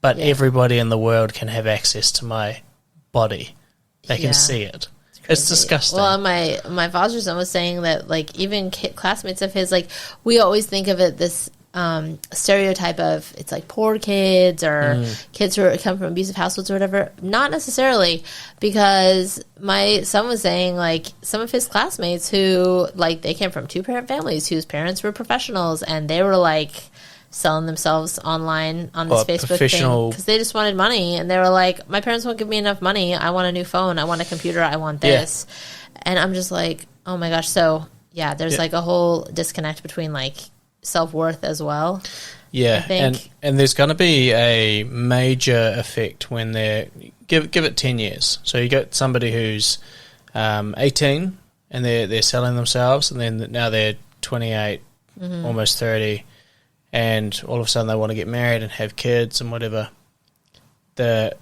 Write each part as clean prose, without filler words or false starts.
but everybody in the world can have access to my body. They can see it. It's disgusting. Well, my foster son was saying that, like, even classmates of his, like, we always think of it this stereotype of it's like poor kids or kids who come from abusive households or whatever. Not necessarily, because my son was saying, like, some of his classmates who, like, they came from two-parent families whose parents were professionals, and they were, like, selling themselves online on this Facebook thing because they just wanted money, and they were like, my parents won't give me enough money, I want a new phone, I want a computer, I want this. And I'm just like, oh my gosh. So yeah, there's like a whole disconnect between like self-worth as well. And there's going to be a major effect when they're give it 10 years. So you got somebody who's 18 and they're selling themselves, and then now they're 28, almost 30, and all of a sudden they want to get married and have kids and whatever. The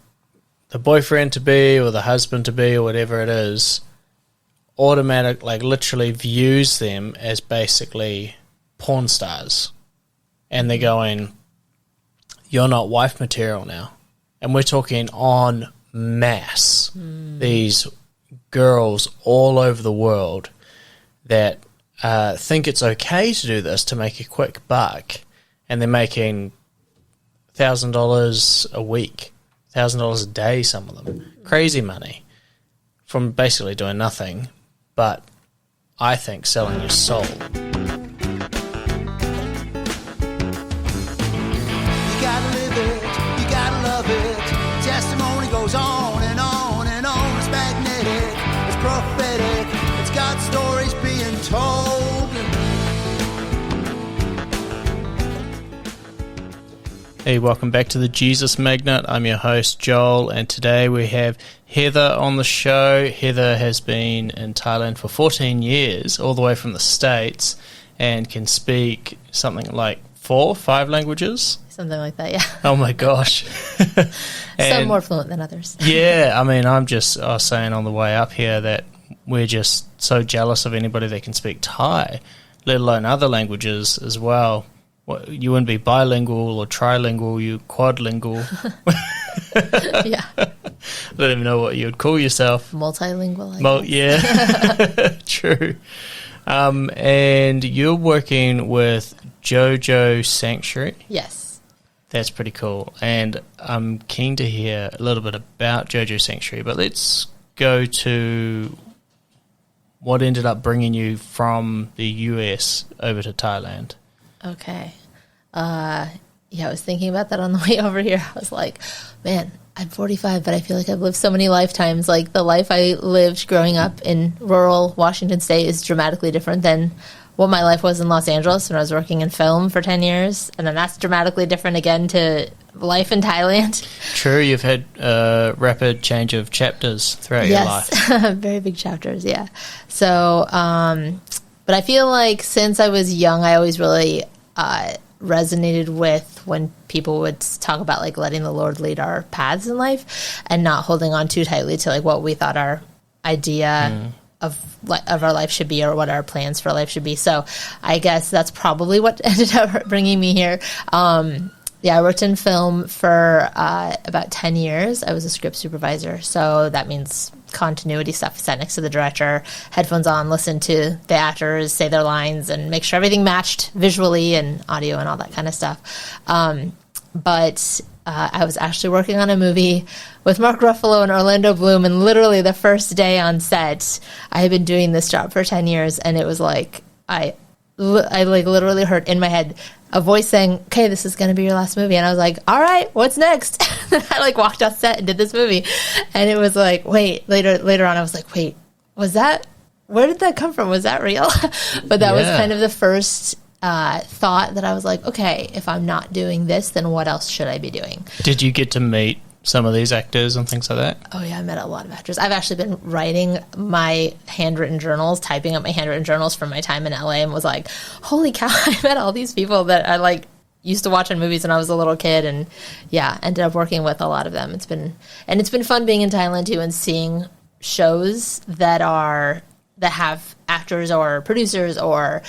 boyfriend to be or the husband to be or whatever it is automatic, like literally views them as basically porn stars, and they're going, you're not wife material now. And we're talking en masse. These girls all over the world that think it's okay to do this to make a quick buck, and they're making $1,000 a week, $1,000 a day, some of them. Crazy money from basically doing nothing, but I think selling your soul. You gotta live it, you gotta love it. Testimony goes on and on and on. It's magnetic, it's prophetic, it's got stories being told. Hey, welcome back to the Jesus Magnet. I'm your host, Joel, and today we have Heather on the show. Heather has been in Thailand for 14 years, all the way from the States, and can speak something like 4 or 5 languages. Something like that, yeah. Oh my gosh. Some more fluent than others. Yeah, I mean, I was saying on the way up here that we're just so jealous of anybody that can speak Thai, let alone other languages as well. You wouldn't be bilingual or trilingual, you quadlingual. Yeah. I don't even know what you would call yourself. Multilingual, I guess. Yeah, true. And you're working with Jojo Sanctuary? Yes. That's pretty cool. And I'm keen to hear a little bit about Jojo Sanctuary, but let's go to what ended up bringing you from the US over to Thailand. Okay. Yeah, I was thinking about that on the way over here. I was like, man, I'm 45, but I feel like I've lived so many lifetimes. Like, the life I lived growing up in rural Washington State is dramatically different than what my life was in Los Angeles when I was working in film for 10 years. And then that's dramatically different again to life in Thailand. True, you've had a rapid change of chapters throughout your life. Yes, very big chapters, yeah. So, but I feel like since I was young, I always really resonated with when people would talk about like letting the Lord lead our paths in life and not holding on too tightly to like what we thought our idea of our life should be or what our plans for life should be. So I guess that's probably what ended up bringing me here. Yeah, I worked in film for about 10 years. I was a script supervisor, so that means continuity stuff. Sat next to the director, headphones on, listen to the actors say their lines, and make sure everything matched visually and audio and all that kind of stuff. But I was actually working on a movie with Mark Ruffalo and Orlando Bloom, and literally the first day on set, I had been doing this job for 10 years, and it was like I like literally heard in my head a voice saying, okay, this is going to be your last movie. And I was like, all right, what's next? I like walked off set and did this movie. And it was like, wait, later on, I was like, wait, where did that come from? Was that real? But that was kind of the first thought that I was like, okay, if I'm not doing this, then what else should I be doing? Did you get to meet some of these actors and things like that? Oh, yeah, I met a lot of actors. I've actually been writing my handwritten journals, typing up my handwritten journals from my time in LA, and was like, holy cow, I met all these people that I like used to watch in movies when I was a little kid, and yeah, ended up working with a lot of them. It's been fun being in Thailand too and seeing shows that have actors or producers or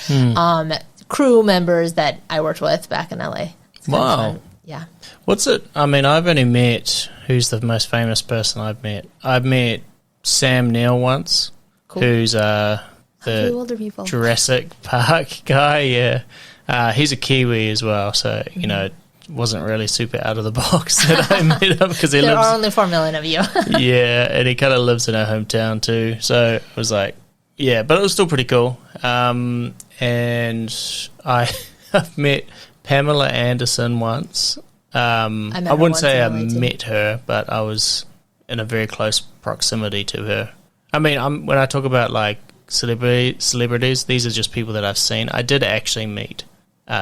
crew members that I worked with back in LA. It's kind of fun. yeah. What's it? I mean, I've only met, who's the most famous person I've met? I've met Sam Neill once, Cool. who's Hopefully the older people. Jurassic Park guy, yeah. He's a Kiwi as well, so, you know, wasn't really super out of the box that I met him because he There lives... are only 4 million of you. Yeah, and he kind of lives in our hometown too, so it was like, yeah, but it was still pretty cool. And I've met Pamela Anderson once. I met her wouldn't once say I in LA too. met her, but I was in a very close proximity to her. I mean, when I talk about like celebrities, these are just people that I've seen. I did actually meet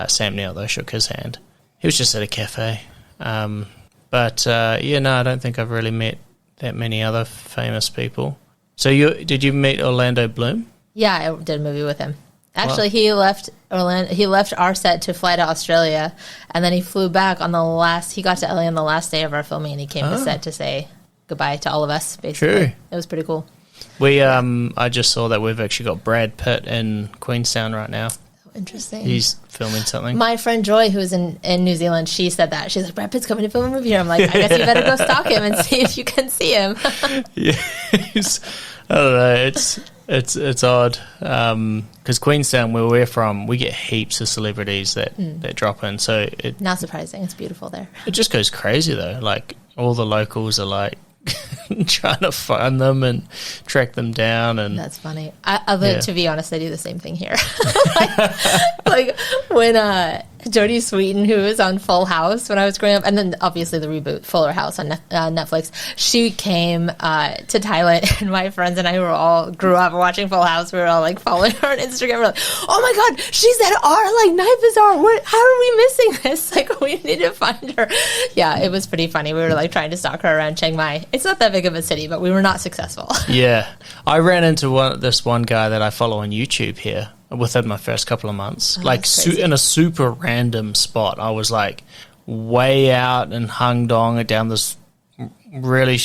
Sam Neill, though, shook his hand. He was just at a cafe. But yeah, no, I don't think I've really met that many other famous people. So did you meet Orlando Bloom? Yeah, I did a movie with him. Actually, he left our set to fly to Australia, and then he flew back on he got to LA on the last day of our filming, and he came to set to say goodbye to all of us, basically. True. It was pretty cool. I just saw that we've actually got Brad Pitt in Queenstown right now. Interesting. He's filming something. My friend Joy, who's in New Zealand, she said that. She's like, Brad Pitt's coming to film a movie here. I'm like, I guess you better go stalk him and see if you can see him. Yeah, I don't know. It's odd because Queenstown, where we're from, we get heaps of celebrities that drop in. So Not surprising. It's beautiful there. it just goes crazy though. Like all the locals are like trying to find them and track them down, and That's funny. To be honest, I do the same thing here. like when Jodie Sweetin, who was on Full House when I was growing up, and then obviously the reboot Fuller House on Netflix, she came to Thailand, and my friends and I grew up watching Full House. We were all like following her on Instagram. We're like, oh my god, she's at our Night Bazaar. How are we missing this? Like, we need to find her. Yeah, it was pretty funny. We were like trying to stalk her around Chiang Mai. It's not that big of a city, but we were not successful. yeah, I ran into this one guy that I follow on YouTube here within my first couple of months, in a super random spot. I was like way out in Hang Dong down this really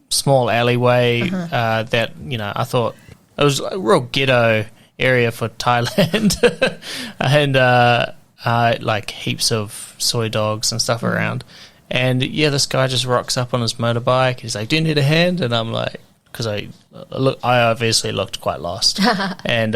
small alleyway that, you know, I thought it was a real ghetto area for Thailand and like heaps of soy dogs and stuff around. And yeah, this guy just rocks up on his motorbike. He's like, do you need a hand? And I'm like, because I obviously looked quite lost. And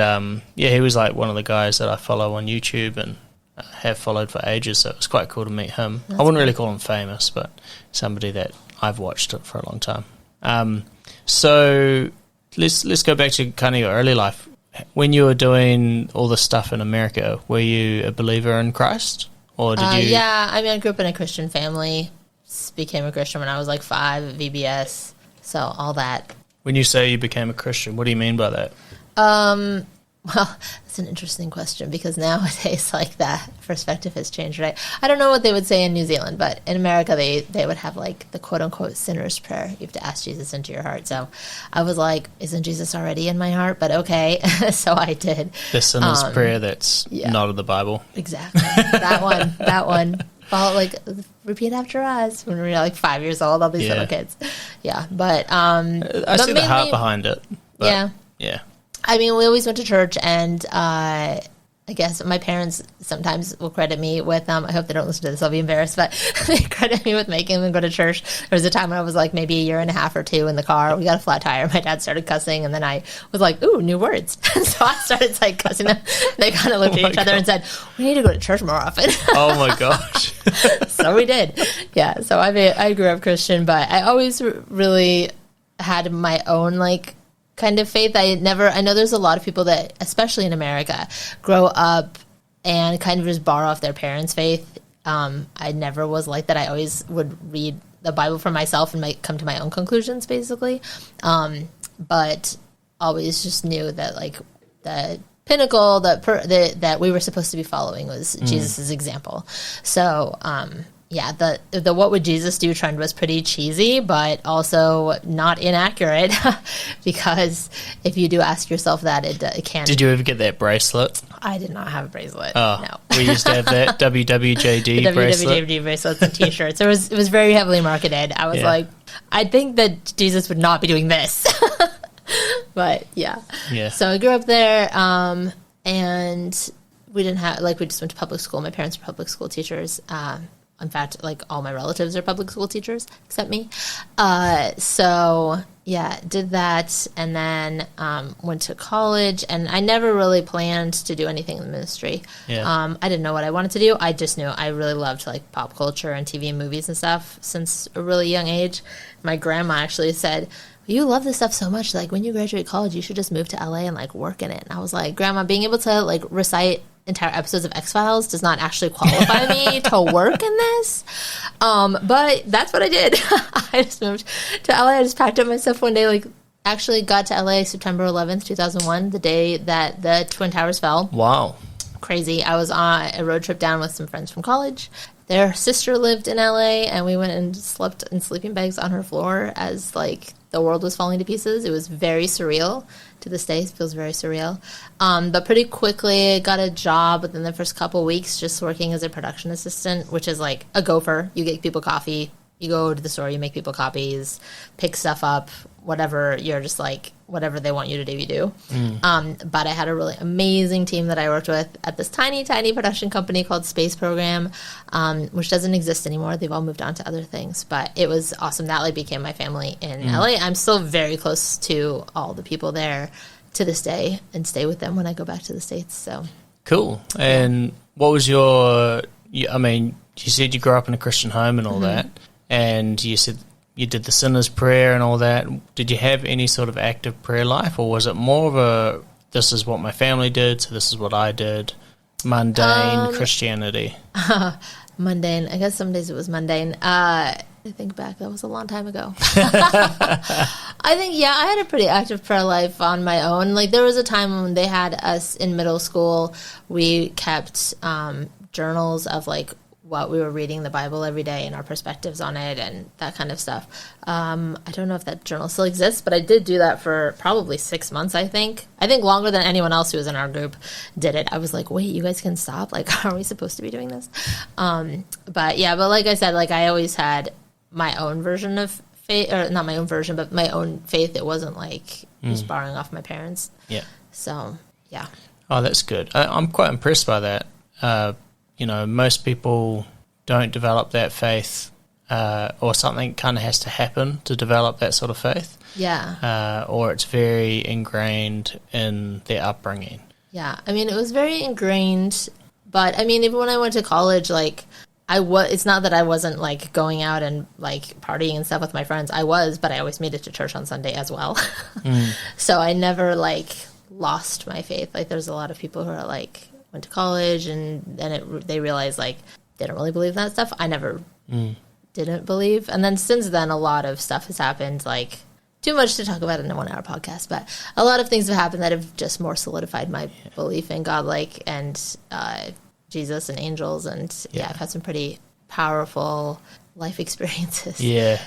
yeah, he was like one of the guys that I follow on YouTube and have followed for ages. So it was quite cool to meet him. I wouldn't really call him famous, but somebody that I've watched it for a long time. So let's go back to kind of your early life. When you were doing all the stuff in America, were you a believer in Christ? Or did you? Yeah, I mean, I grew up in a Christian family. Became a Christian when I was like 5 at VBS. So all that. When you say you became a Christian, what do you mean by that? Well, that's an interesting question because nowadays, like, that perspective has changed, right? I don't know what they would say in New Zealand, but in America, they would have, like, the quote-unquote sinner's prayer. You have to ask Jesus into your heart. So I was like, isn't Jesus already in my heart? But okay. So I did. The sinner's prayer that's not in the Bible. Exactly. That one. Follow, like, repeat after us when we were, like, 5 years old, all these little kids. Yeah, but... I see the heart behind it. But, yeah. I mean, we always went to church, and I guess my parents sometimes will credit me with, I hope they don't listen to this, I'll be embarrassed, but they credit me with making them go to church. There was a time when I was like maybe a year and a half or 2 in the car. We got a flat tire. My dad started cussing, and then I was like, ooh, new words. So I started like cussing them. They kind of looked at each other and said, we need to go to church more often. Oh my gosh. So we did. Yeah, so I grew up Christian, but I always really had my own, like, kind of faith. I know there's a lot of people that, especially in America, grow up and kind of just borrow off their parents' faith. I never was like that. I always would read the Bible for myself and come to my own conclusions, basically. But always just knew that, like, the pinnacle that we were supposed to be following was Jesus' example. So, yeah, the what would Jesus do trend was pretty cheesy, but also not inaccurate because if you do ask yourself that, it can. Did you ever get that bracelet? I did not have a bracelet. Oh, no. We used to have that WWJD bracelet. WWJD bracelets and T-shirts. It was very heavily marketed. I was like, I think that Jesus would not be doing this. But yeah. So I grew up there, and we didn't have, like, we just went to public school. My parents were public school teachers. In fact, like all my relatives are public school teachers except me. So yeah, did that, and then went to college, and I never really planned to do anything in the ministry. Yeah. I didn't know what I wanted to do. I just knew I really loved like pop culture and TV and movies and stuff since a really young age. My grandma actually said, you love this stuff so much, like when you graduate college, you should just move to LA and like work in it. And I was like, Grandma, being able to like recite entire episodes of X-Files does not actually qualify me to work in this. But that's what I did. I just moved to LA. I just packed up my stuff one day, like actually got to LA September 11th, 2001, the day that the Twin Towers fell. Wow. Crazy. I was on a road trip down with some friends from college. Their sister lived in LA, and we went and slept in sleeping bags on her floor as like the world was falling to pieces. It was very surreal. To this day, it feels very surreal. But pretty quickly, I got a job within the first couple weeks just working as a production assistant, which is like a gopher. You get people coffee. You go to the store, you make people copies, pick stuff up, whatever. You're just like, whatever they want you to do, you do. But I had a really amazing team that I worked with at this tiny, tiny production company called Space Program, which doesn't exist anymore. They've all moved on to other things. But it was awesome. That like became my family in LA. I'm still very close to all the people there to this day and stay with them when I go back to the States. So cool. And what was your, I mean, you said you grew up in a Christian home and all that. And you said you did the sinner's prayer and all that. Did you have any sort of active prayer life, or was it more of a, this is what my family did, so this is what I did, mundane Christianity? Mundane. I guess some days it was mundane. I think back, that was a long time ago. I think, yeah, I had a pretty active prayer life on my own. Like, there was a time when they had us in middle school, we kept journals of, like, what we were reading the Bible every day and our perspectives on it and that kind of stuff. I don't know if that journal still exists, but I did do that for probably 6 months, I think. I think longer than anyone else who was in our group did it. I was like, wait, you guys can stop? Like, are we supposed to be doing this? But yeah, but like I said, like I always had my own version of faith, or not my own version, but my own faith. It wasn't like just borrowing off my parents. Yeah. So, yeah. Oh, that's good. I'm quite impressed by that. You know, most people don't develop that faith, or something kind of has to happen to develop that sort of faith. Yeah. Or it's very ingrained in their upbringing. Yeah. I mean, it was very ingrained, but I mean, even when I went to college, like, it's not that I wasn't, like, going out and, like, partying and stuff with my friends. I was, but I always made it to church on Sunday as well. So I never, like, lost my faith. Like, there's a lot of people who are, like, went to college and then they realized like they don't really believe in that stuff. I never didn't believe, and then since then a lot of stuff has happened, like too much to talk about in a 1 hour podcast, but a lot of things have happened that have just more solidified my belief in God, like, and Jesus and angels, and I've had some pretty powerful life experiences. Yeah.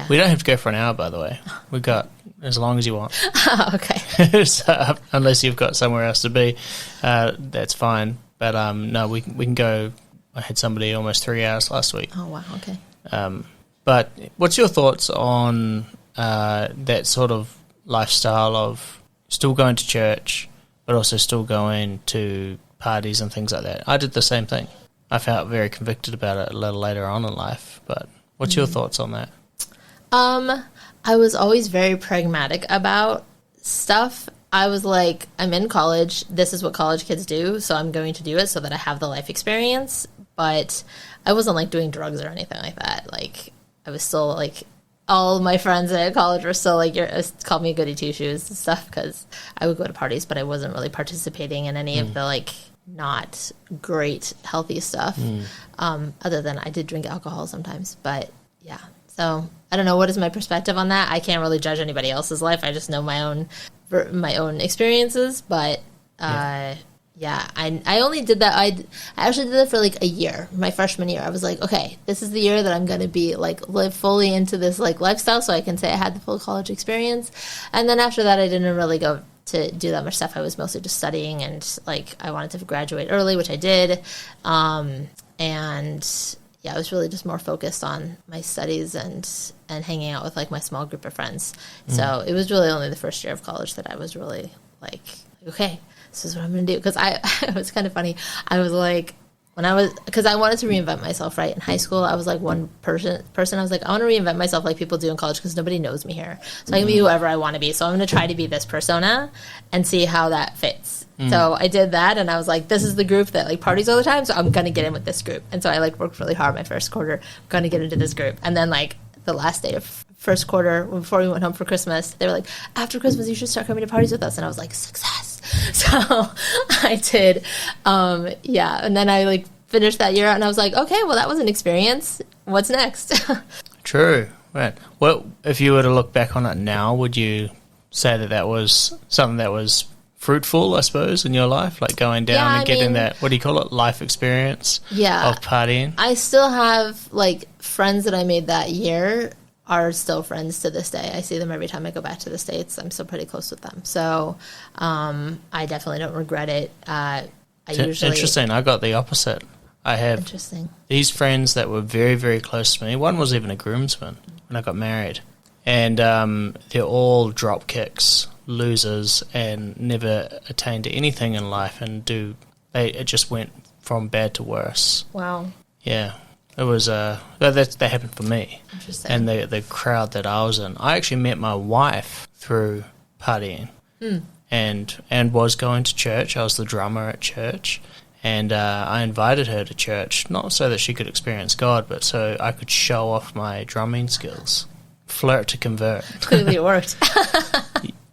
We don't have to go for an hour, by the way. We've got as long as you want. Oh, okay. So, unless you've got somewhere else to be, that's fine. But no, we can go. I had somebody almost 3 hours last week. Oh, wow, okay. But what's your thoughts on that sort of lifestyle of still going to church, but also still going to parties and things like that? I did the same thing. I felt very convicted about it a little later on in life, but what's your thoughts on that? I was always very pragmatic about stuff. I was like, I'm in college. This is what college kids do, so I'm going to do it so that I have the life experience. But I wasn't like doing drugs or anything like that. Like, I was still like, all my friends at college were still like, called me goody two shoes and stuff, because I would go to parties, but I wasn't really participating in any of the like not great healthy stuff. Other than I did drink alcohol sometimes, but yeah. So I don't know, what is my perspective on that? I can't really judge anybody else's life. I just know my own experiences. But I only did that. I actually did that for like a year, my freshman year. I was like, okay, this is the year that I'm going to be like live fully into this like lifestyle, so I can say I had the full college experience. And then after that, I didn't really go to do that much stuff. I was mostly just studying, and like I wanted to graduate early, which I did. And yeah, I was really just more focused on my studies and hanging out with like my small group of friends. So it was really only the first year of college that I was really like, okay, this is what I'm going to do. Because it was kind of funny. I was like, When I was, because I wanted to reinvent myself, right? In high school, I was like one person. I was like, I want to reinvent myself like people do in college because nobody knows me here. So I can be whoever I want to be. So I'm going to try to be this persona and see how that fits. So I did that, and I was like, this is the group that like parties all the time, so I'm going to get in with this group. And so I like worked really hard my first quarter, going to get into this group. And then like the last day of first quarter, before we went home for Christmas, they were like, after Christmas, you should start coming to parties with us. And I was like, success. So I did. And then I like finished that year out, and I was like, okay, well, that was an experience. What's next? True. Right. Well, if you were to look back on it now, would you say that that was something that was fruitful, I suppose, in your life, like going down and getting that, what do you call it, life experience of partying? I still have like friends that I made that year are still friends to this day. I see them every time I go back to the States. I'm still pretty close with them. So I definitely don't regret it. Interesting. I got the opposite. I have these friends that were very, very close to me. One was even a groomsman when I got married. And they're all drop kicks, losers, and never attained to anything in life. And it just went from bad to worse. Wow. Yeah. It was that happened for me. Interesting. And the crowd that I was in. I actually met my wife through partying. And was going to church. I was the drummer at church. And I invited her to church, not so that she could experience God, but so I could show off my drumming skills. Flirt to convert. Clearly it worked.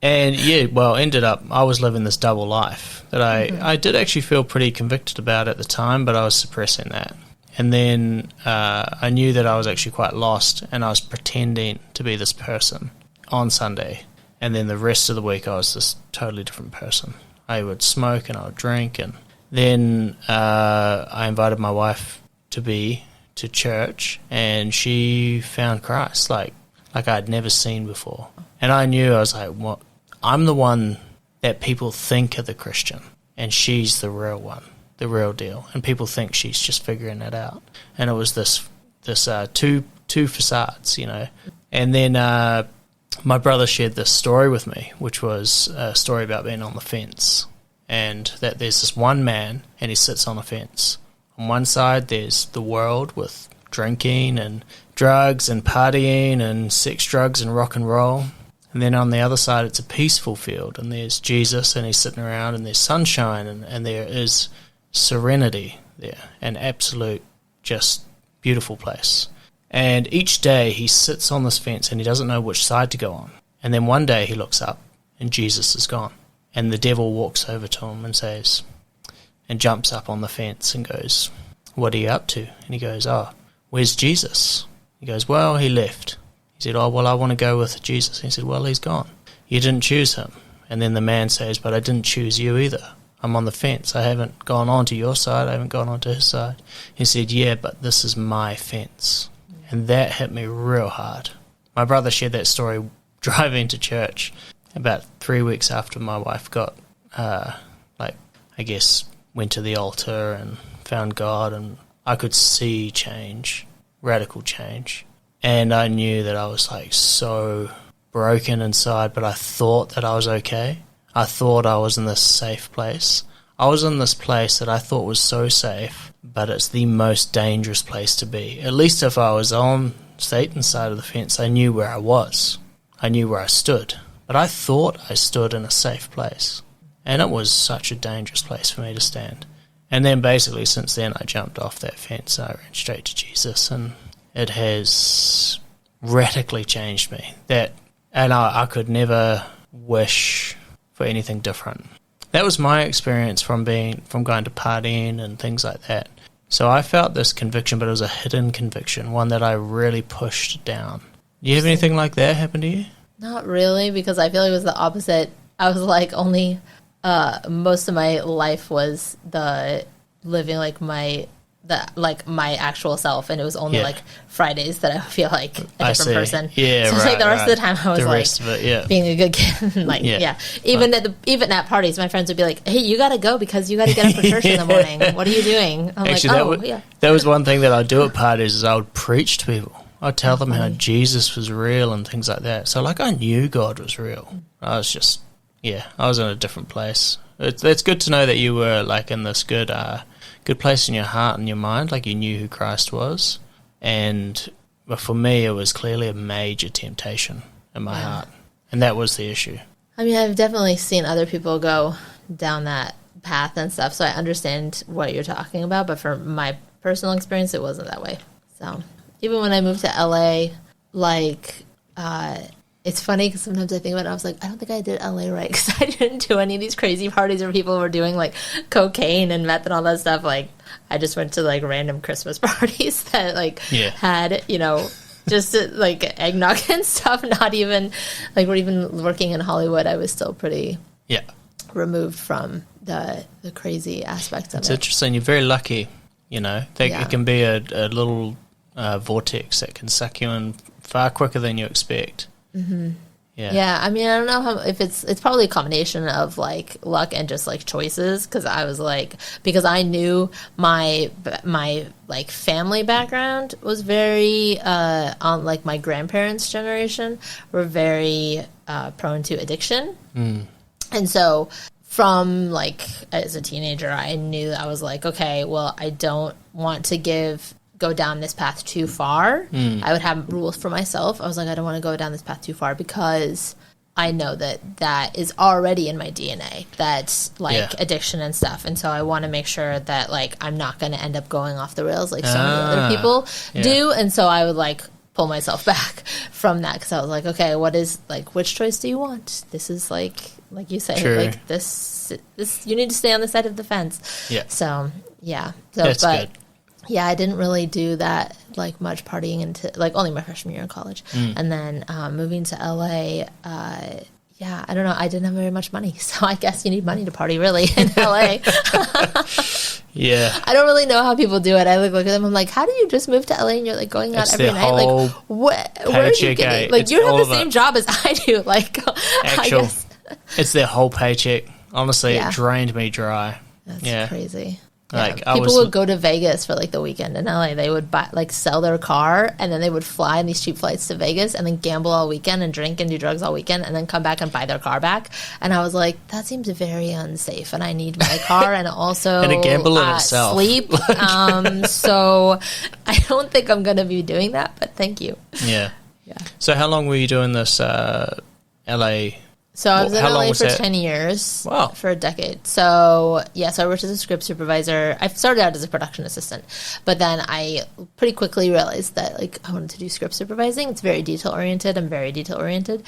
And ended up, I was living this double life that I did actually feel pretty convicted about at the time, but I was suppressing that. And then I knew that I was actually quite lost, and I was pretending to be this person on Sunday. And then the rest of the week I was this totally different person. I would smoke and I would drink, and then I invited my wife to church, and she found Christ like I'd never seen before. And I knew, I was like, what? I'm the one that people think are the Christian, and she's the real one, the real deal. And people think she's just figuring it out. And it was this two facades, you know. And then my brother shared this story with me, which was a story about being on the fence. And that there's this one man, and he sits on a fence. On one side, there's the world with drinking and drugs and partying and sex, drugs and rock and roll. And then on the other side, it's a peaceful field, and there's Jesus, and he's sitting around, and there's sunshine, and there is serenity there, an absolute, just beautiful place. And each day he sits on this fence, and he doesn't know which side to go on. And then one day he looks up, and Jesus is gone. And the devil walks over to him and says, and jumps up on the fence and goes, what are you up to? And he goes, oh, where's Jesus? He goes, well, he left. He said, oh, well, I want to go with Jesus. And he said, well, he's gone. You didn't choose him. And then the man says, but I didn't choose you either. I'm on the fence. I haven't gone on to your side. I haven't gone on to his side. He said, yeah, but this is my fence. And that hit me real hard. My brother shared that story driving to church about 3 weeks after my wife got, went to the altar and found God, and I could see change, radical change. And I knew that I was like so broken inside, but I thought that I was okay. I thought I was in this safe place. I was in this place that I thought was so safe, but it's the most dangerous place to be. At least if I was on Satan's side of the fence, I knew where I was. I knew where I stood. But I thought I stood in a safe place. And it was such a dangerous place for me to stand. And then basically since then I jumped off that fence and I ran straight to Jesus, and it has radically changed me. And I could never wish for anything different. That was my experience from going to partying and things like that. So I felt this conviction, but it was a hidden conviction, one that I really pushed down. Do you have anything like that happen to you? Not really, because I feel like it was the opposite. I was like only most of my life was the living like my actual self, and it was only like Fridays that I feel like a different person. Yeah, so right, like the rest of the time I was being a good kid. Even at parties, my friends would be like, "Hey, you got to go because you got to get up for church in the morning. What are you doing?" I'm that was one thing that I'd do at parties is I would preach to people. I'd tell them how Jesus was real and things like that. So I knew God was real. I was just I was in a different place. It's good to know that you were like in this good good place in your heart and your mind, like you knew who Christ was. But for me, it was clearly a major temptation in my heart, and that was the issue. I mean, I've definitely seen other people go down that path and stuff, so I understand what you're talking about, but for my personal experience, it wasn't that way. So even when I moved to LA, like, it's funny because sometimes I think about it, I was like, I don't think I did LA right, because I didn't do any of these crazy parties where people were doing, like, cocaine and meth and all that stuff. Like, I just went to, like, random Christmas parties that, like, had, you know, just, like, eggnog and stuff, not even, like, we're even working in Hollywood, I was still pretty removed from the crazy aspects of it. It's interesting. You're very lucky, you know. It can be a little vortex that can suck you in far quicker than you expect. Mm-hmm. Yeah, I mean, I don't know if it's probably a combination of, like, luck and just, like, choices, because I was, like, because I knew my like, family background was very, on, like, my grandparents' generation were very prone to addiction. And so from, like, as a teenager, I knew, I was like, okay, well, I don't want to go down this path too far. I would have rules for myself. I was like, I don't want to go down this path too far because I know that is already in my DNA. That's, like, addiction and stuff. And so I want to make sure that, like, I'm not going to end up going off the rails like so many other people do. And so I would, like, pull myself back from that, because I was like, okay, what is, like, which choice do you want? This is, like you say, like, this you need to stay on the side of the fence. Yeah. So, yeah. So, that's good. Yeah, I didn't really do that, like, much partying into, like, only my freshman year in college. And then moving to LA, I don't know, I didn't have very much money. So I guess you need money to party, really, in LA. I don't really know how people do it. I look at them, I'm like, how do you just move to LA and you're, like, going out every night? Like, where are you getting? Like, you have the same job as I do. Like, I guess. It's their whole paycheck. Honestly, it drained me dry. That's crazy. Like, people would go to Vegas for, like, the weekend in LA. They would buy, like, sell their car, and then they would fly on these cheap flights to Vegas and then gamble all weekend and drink and do drugs all weekend and then come back and buy their car back. And I was like, that seems very unsafe, and I need my car and also and a gamble in itself. Sleep. So I don't think I'm going to be doing that, but thank you. Yeah. So how long were you doing this LA? So I was in LA for 10 years. Wow. For a decade. So, so I worked as a script supervisor. I started out as a production assistant, but then I pretty quickly realized that, like, I wanted to do script supervising. It's very detail-oriented. I'm very detail-oriented.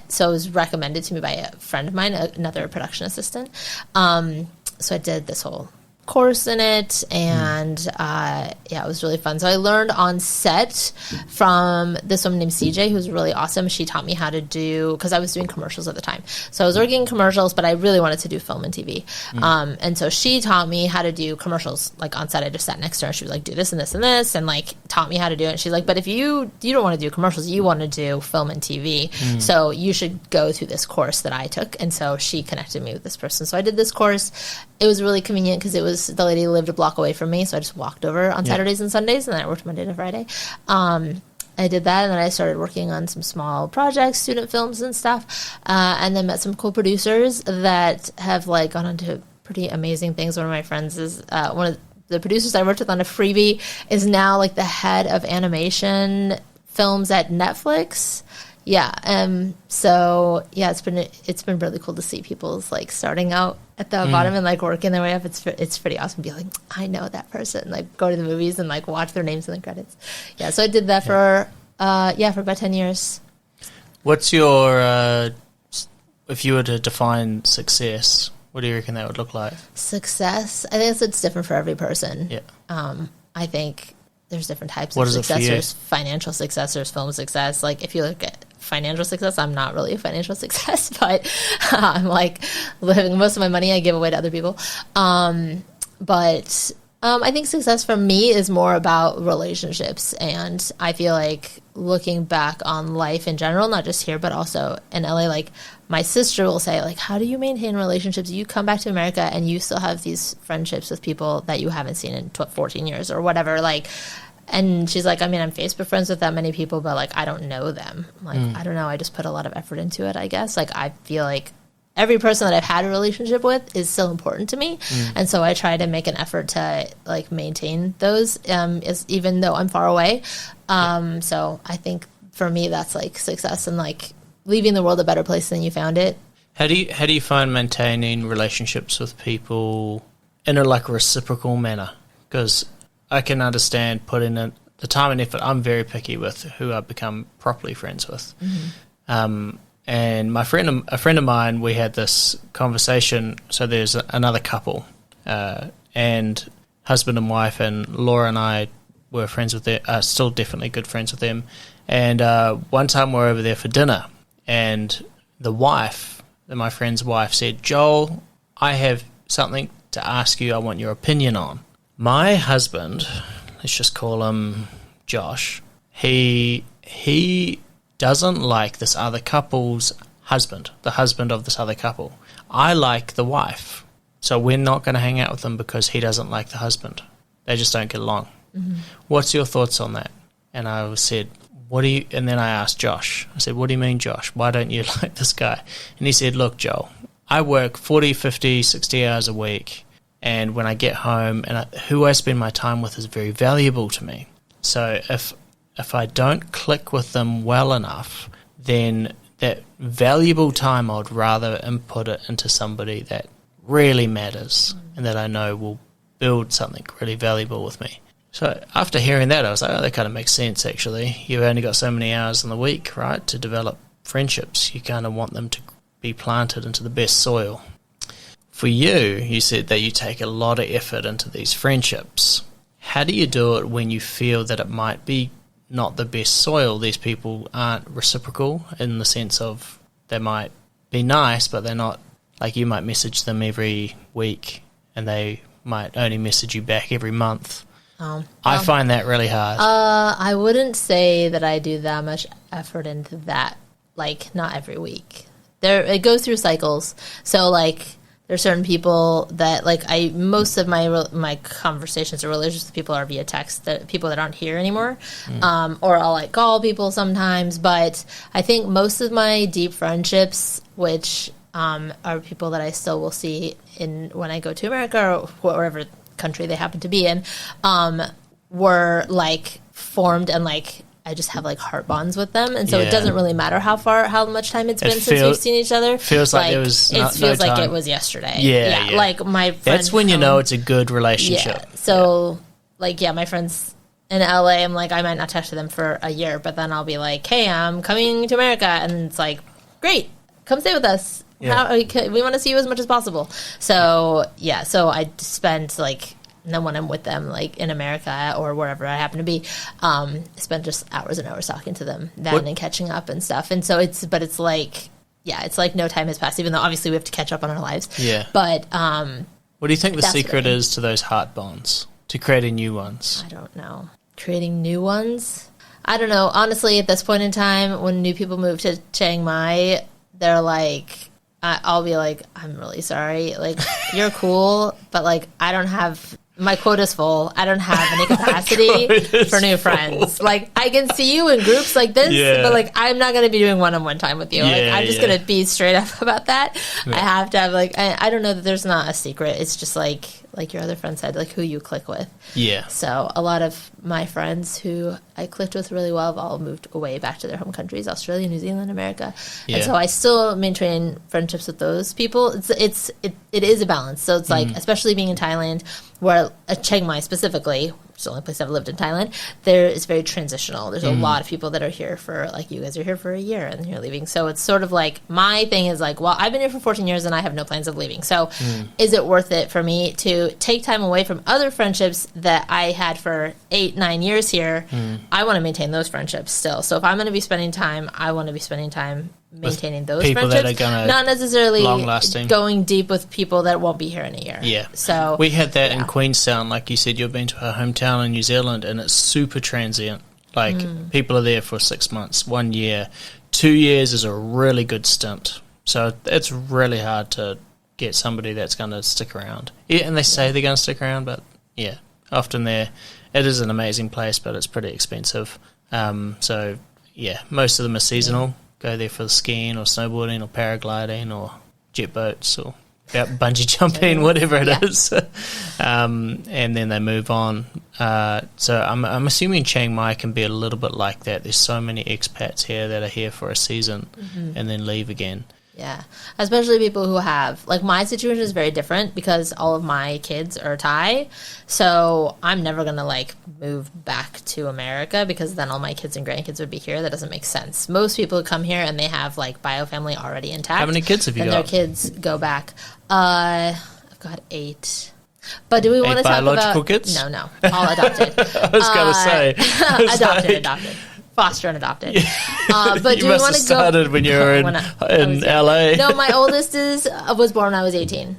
So it was recommended to me by a friend of mine, another production assistant. So I did this whole course in it, and it was really fun. So I learned on set from this woman named CJ, who's really awesome. She taught me how to do, because I was doing commercials at the time, so I was working in commercials, but I really wanted to do film and TV. And so she taught me how to do commercials, like, on set. I just sat next to her and she was like, do this and this and this, and, like, taught me how to do it. And she's like, but if you don't want to do commercials, you want to do film and TV, so you should go through this course that I took. And so she connected me with this person, so I did this course. It was really convenient because the lady lived a block away from me, so I just walked over on Saturdays and Sundays, and then I worked Monday to Friday. I did that, and then I started working on some small projects, student films and stuff, and then met some cool producers that have, like, gone on to pretty amazing things. One of my friends is one of the producers I worked with on a freebie is now, like, the head of animation films at Netflix. So it's been really cool to see people's, like, starting out at the bottom and, like, working their way up. It's pretty awesome to be like, I know that person. Like, go to the movies and, like, watch their names in the credits. So I did that for about 10 years. What's your if you were to define success, what do you reckon that would look like? Success, I think it's different for every person. I think there's different types of success. There's financial success, there's film success. Like, if you look at financial success, I'm not really a financial success, but I'm, like, living most of my money I give away to other people. But I think success for me is more about relationships, and I feel like looking back on life in general, not just here but also in LA, like, my sister will say, like, how do you maintain relationships? You come back to America and you still have these friendships with people that you haven't seen in 14 years or whatever, like. And she's like, I mean, I'm Facebook friends with that many people, but, like, I don't know them. Like, I don't know. I just put a lot of effort into it, I guess. Like, I feel like every person that I've had a relationship with is still important to me. And so I try to make an effort to like maintain those, even though I'm far away. So I think for me, that's like success and like leaving the world a better place than you found it. How do you find maintaining relationships with people in a like reciprocal manner? Because I can understand putting in the time and effort. I'm very picky with who I become properly friends with. And a friend of mine, we had this conversation. So there's another couple, and husband and wife, and Laura and I were friends with them, still definitely good friends with them. And one time we were over there for dinner, and my friend's wife said, "Joel, I have something to ask you. I want your opinion on." My husband, let's just call him Josh, he doesn't like this other couple's husband, the husband of this other couple. I like the wife, so we're not going to hang out with them because he doesn't like the husband. They just don't get along. What's your thoughts on that? And I said, and then I asked Josh, I said, what do you mean, Josh? Why don't you like this guy? And he said, look, Joel, I work 40, 50, 60 hours a week, and when I get home, who I spend my time with is very valuable to me. So if I don't click with them well enough, then that valuable time I'd rather input it into somebody that really matters and that I know will build something really valuable with me. So after hearing that, I was like, oh, that kind of makes sense, actually. You've only got so many hours in the week, right, to develop friendships. You kind of want them to be planted into the best soil. For you said that you take a lot of effort into these friendships. How do you do it when you feel that it might be not the best soil? These people aren't reciprocal in the sense of they might be nice, but they're not, like you might message them every week and they might only message you back every month. I find that really hard. I wouldn't say that I do that much effort into that, like not every week. It goes through cycles. So like there's certain people that like most of my conversations or relationships with people are via text, people that aren't here anymore, or I'll like call people sometimes. But I think most of my deep friendships, which are people that I still will see when I go to America or wherever country they happen to be in, were like formed and like I just have like heart bonds with them, and so it doesn't really matter how much time it's been since we've seen each other. Feels like it was. It feels like it was yesterday. Yeah. Like my friend, that's when you know it's a good relationship. Yeah. So my friends in LA, I'm like I might not talk to them for a year, but then I'll be like, hey, I'm coming to America, and it's like, great, come stay with us. Yeah. We want to see you as much as possible. So so I spend like. And then when I'm with them, like in America or wherever I happen to be, spend just hours and hours talking to them and catching up and stuff. And so it's like no time has passed, even though obviously we have to catch up on our lives. Yeah. But what do you think the secret is to those heart bonds, to creating new ones? I don't know. Creating new ones? I don't know. Honestly, at this point in time, when new people move to Chiang Mai, they're like, I'll be like, I'm really sorry. Like, you're cool, but like, I don't have... My quota's full. I don't have any capacity for new friends. Like, I can see you in groups like this, but, like, I'm not going to be doing one-on-one time with you. Like, I'm just going to be straight up about that. Yeah. I have to have, like, I don't know that there's not a secret. It's just, like your other friend said, like, who you click with. Yeah. So, a lot of my friends who I clicked with really well have all moved away back to their home countries, Australia, New Zealand, America. Yeah. And so, I still maintain friendships with those people. It is a balance. So, it's, like, especially being in Thailand, where Chiang Mai specifically, which is the only place I've lived in Thailand, there is very transitional. There's a lot of people that are here for, like, you guys are here for a year and you're leaving. So it's sort of like, my thing is like, well, I've been here for 14 years and I have no plans of leaving. So is it worth it for me to take time away from other friendships that I had for 8-9 years here? I want to maintain those friendships still. So if I'm going to be spending time, I want to be spending time maintaining those people friendships, that are gonna not necessarily long-lasting. Going deep with people that won't be here in a year. Yeah. So we had that in Queenstown, like you said, you've been to her hometown in New Zealand, and it's super transient. Like people are there for 6 months, 1 year, 2 years is a really good stint. So it's really hard to get somebody that's going to stick around. Yeah, and they say they're going to stick around, but often it is an amazing place, but it's pretty expensive. So most of them are seasonal. Go there for skiing or snowboarding or paragliding or jet boats or bungee jumping, whatever it is. And then they move on. So I'm assuming Chiang Mai can be a little bit like that. There's so many expats here that are here for a season and then leave again. Yeah, especially people who have, like, my situation is very different because all of my kids are Thai, so I'm never going to, like, move back to America because then all my kids and grandkids would be here. That doesn't make sense. Most people come here and they have, like, bio family already intact. How many kids have you got? And their kids go back. I've got 8. But do we want to talk about... biological kids? No. All adopted. I was going to say. Adopted. Foster and adopted. But you must have started when you were in LA. No, my oldest was born when I was 18.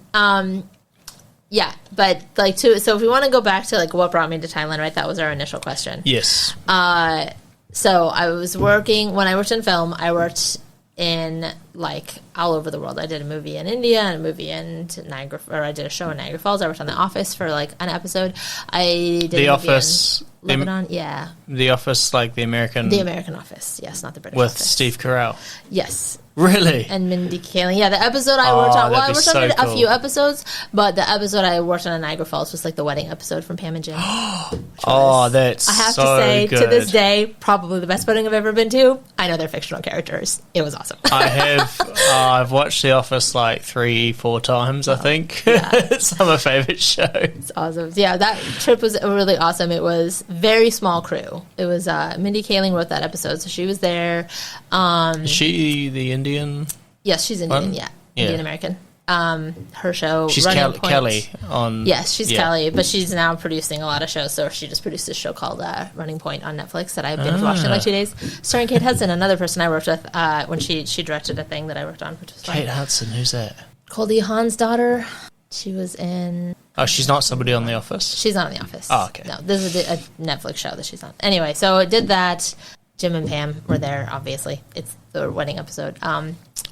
Yeah, but like so if we want to go back to like what brought me to Thailand, right? That was our initial question. Yes. So I was working when I worked in film. I worked in like all over the world. I did a movie in India and a movie in Niagara, or I did a show in Niagara Falls. I worked on The Office for like an episode. I did The Office. Lebanon, yeah. The Office, like the American... The American Office, yes, not the British with Office. Steve Carell. Yes. Really? And Mindy Kaling. Yeah, the episode I worked on... Well, I worked on a few episodes, but the episode I worked on in Niagara Falls was like the wedding episode from Pam and Jim. That's I have so to say, good. to this day, probably the best wedding I've ever been to. I know they're fictional characters. It was awesome. I have... I've watched The Office like 3-4 times, I think. Yeah. It's my favourite show. It's awesome. Yeah, that trip was really awesome. It was very small crew. It was Mindy Kaling wrote that episode, so she was there. Is she the Indian? Yes, she's Indian. one? Yeah, Yeah. Indian American. Her show. She's Running Point. Kelly on... Yes, she's Kelly, but she's now producing a lot of shows. So she just produced this show called Running Point on Netflix that I've been watching in like 2 days. Starring Kate Hudson, another person I worked with when she directed a thing that I worked on, which was fun. Kate Hudson, who's that? Goldie Hawn's daughter. She was in... Oh, she's not somebody on The Office? She's not on The Office. Oh, okay. No, this is a Netflix show that she's on. Anyway, so it did that. Jim and Pam were there, obviously. It's the wedding episode.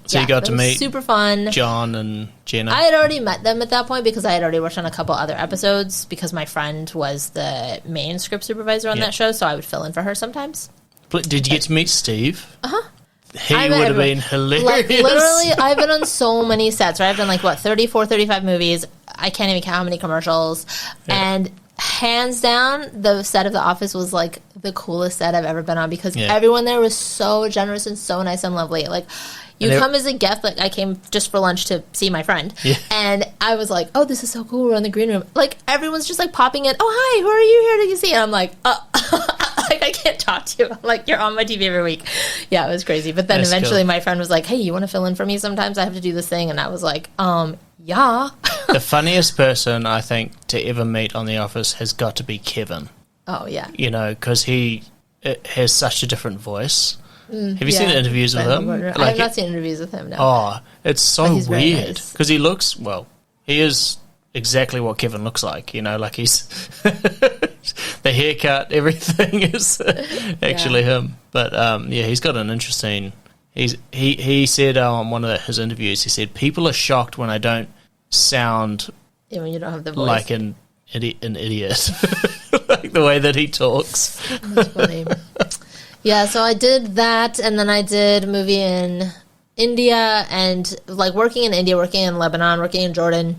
So you got to meet super fun. John and Jenna? I had already met them at that point because I had already worked on a couple other episodes because my friend was the main script supervisor on that show, so I would fill in for her sometimes. Did you get to meet Steve? Uh-huh. He would have been hilarious. Like, literally, I've been on so many sets, right? I've done, 34, 35 movies. I can't even count how many commercials. Yeah. And hands down, the set of The Office was, like, the coolest set I've ever been on because everyone there was so generous and so nice and lovely. Like, you come as a guest. Like, I came just for lunch to see my friend. Yeah. And I was like, oh, this is so cool. We're in the green room. Like, everyone's just, like, popping in. Oh, hi, who are you here to see? And I'm like, like, I can't talk to you. I'm like, you're on my TV every week. Yeah, it was crazy. But then eventually my friend was like, hey, you want to fill in for me sometimes? I have to do this thing. And I was like, yeah. The funniest person, I think, to ever meet on The Office has got to be Kevin. Oh, yeah. You know, because he has such a different voice. Have you seen the interviews with him? I have not seen interviews with him, no. Oh, it's so weird. Because nice. He looks, he is exactly what Kevin looks like, you know, like he's... the haircut, everything is actually him. But, he's got an interesting... He said on one of his interviews, he said, people are shocked when I don't sound... Yeah, when you don't have the voice. Like an idiot. Like the way that he talks. That's funny. Yeah, so I did that, and then I did a movie in India, and like working in India, working in Lebanon, working in Jordan.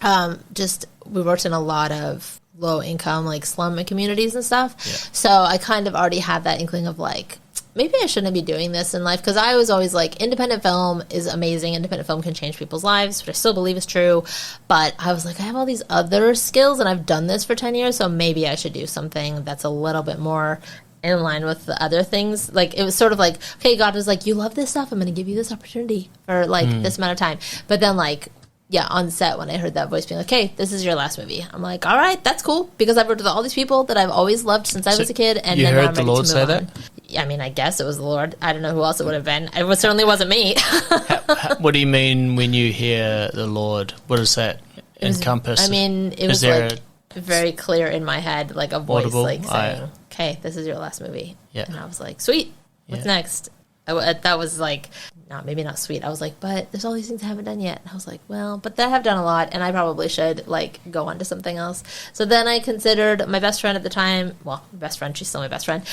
We worked in a lot of low income, like slum communities and stuff. Yeah. So I kind of already had that inkling of like, maybe I shouldn't be doing this in life, because I was always like, independent film is amazing. Independent film can change people's lives, which I still believe is true. But I was like, I have all these other skills, and I've done this for 10 years, so maybe I should do something that's a little bit more in line with the other things. Like, it was sort of like, okay, God was like, you love this stuff, I'm going to give you this opportunity for like this amount of time. But then like, yeah, on set, when I heard that voice being like, hey, this is your last movie, I'm like, all right, that's cool, because I've worked with all these people that I've always loved since I was a kid, and you then heard I'm the ready Lord to say move that? on. I mean, I guess it was the Lord. I don't know who else it would have been. It certainly wasn't me. What do you mean when you hear the Lord? What does that encompass? I mean, it was like very clear in my head, like a voice audible? like saying, okay, this is your last movie. Yeah. And I was like, sweet, what's next? That was like, maybe not sweet. I was like, but there's all these things I haven't done yet. And I was like, well, but I have done a lot, and I probably should like go on to something else. So then I considered my best friend at the time. Well, my best friend, she's still my best friend.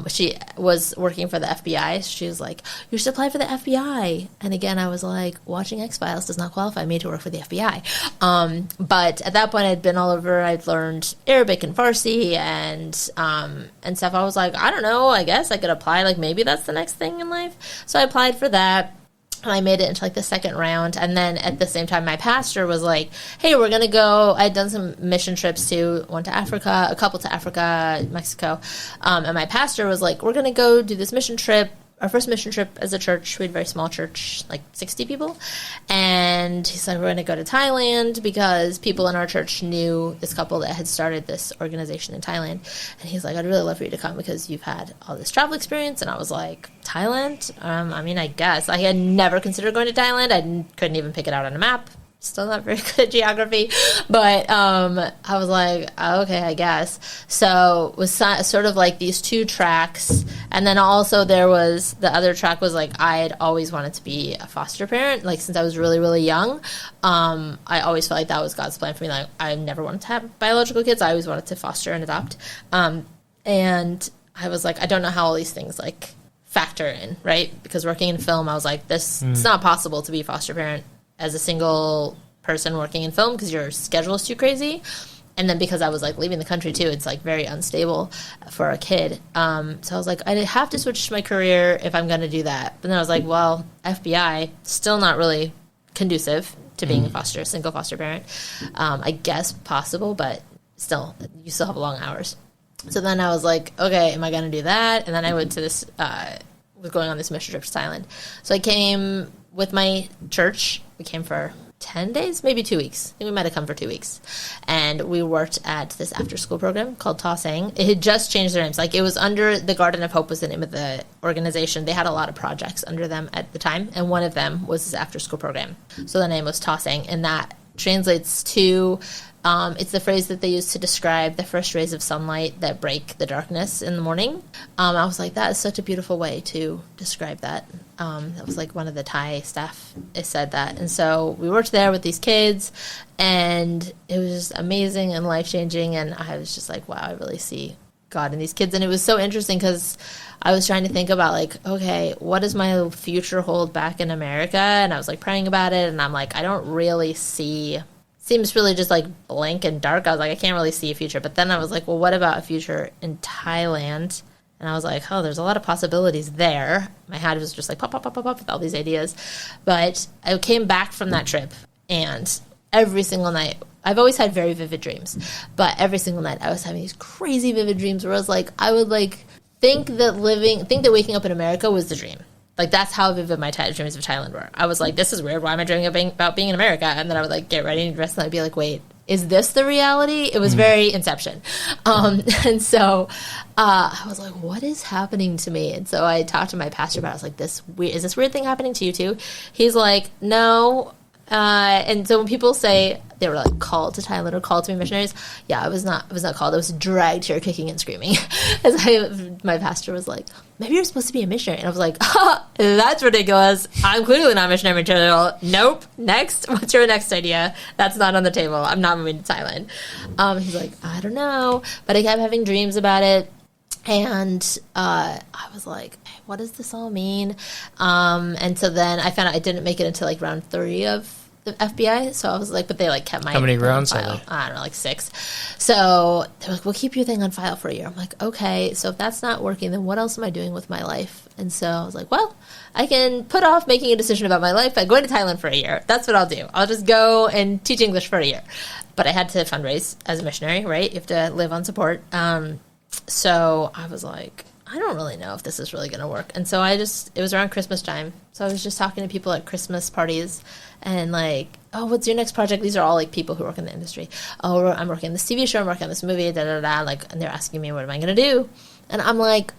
She was working for the FBI. She was like, you should apply for the FBI. And again, I was like, watching X-Files does not qualify me to work for the FBI. But at that point, I'd been all over. I'd learned Arabic and Farsi and stuff. I was like, I don't know. I guess I could apply. Like maybe that's the next thing in life. So I applied for that. And I made it into like the second round. And then at the same time, my pastor was like, hey, we're going to go. I'd done some mission trips too. One to Africa, a couple to Africa, Mexico. And my pastor was like, we're going to go do this mission trip. Our first mission trip as a church. We had a very small church, like 60 people. And he said, we're going to go to Thailand because people in our church knew this couple that had started this organization in Thailand. And he's like, I'd really love for you to come because you've had all this travel experience. And I was like, Thailand? I mean, I guess. I had never considered going to Thailand. I couldn't even pick it out on a map. Still not very good at geography, but I was like, okay, I guess. So it was sort of like these two tracks, and then also there was the other track was like I had always wanted to be a foster parent, like since I was really, really young. I always felt like that was God's plan for me. Like I never wanted to have biological kids. I always wanted to foster and adopt. And I was like, I don't know how all these things like factor in, right? Because working in film, I was like, it's not possible to be a foster parent as a single person working in film because your schedule is too crazy. And then because I was like leaving the country too, it's like very unstable for a kid. So I was like, I have to switch my career if I'm going to do that. But then I was like, well, FBI, still not really conducive to being a single foster parent. I guess possible, but still, you still have long hours. So then I was like, okay, am I going to do that? And then I went to this, was going on this mission trip to Thailand. So I came with my church. We came for 10 days, maybe 2 weeks. I think we might have come for 2 weeks. And we worked at this after-school program called Tossing. It had just changed their names. Like, it was under the Garden of Hope was the name of the organization. They had a lot of projects under them at the time, and one of them was this after-school program. So the name was Tossing, and that translates to... it's the phrase that they use to describe the first rays of sunlight that break the darkness in the morning. I was like, that is such a beautiful way to describe that. That was like one of the Thai staff said that. And so we worked there with these kids, and it was just amazing and life-changing. And I was just like, wow, I really see God in these kids. And it was so interesting because I was trying to think about like, okay, what does my future hold back in America? And I was like praying about it, and I'm like, I don't really see... Seems really just like blank and dark. I was like, I can't really see a future. But then I was like, well, what about a future in Thailand? And I was like, oh, there's a lot of possibilities there. My head was just like pop, pop, pop, pop, pop with all these ideas. But I came back from that trip, and every single night, I've always had very vivid dreams. But every single night, I was having these crazy vivid dreams where I was like, I would like think that waking up in America was the dream. Like, that's how vivid my dreams of Thailand were. I was like, this is weird. Why am I dreaming about being in America? And then I would, like, get ready and dress, and I'd be like, wait, is this the reality? It was very Inception. And so I was like, what is happening to me? And so I talked to my pastor about it. I was like, is this weird thing happening to you, too? He's like, no. And so when people say they were like called to Thailand or called to be missionaries, yeah, I was not called. I was dragged here kicking and screaming. My pastor was like, maybe you're supposed to be a missionary. And I was like, that's ridiculous. I'm clearly not missionary material. Nope. Next. What's your next idea? That's not on the table. I'm not moving to Thailand. He's like, I don't know. But I kept having dreams about it. And I was like, what does this all mean? And so then I found out I didn't make it until like round 3 of the FBI. So I was like, but they like kept my... How many rounds file. are there? I don't know, like 6. So they're like, we'll keep your thing on file for a year. I'm like, okay, so if that's not working, then what else am I doing with my life? And so I was like, well, I can put off making a decision about my life by going to Thailand for a year. That's what I'll do. I'll just go and teach English for a year. But I had to fundraise as a missionary, right? You have to live on support. So I was like, I don't really know if this is really going to work. And so it was around Christmas time. So I was just talking to people at Christmas parties and like, oh, what's your next project? These are all like people who work in the industry. Oh, I'm working on this TV show. I'm working on this movie, like, and they're asking me, what am I going to do? And I'm like,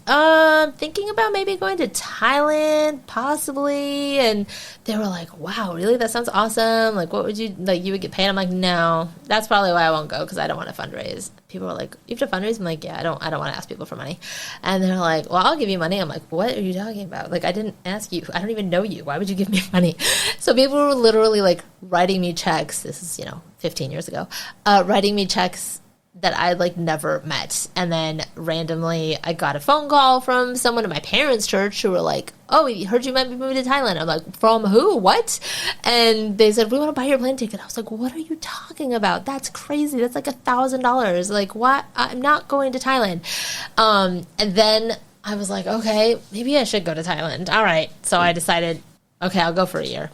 thinking about maybe going to Thailand, possibly. And they were like, wow, really? That sounds awesome. Like, what would you, like, you would get paid? I'm like, no, that's probably why I won't go, because I don't want to fundraise. people were like, you have to fundraise? I'm like, yeah, I don't want to ask people for money. And they're like, well, I'll give you money. I'm like, what are you talking about? Like, I didn't ask you. I don't even know you. Why would you give me money? So people were literally like writing me checks. This is, 15 years ago, writing me checks that I like never met. And then randomly I got a phone call from someone at my parents' church who were like, oh, we heard you might be moving to Thailand. I'm like, from who? What? And they said, we want to buy your plane ticket. I was like, what are you talking about? That's crazy. That's like $1,000. Like, what? I'm not going to Thailand. And then I was like, okay, maybe I should go to Thailand. All right. So I decided, okay, I'll go for a year.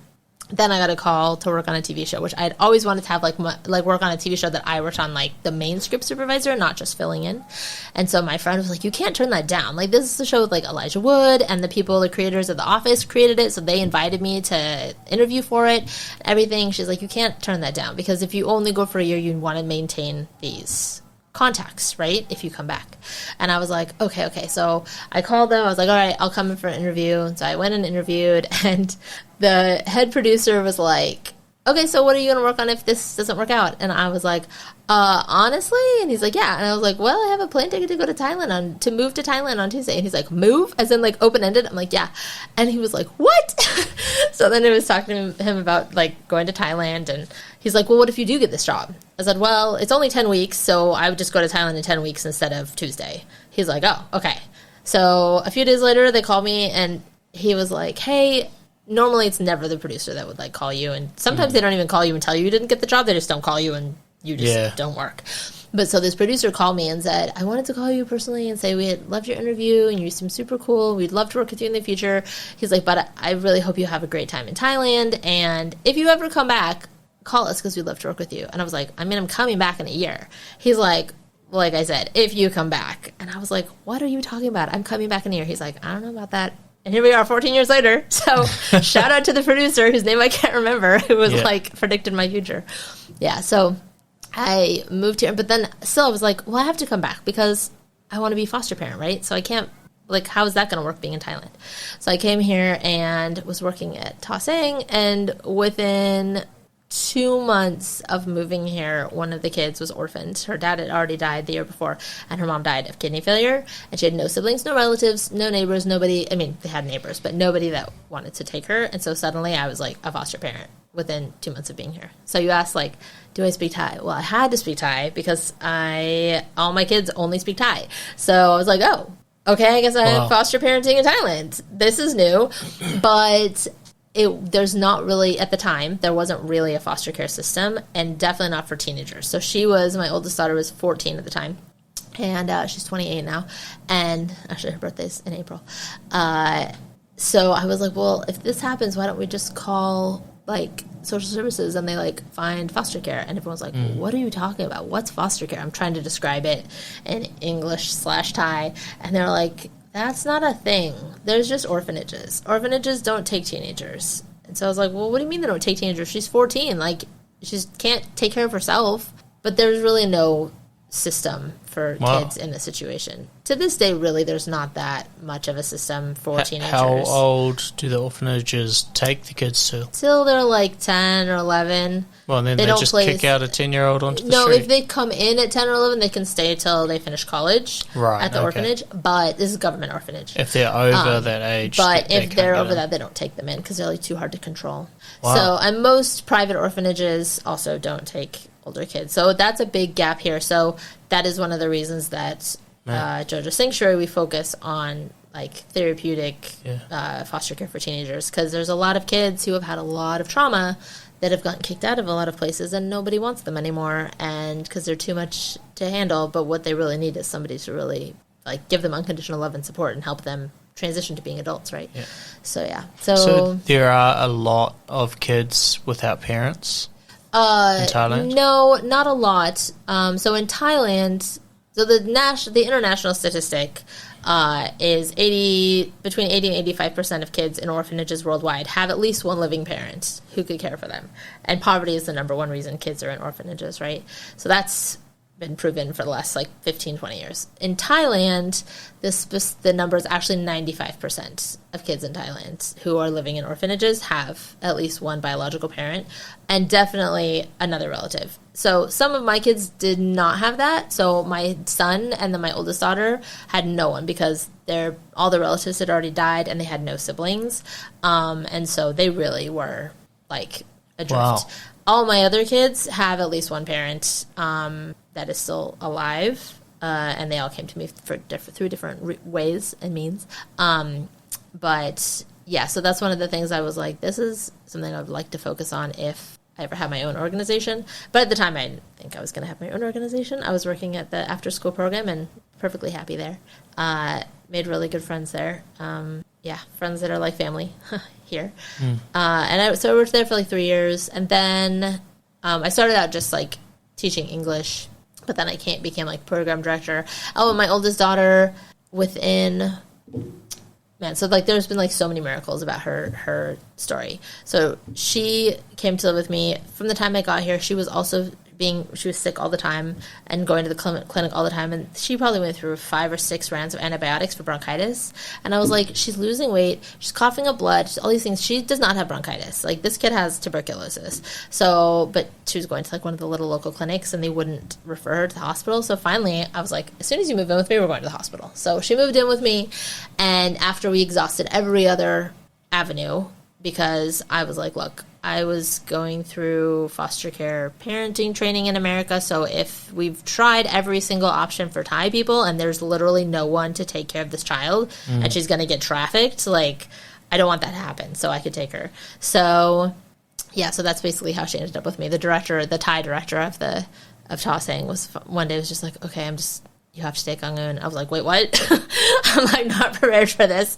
Then I got a call to work on a TV show, which I'd always wanted to have, like work on a TV show that I worked on, like, the main script supervisor, not just filling in. And so my friend was like, you can't turn that down. Like, this is a show with, like, Elijah Wood, and the people, the creators of The Office created it, so they invited me to interview for it, everything. She's like, you can't turn that down, because if you only go for a year, you want to maintain these contacts, right, if you come back. And I was like, okay. So I called them. I was like, all right, I'll come in for an interview. And so I went and interviewed, and the head producer was like, okay, so what are you going to work on if this doesn't work out? And I was like, honestly? And he's like, yeah. And I was like, well, I have a plane ticket to go to Thailand to move to Thailand on Tuesday. And he's like, move? As in, like, open-ended? I'm like, yeah. And he was like, what? So then I was talking to him about, like, going to Thailand, and he's like, well, what if you do get this job? I said, well, it's only 10 weeks, so I would just go to Thailand in 10 weeks instead of Tuesday. He's like, oh, okay. So a few days later, they called me, and he was like, hey, normally it's never the producer that would, like, call you, and sometimes they don't even call you and tell you didn't get the job. They just don't call you, and you just don't work. But so this producer called me and said, I wanted to call you personally and say we had loved your interview and you seem super cool. We'd love to work with you in the future. He's like, but I really hope you have a great time in Thailand. And if you ever come back, call us because we'd love to work with you. And I was like, I'm coming back in a year. He's like I said, if you come back. And I was like, what are you talking about? I'm coming back in a year. He's like, I don't know about that. And here we are 14 years later. So shout out to the producer whose name I can't remember, who was like predicted my future. Yeah, so I moved here, but then still I was like, well, I have to come back because I want to be a foster parent, right? So I can't, like, how is that going to work being in Thailand? So I came here and was working at Ta Sang, and within 2 months of moving here, one of the kids was orphaned. Her dad had already died the year before, and her mom died of kidney failure, and she had no siblings, no relatives, no neighbors, nobody. I mean, they had neighbors, but nobody that wanted to take her, and so suddenly I was, like, a foster parent within 2 months of being here. So you asked, like, do I speak Thai? Well, I had to speak Thai because all my kids only speak Thai. So I was like, oh, okay, I guess I'm foster parenting in Thailand. This is new. But there's not really, at the time, there wasn't really a foster care system, and definitely not for teenagers. So my oldest daughter was 14 at the time, and she's 28 now. And actually, her birthday's in April. So I was like, well, if this happens, why don't we just call, like, social services, and they, like, find foster care? And everyone's like, what are you talking about? What's foster care? I'm trying to describe it in English/Thai, and they're like, that's not a thing. There's just orphanages. Orphanages don't take teenagers. And so I was like, well, what do you mean they don't take teenagers? She's 14. Like, she can't take care of herself. But there's really no system for kids in this situation. To this day, really, there's not that much of a system for teenagers. How old do the orphanages take the kids to? Till they're like 10 or 11. Well, and then they just kick out a 10-year-old onto the street? No, if they come in at 10 or 11, they can stay till they finish college at the orphanage. But this is a government orphanage. If they're over that age. But if they're over that, they don't take them in because they're, like, too hard to control. Wow. So, and most private orphanages also don't take older kids. So that's a big gap here. So that is one of the reasons that Jojo Sanctuary, we focus on, like, therapeutic foster care for teenagers, because there's a lot of kids who have had a lot of trauma that have gotten kicked out of a lot of places and nobody wants them anymore, and because they're too much to handle. But what they really need is somebody to really, like, give them unconditional love and support and help them transition to being adults, right? Yeah. So, yeah. So there are a lot of kids without parents in Thailand? No, not a lot. So in Thailand, so the international statistic is between 80 and 85% of kids in orphanages worldwide have at least one living parent who could care for them. And poverty is the number one reason kids are in orphanages, right? So that's been proven for the last like 15, 20 years. In Thailand, the number is actually 95% of kids in Thailand who are living in orphanages have at least one biological parent and definitely another relative. So some of my kids did not have that. So my son and then my oldest daughter had no one because all the relatives had already died and they had no siblings. And so they really were like adrift. Wow. All my other kids have at least one parent that is still alive, and they all came to me through different ways and means. But yeah, so that's one of the things I was like, this is something I would like to focus on if I ever have my own organization. But at the time, I didn't think I was going to have my own organization. I was working at the after-school program and perfectly happy there. Made really good friends there. Friends that are like family here. So I worked there for like 3 years. And then I started out just like teaching English, but then I became like program director. Oh, and my oldest daughter so like there's been like so many miracles about her story. So she came to live with me from the time I got here. She was also she was sick all the time and going to the clinic all the time. And she probably went through 5 or 6 rounds of antibiotics for bronchitis. And I was like, she's losing weight. She's coughing up blood. All these things. She does not have bronchitis. Like, this kid has tuberculosis. So, but she was going to like one of the little local clinics and they wouldn't refer her to the hospital. So finally I was like, as soon as you move in with me, we're going to the hospital. So she moved in with me. And after we exhausted every other avenue, because I was like, look, I was going through foster care parenting training in America, so if we've tried every single option for Thai people and there's literally no one to take care of this child and she's going to get trafficked, like, I don't want that to happen, so I could take her. So, yeah, so that's basically how she ended up with me. The Thai director of Ta Sang one day was just like, okay, you have to take Angun. I was like, wait, what? I'm like not prepared for this.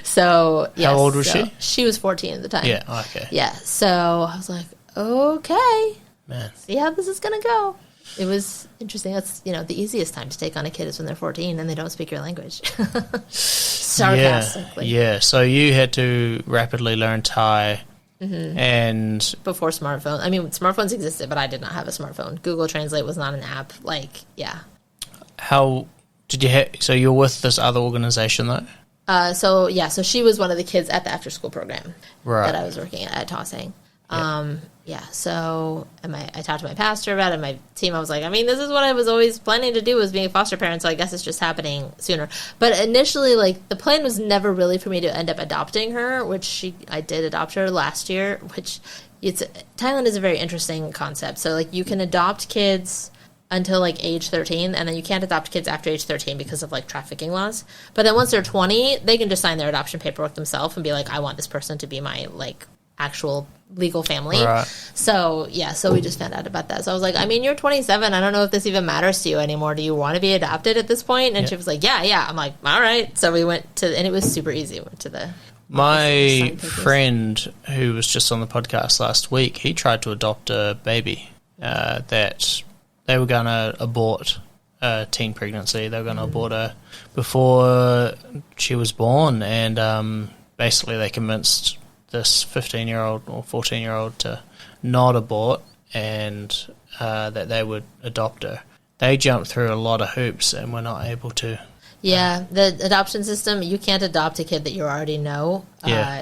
So, yes. How old was she? She was 14 at the time. Yeah, okay. Yeah, so I was like, okay. Man. See how this is going to go. It was interesting. That's, the easiest time to take on a kid is when they're 14 and they don't speak your language. Sarcastically. Yeah, so you had to rapidly learn Thai. And before smartphone. I mean, smartphones existed, but I did not have a smartphone. Google Translate was not an app. Like, yeah. How did you so you're with this other organization though? So she was one of the kids at the after school program that I was working at Ta Sang. So I talked to my pastor about it, and my team, I was like, I mean, this is what I was always planning to do, was being a foster parent, so I guess it's just happening sooner. But initially, like, the plan was never really for me to end up adopting her, which I did adopt her last year, Thailand is a very interesting concept. So, like, you can adopt kids until like age 13, and then you can't adopt kids after age 13 because of like trafficking laws. But then once they're 20, they can just sign their adoption paperwork themselves and be like, I want this person to be my like actual legal family. Right. So we just found out about that. So I was like, I mean, you're 27. I don't know if this even matters to you anymore. Do you want to be adopted at this point? And she was like, yeah. I'm like, all right. So we went to, and it was super easy. We went to my friend who was just on the podcast last week, he tried to adopt a baby that they were going to abort a teen pregnancy. They were going to abort her before she was born, and basically they convinced this 15-year-old or 14-year-old to not abort and that they would adopt her. They jumped through a lot of hoops and were not able to. Yeah, the adoption system, you can't adopt a kid that you already know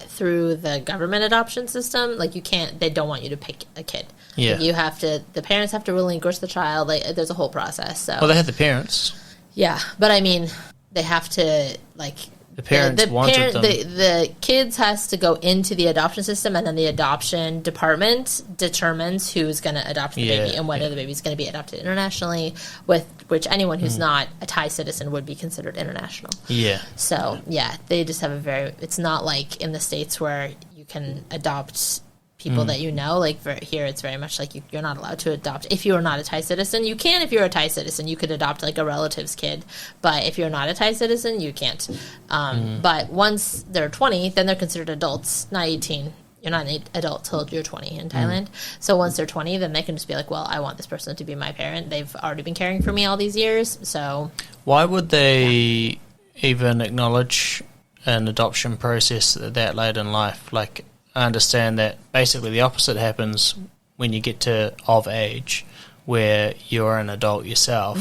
through the government adoption system. Like, you can't, they don't want you to pick a kid. Yeah. Like, you have to, the parents have to relinquish the child. Like, there's a whole process. So. Well, they had the parents. Yeah, but I mean, they have to, like... The parents wanted them. The kids has to go into the adoption system, and then the adoption department determines who's going to adopt the baby and whether the baby's going to be adopted internationally, with which anyone who's not a Thai citizen would be considered international. Yeah. So, they just have it's not like in the States where you can adopt people that you know. Like, here it's very much like you're not allowed to adopt. If you are not a Thai citizen, you can. If you're a Thai citizen, you could adopt like a relative's kid. But if you're not a Thai citizen, you can't. But once they're 20, then they're considered adults, not 18. You're not an adult till you're 20 in Thailand. So once they're 20, then they can just be like, well, I want this person to be my parent. They've already been caring for me all these years. So why would they even acknowledge an adoption process that late in life? Like, I understand that basically the opposite happens when you get of age. where you're an adult yourself,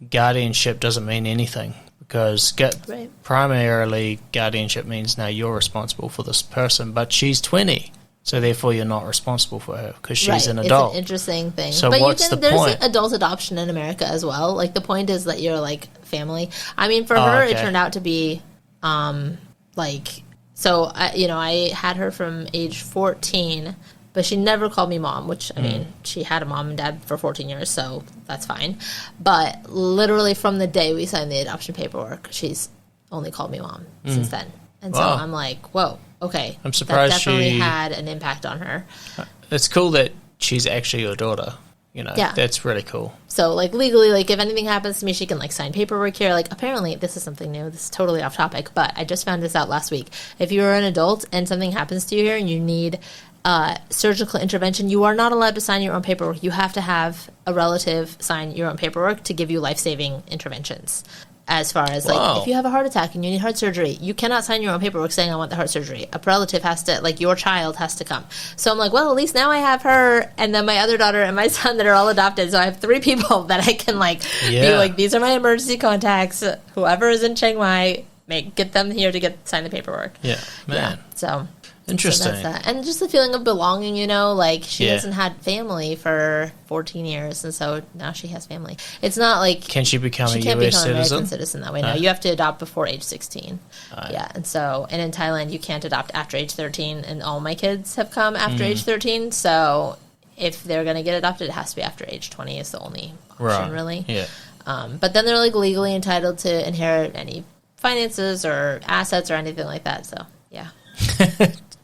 guardianship doesn't mean anything, because primarily guardianship means now you're responsible for this person, but she's 20. So therefore, you're not responsible for her because she's an adult. It's an interesting thing. So but what's the there's point? Adult adoption in America as well. Like, the point is that you're, like, family. I mean, for her, it turned out to be, so, I had her from age 14, but she never called me mom, which, I mean, she had a mom and dad for 14 years, so that's fine. But literally from the day we signed the adoption paperwork, she's only called me mom since then. And so I'm like, whoa. Okay, I'm surprised that definitely had an impact on her. It's cool that she's actually your daughter. Yeah. That's really cool. So, like, legally, like, if anything happens to me, she can, like, sign paperwork here. Like, apparently, this is something new. This is totally off topic, but I just found this out last week. If you're an adult and something happens to you here and you need surgical intervention, you are not allowed to sign your own paperwork. You have to have a relative sign your own paperwork to give you life-saving interventions. As far as, like, if you have a heart attack and you need heart surgery, you cannot sign your own paperwork saying, I want the heart surgery. A relative has to, like, your child has to come. So I'm like, well, at least now I have her and then my other daughter and my son that are all adopted. So I have 3 people that I can, like, be like, these are my emergency contacts. Whoever is in Chiang Mai, get them here to sign the paperwork. Yeah, man. Yeah, so... Interesting. So that's that. And just the feeling of belonging, like, she hasn't had family for 14 years, and so now she has family. It's not like... Can she become a U.S. citizen? citizen? American citizen that way. No, you have to adopt before age 16. Yeah, and in Thailand, you can't adopt after age 13, and all my kids have come after age 13, so if they're going to get adopted, it has to be after age 20 is the only option, really. Yeah. But then they're, like, legally entitled to inherit any finances or assets or anything like that, so, yeah.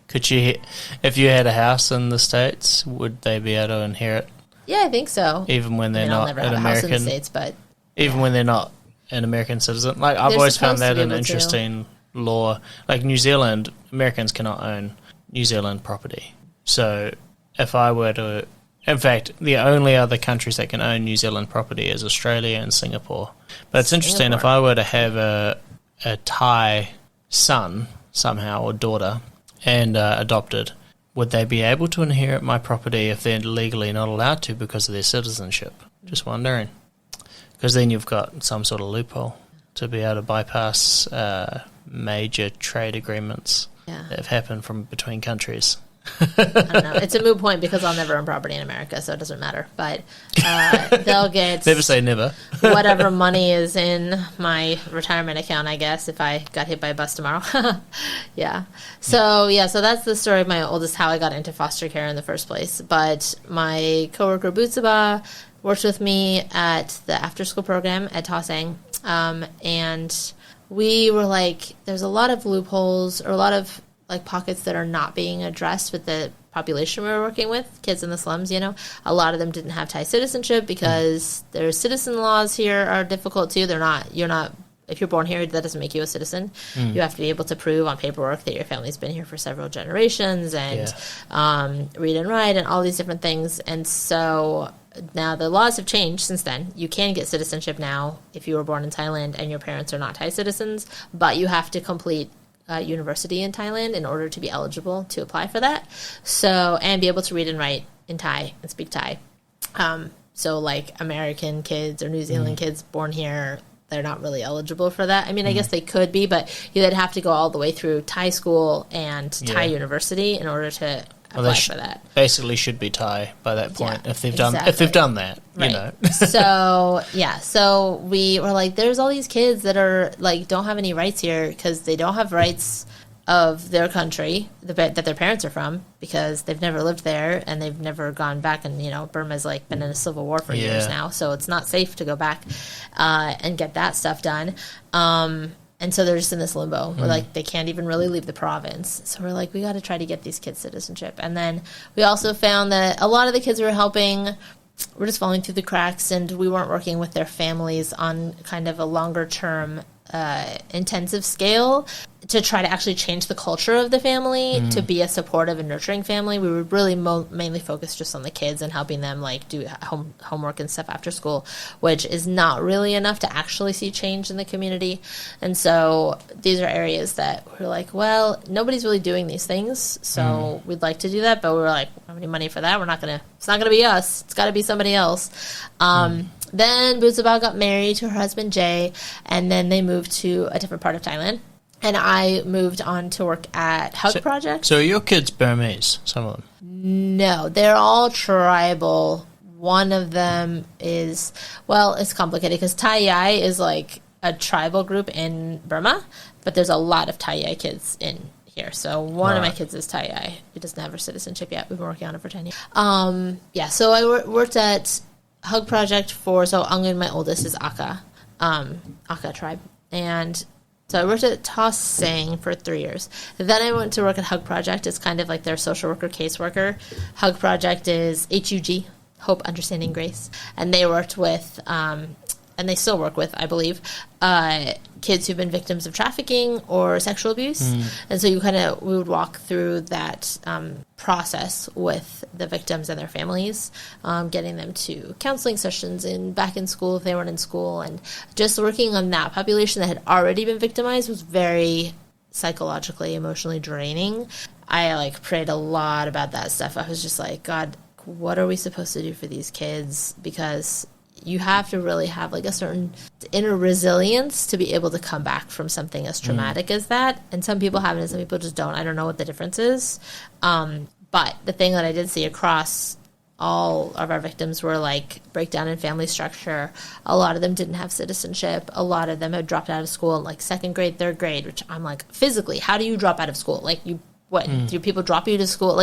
Could you, if you had a house in the States, would they be able to inherit? Yeah, I think so. Even when they're I'll not never an have a house in American, the States, but even when they're not an American citizen. Like, I've always found that an interesting law. Like, New Zealand, Americans cannot own New Zealand property. So if I were to, in fact, the only other countries that can own New Zealand property is Australia and Singapore. But it's interesting, if I were to have a Thai son somehow, or daughter, and adopted, would they be able to inherit my property if they're legally not allowed to because of their citizenship? Just wondering. Because then you've got some sort of loophole to be able to bypass major trade agreements that have happened from between countries. I don't know. It's a moot point because I'll never own property in America, so it doesn't matter. But they'll get... Never say never. whatever money is in my retirement account, I guess, if I got hit by a bus tomorrow. Yeah. So that's the story of my oldest, how I got into foster care in the first place. But my coworker, Butsaba, worked with me at the after-school program at Tosang, and we were like, there's a lot of loopholes, or a lot of, like, pockets that are not being addressed with the population we were working with, kids in the slums, A lot of them didn't have Thai citizenship because their citizen laws here are difficult too. If you're born here, that doesn't make you a citizen. You have to be able to prove on paperwork that your family's been here for several generations and read and write and all these different things. And so now the laws have changed since then. You can get citizenship now if you were born in Thailand and your parents are not Thai citizens, but you have to complete university in Thailand in order to be eligible to apply for that. So, and be able to read and write in Thai and speak Thai. So, like, American kids or New Zealand kids born here, they're not really eligible for that. I mean, I guess they could be, but they'd have to go all the way through Thai school and Thai university in order to apply for that. Basically, should be Thai by that point if they've done that. Right. So we were like, there's all these kids that are like don't have any rights here because they don't have rights of their country that their parents are from because they've never lived there and they've never gone back, and Burma's like been in a civil war for years now, so it's not safe to go back and get that stuff done. And so they're just in this limbo where, like, they can't even really leave the province. So we're like, we got to try to get these kids citizenship. And then we also found that a lot of the kids we were helping were just falling through the cracks, and we weren't working with their families on kind of a longer-term intensive scale. to try to actually change the culture of the family to be a supportive and nurturing family. We would really mainly focus just on the kids and helping them like do homework and stuff after school, which is not really enough to actually see change in the community. And so these are areas that we're like, well, nobody's really doing these things, so we'd like to do that, but we were like, we don't have any money for that. It's not gonna be us. It's got to be somebody else. Then Buzabal got married to her husband Jay, and then they moved to a different part of Thailand. And I moved on to work at Hug Project. So are your kids Burmese, some of them? No, they're all tribal. One of them is, well, it's complicated because Thai Yai is like a tribal group in Burma, but there's a lot of Thai Yai kids in here. So one of my kids is Thai Yai. He doesn't have her citizenship yet. We've been working on it for 10 years. So I worked at Hug Project so Angun, my oldest, is Aka tribe. And so I worked at Ta Sang for 3 years. Then I went to work at Hug Project. It's kind of like their social worker, caseworker. Hug Project is HUG, Hope, Understanding, Grace. And they worked with, and they still work with, I believe, kids who've been victims of trafficking or sexual abuse. And so we would walk through that process with the victims and their families, getting them to counseling sessions and back in school if they weren't in school. And just working on that population that had already been victimized was very psychologically, emotionally draining. I prayed a lot about that stuff. I was just like, God, what are we supposed to do for these kids? Because you have to really have a certain inner resilience to be able to come back from something as traumatic as that. And some people have it and some people just don't. I don't know what the difference is. But the thing that I did see across all of our victims were breakdown in family structure. A lot of them didn't have citizenship. A lot of them had dropped out of school in second grade, third grade, which I'm physically, how do you drop out of school? Do people drop you to school?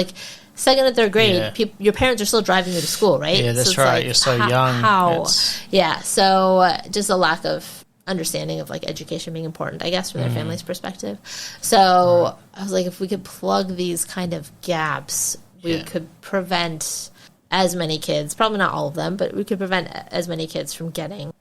Second and third grade, your parents are still driving you to school, right? Yeah, that's right. You're so young. How? Yeah, so just a lack of understanding of education being important, I guess, from their family's perspective. So I was like, if we could plug these kind of gaps, we could prevent as many kids, probably not all of them, but we could prevent as many kids from getting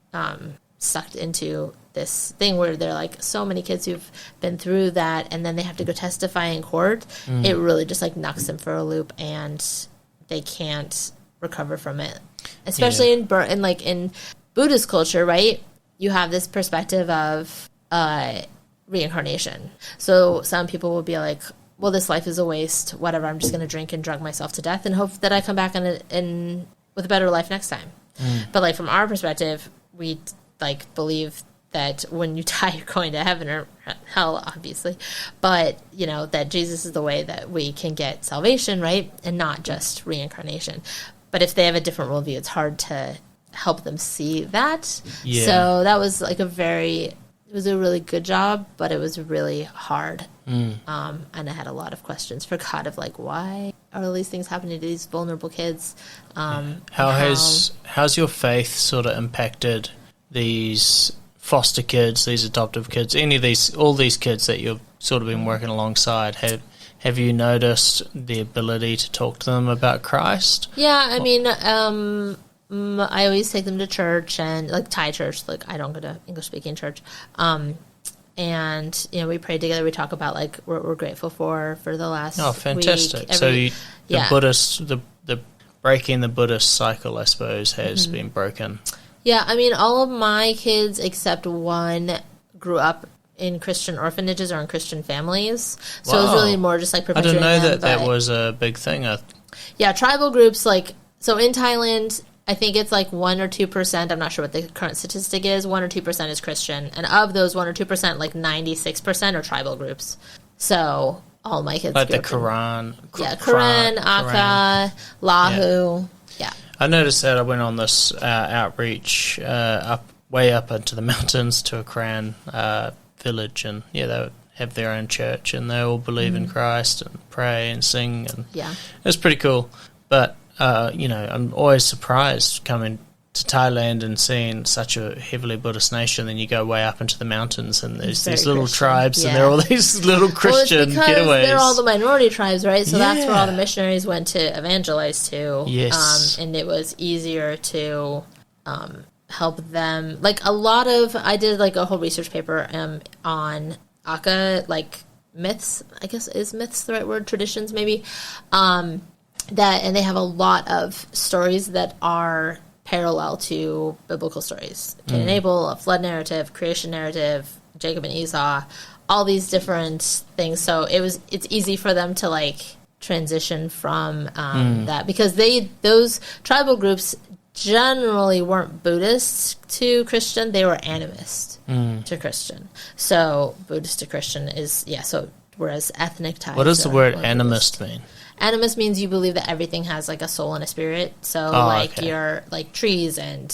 sucked into this thing where there are so many kids who've been through that and then they have to go testify in court. It really just knocks them for a loop and they can't recover from it, especially in Buddhist culture, right? You have this perspective of reincarnation. So some people will be like, well, this life is a waste, whatever, I'm just going to drink and drug myself to death and hope that I come back in with a better life next time. But from our perspective, we believe that when you die, you're going to heaven or hell, obviously. But, that Jesus is the way that we can get salvation, right? And not just reincarnation. But if they have a different worldview, it's hard to help them see that. Yeah. So that was it was a really good job, but it was really hard. And I had a lot of questions for God of why are all these things happening to these vulnerable kids? How's your faith sort of impacted these foster kids, these adoptive kids, all these kids that you've sort of been working alongside? Have you noticed the ability to talk to them about Christ? Yeah, I mean, I always take them to church and Thai church. I don't go to English speaking church. And we pray together. We talk about what we're grateful for the last. Oh, fantastic! Week. The breaking the Buddhist cycle, I suppose, has been broken. Yeah, I mean, all of my kids except one grew up in Christian orphanages or in Christian families. So it was really more just perpetuating I didn't know that was a big thing. Yeah, tribal groups, so in Thailand, I think it's 1 or 2%. I'm not sure what the current statistic is. 1 or 2% is Christian. And of those 1 or 2%, 96% are tribal groups. So all my kids the Quran. Quran, Aka, Lahu. Yeah. I noticed that I went on this outreach way up into the mountains to a Quran village, and they have their own church, and they all believe in Christ and pray and sing, and it's pretty cool. But I'm always surprised coming to Thailand and seeing such a heavily Buddhist nation. Then you go way up into the mountains, and there's these little tribes, and they're all these little Christian getaways. They're all the minority tribes, right? So that's where all the missionaries went to evangelize to. Yes, and it was easier to help them. I did a whole research paper on Aka, like myths, I guess is myths the right word, traditions maybe, and they have a lot of stories that are parallel to biblical stories. Cain and Abel, a flood narrative, creation narrative, Jacob and Esau, all these different things. So it's easy for them to like transition from that, because those tribal groups generally weren't Buddhist to Christian, they were animist to Christian. So Buddhist to Christian is, so whereas ethnic ties. What does the word Buddhist. animist mean? Animist means you believe that everything has like a soul and a spirit. So you're like trees and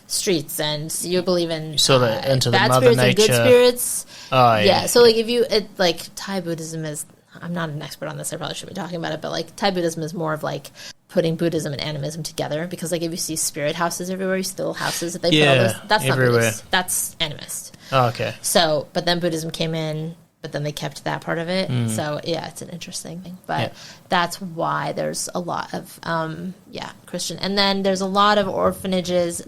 streets, and you believe in sort of into bad the mother spirits nature. and good spirits. Yeah. So like if you like Thai Buddhism is, I'm not an expert on this, I probably shouldn't be talking about it, but like Thai Buddhism is more of like putting Buddhism and animism together, because like if you see spirit houses everywhere, still houses that they put all those, that's everywhere. not Buddhist, that's animist. Oh, okay. So, but then Buddhism came in, but then they kept that part of it. So yeah, it's an interesting thing, but that's why there's a lot of Christian, and then there's a lot of orphanages.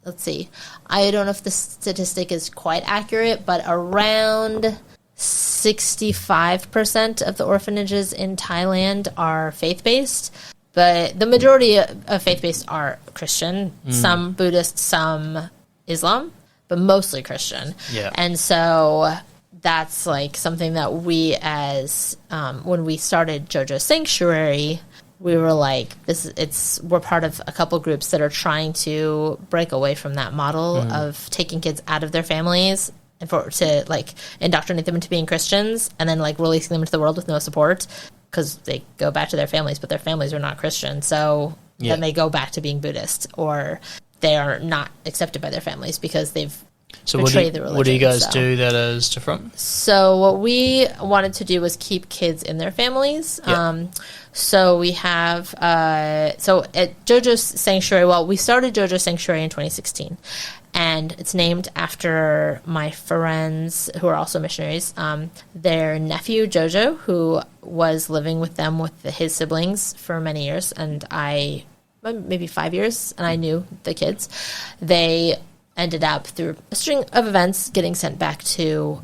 Let's see, I don't know if the statistic is quite accurate, but around 65% of the orphanages in Thailand are faith-based, but the majority of faith-based are Christian, some Buddhist, some Islam, but mostly Christian. Yeah. And so that's like something that we as when we started Jojo Sanctuary, we were like, we're part of a couple groups that are trying to break away from that model of taking kids out of their families and to like indoctrinate them into being Christians, and then like releasing them into the world with no support, because they go back to their families, but their families are not Christian. So then they go back to being Buddhist, or they are not accepted by their families because they've betrayed the religion. What do you guys do that is different? So what we wanted to do was keep kids in their families. So we have, so at Jojo Sanctuary, we started Jojo Sanctuary in 2016. And it's named after my friends who are also missionaries. Their nephew, Jojo, who was living with them with his siblings for many years, and maybe 5 years, and I knew the kids. They ended up, through a string of events, getting sent back to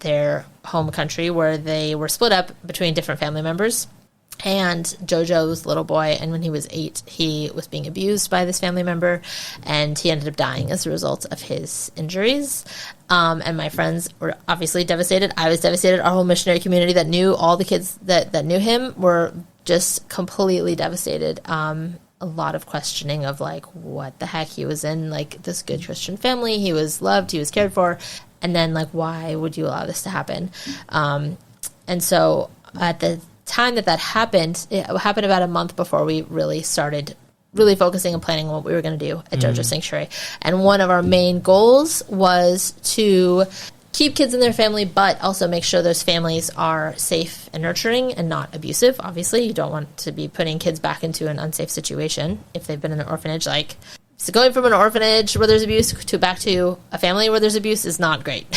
their home country, where they were split up between different family members. And Jojo's little boy, and when he was 8, he was being abused by this family member, and he ended up dying as a result of his injuries. And my friends were obviously devastated. I was devastated. Our whole missionary community that knew all the kids that knew him were just completely devastated. A lot of questioning of like, what the heck? He was in like this good Christian family. He was loved. He was cared for. And then like, why would you allow this to happen? And so at the time that happened, it happened about a month before we really started focusing and planning on what we were going to do at Jojo Sanctuary. And one of our main goals was to keep kids in their family, but also make sure those families are safe and nurturing and not abusive. Obviously, you don't want to be putting kids back into an unsafe situation if they've been in an orphanage. Like, so going from an orphanage where there's abuse to back to a family where there's abuse is not great.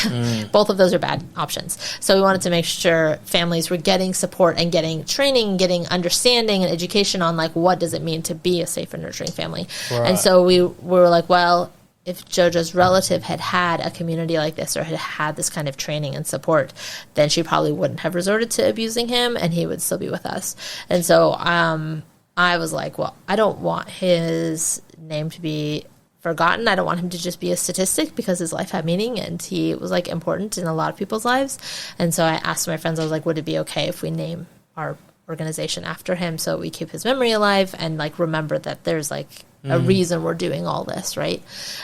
Both of those are bad options. So we wanted to make sure families were getting support and getting training, getting understanding and education on like, what does it mean to be a safe and nurturing family. Right. And so we were like, well, if Jojo's relative had had a community like this, or had had this kind of training and support, then she probably wouldn't have resorted to abusing him, and he would still be with us. And so I was like, well, I don't want his name to be forgotten. I don't want him to just be a statistic, because his life had meaning and he was like important in a lot of people's lives. And so I asked my friends, I was like, would it be okay if we name our organization after him, so we keep his memory alive and like remember that there's like a reason we're doing all this, right?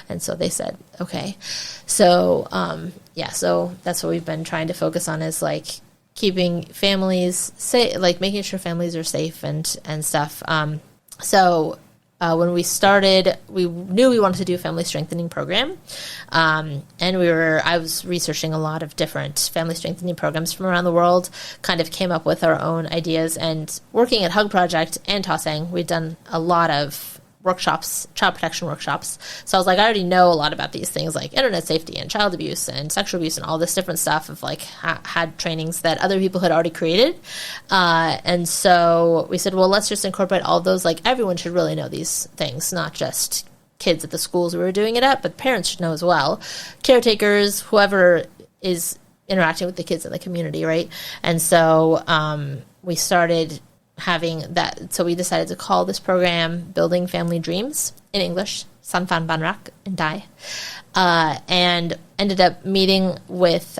And so they said, okay. So so that's what we've been trying to focus on, is like keeping families safe, like making sure families are safe and stuff. When we started, we knew we wanted to do a family strengthening program. And I was researching a lot of different family strengthening programs from around the world, kind of came up with our own ideas, and working at Hug Project and Tosang, we'd done a lot of workshops, child protection workshops. So I was like, I already know a lot about these things like internet safety and child abuse and sexual abuse and all this different stuff, of like had trainings that other people had already created. And so we said, well, let's just incorporate all those. Like, everyone should really know these things, not just kids at the schools we were doing it at, but parents should know as well. Caretakers, whoever is interacting with the kids in the community, right? And so we started having that. So we decided to call this program Building Family Dreams in English, Sanfan Banrak in Thai, and ended up meeting with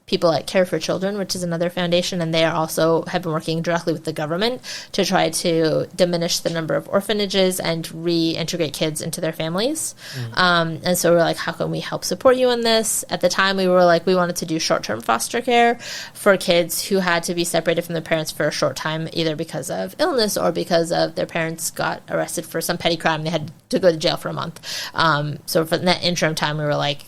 people at Care for Children, which is another foundation, and they are also have been working directly with the government to try to diminish the number of orphanages and reintegrate kids into their families. And so we're like, how can we help support you in this? At the time, we were like, we wanted to do short-term foster care for kids who had to be separated from their parents for a short time, either because of illness or because of their parents got arrested for some petty crime. They had to go to jail for a month. So for that interim time, we were like,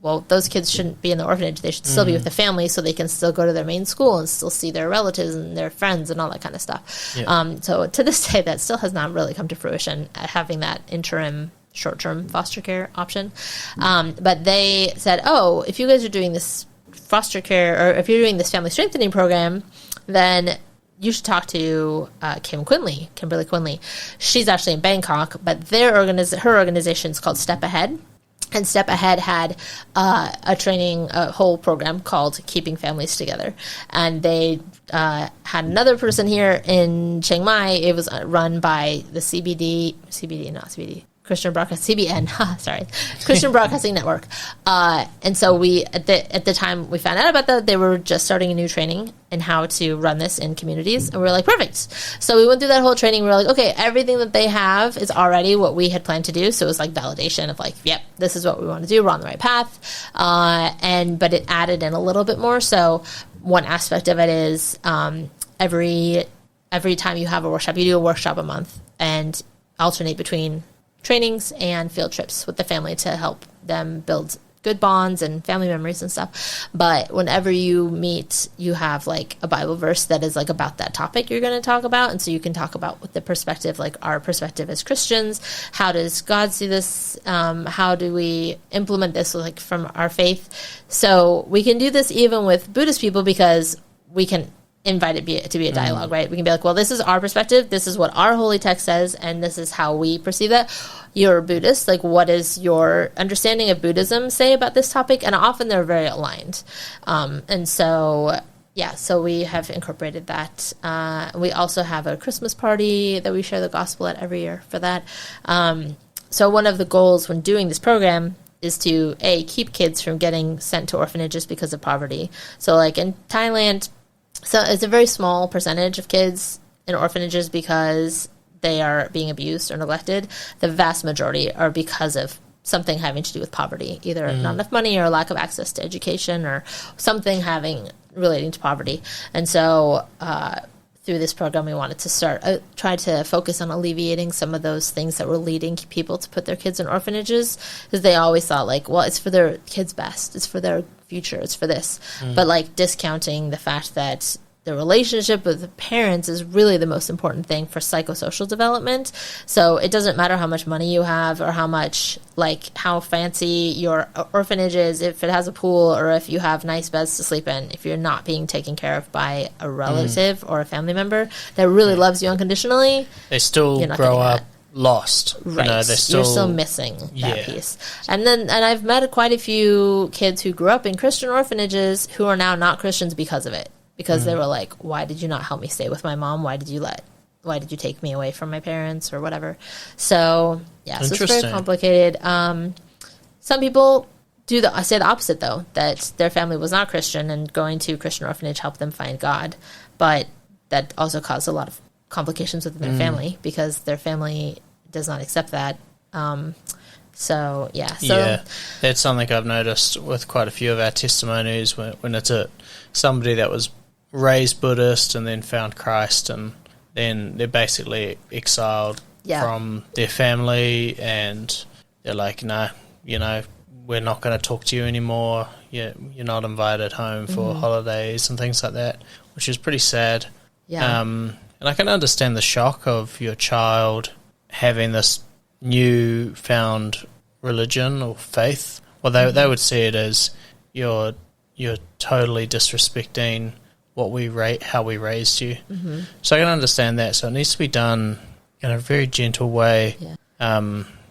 well, those kids shouldn't be in the orphanage. They should still be with the family so they can still go to their main school and still see their relatives and their friends and all that kind of stuff. Yeah. So to this day, that still has not really come to fruition, having that interim short-term foster care option. But they said, oh, if you guys are doing this foster care, or if you're doing this family strengthening program, then you should talk to Kimberly Quinley. She's actually in Bangkok, but her organization is called Step Ahead. And Step Ahead had a whole program called Keeping Families Together. And they had another person here in Chiang Mai. It was run by the Christian Broadcasting Network. And so we, at the time we found out about that, they were just starting a new training in how to run this in communities. And we were like, perfect. So we went through that whole training. We were like, okay, everything that they have is already what we had planned to do. So it was like validation of like, yep, this is what we want to do. We're on the right path. But it added in a little bit more. So one aspect of it is every time you have a workshop, you do a workshop a month and alternate between trainings and field trips with the family to help them build good bonds and family memories and stuff. But whenever you meet, you have like a Bible verse that is like about that topic you're going to talk about. And so you can talk about with the perspective, like our perspective as Christians. How does God see this? How do we implement this like from our faith? So we can do this even with Buddhist people because we can invite it to be a dialogue, right? We can be like, well, this is our perspective, this is what our holy text says, and this is how we perceive that. You're a Buddhist, like what is your understanding of Buddhism say about this topic? And often they're very aligned. And so we have incorporated that. We also have a Christmas party that we share the gospel at every year for that. So one of the goals when doing this program is to, keep kids from getting sent to orphanages because of poverty. So like in Thailand, so it's a very small percentage of kids in orphanages because they are being abused or neglected. The vast majority are because of something having to do with poverty, either not enough money or lack of access to education or something relating to poverty. And so through this program, we wanted to try to focus on alleviating some of those things that were leading people to put their kids in orphanages, because they always thought like, well, it's for their kids' best, it's for their future, it's for this. But like discounting the fact that the relationship with the parents is really the most important thing for psychosocial development. So it doesn't matter how much money you have or how fancy your orphanage is, if it has a pool or if you have nice beds to sleep in. If you're not being taken care of by a relative or a family member that really loves you unconditionally, they still grow up lost. Right. You're still missing that piece. And I've met quite a few kids who grew up in Christian orphanages who are now not Christians because of it. Because they were like, why did you not help me stay with my mom? Why did you take me away from my parents or whatever? So, so it's very complicated. Some people say the opposite, though, that their family was not Christian and going to Christian orphanage helped them find God. But that also caused a lot of complications within their family because their family does not accept that. That's something I've noticed with quite a few of our testimonies when it's somebody that was raised Buddhist and then found Christ, and then they're basically exiled from their family, and they're like, no, we're not going to talk to you anymore. You're not invited home for holidays and things like that, which is pretty sad. Yeah. And I can understand the shock of your child having this new-found religion or faith. Well, they would see it as you're totally disrespecting how we raised you. So I can understand that. So it needs to be done in a very gentle way.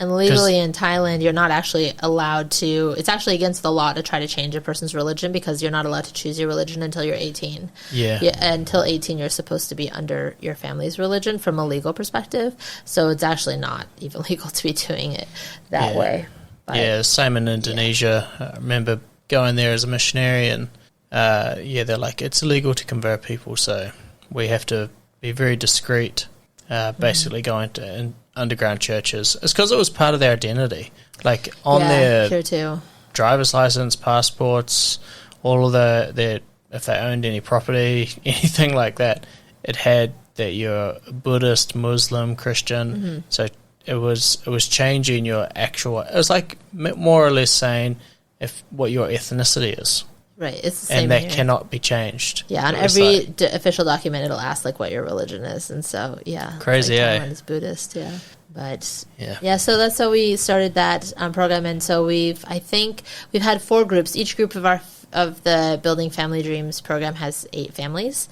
And legally in Thailand, you're not actually allowed to... It's actually against the law to try to change a person's religion because you're not allowed to choose your religion until you're 18. Yeah. Until 18, you're supposed to be under your family's religion from a legal perspective. So it's actually not even legal to be doing it that way. But, yeah, same in Indonesia. I remember going there as a missionary and, they're like, it's illegal to convert people, so we have to be very discreet, basically going to underground churches. It's because it was part of their identity. Like, on their driver's license, passports, all of if they owned any property, anything like that, it had that you're Buddhist, Muslim, Christian. So it was changing your actual... It was like more or less saying what your ethnicity is. Right, it's the same and that here. Cannot be changed. Yeah, on every official document, it'll ask like what your religion is, and so crazy. It's Buddhist, but so that's how we started that program, and so we've had 4 groups. Each group of the Building Family Dreams program has 8 families.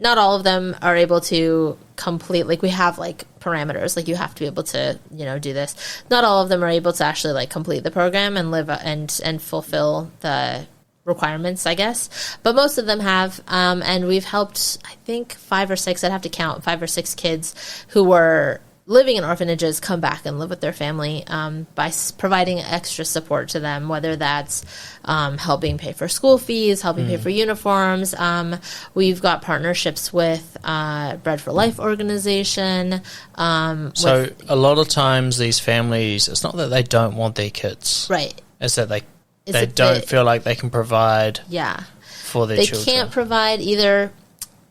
Not all of them are able to complete, like we have like parameters, like you have to be able to, do this. Not all of them are able to actually like complete the program and live and fulfill the requirements, I guess. But most of them have, and we've helped, I think 5 or 6, I'd have to count 5 or 6 kids who were living in orphanages come back and live with their family by providing extra support to them, whether that's helping pay for school fees, helping pay for uniforms. We've got partnerships with Bread for Life organization. So a lot of times these families, it's not that they don't want their kids. Right. It's that they don't feel like they can provide for their children. They can't provide either.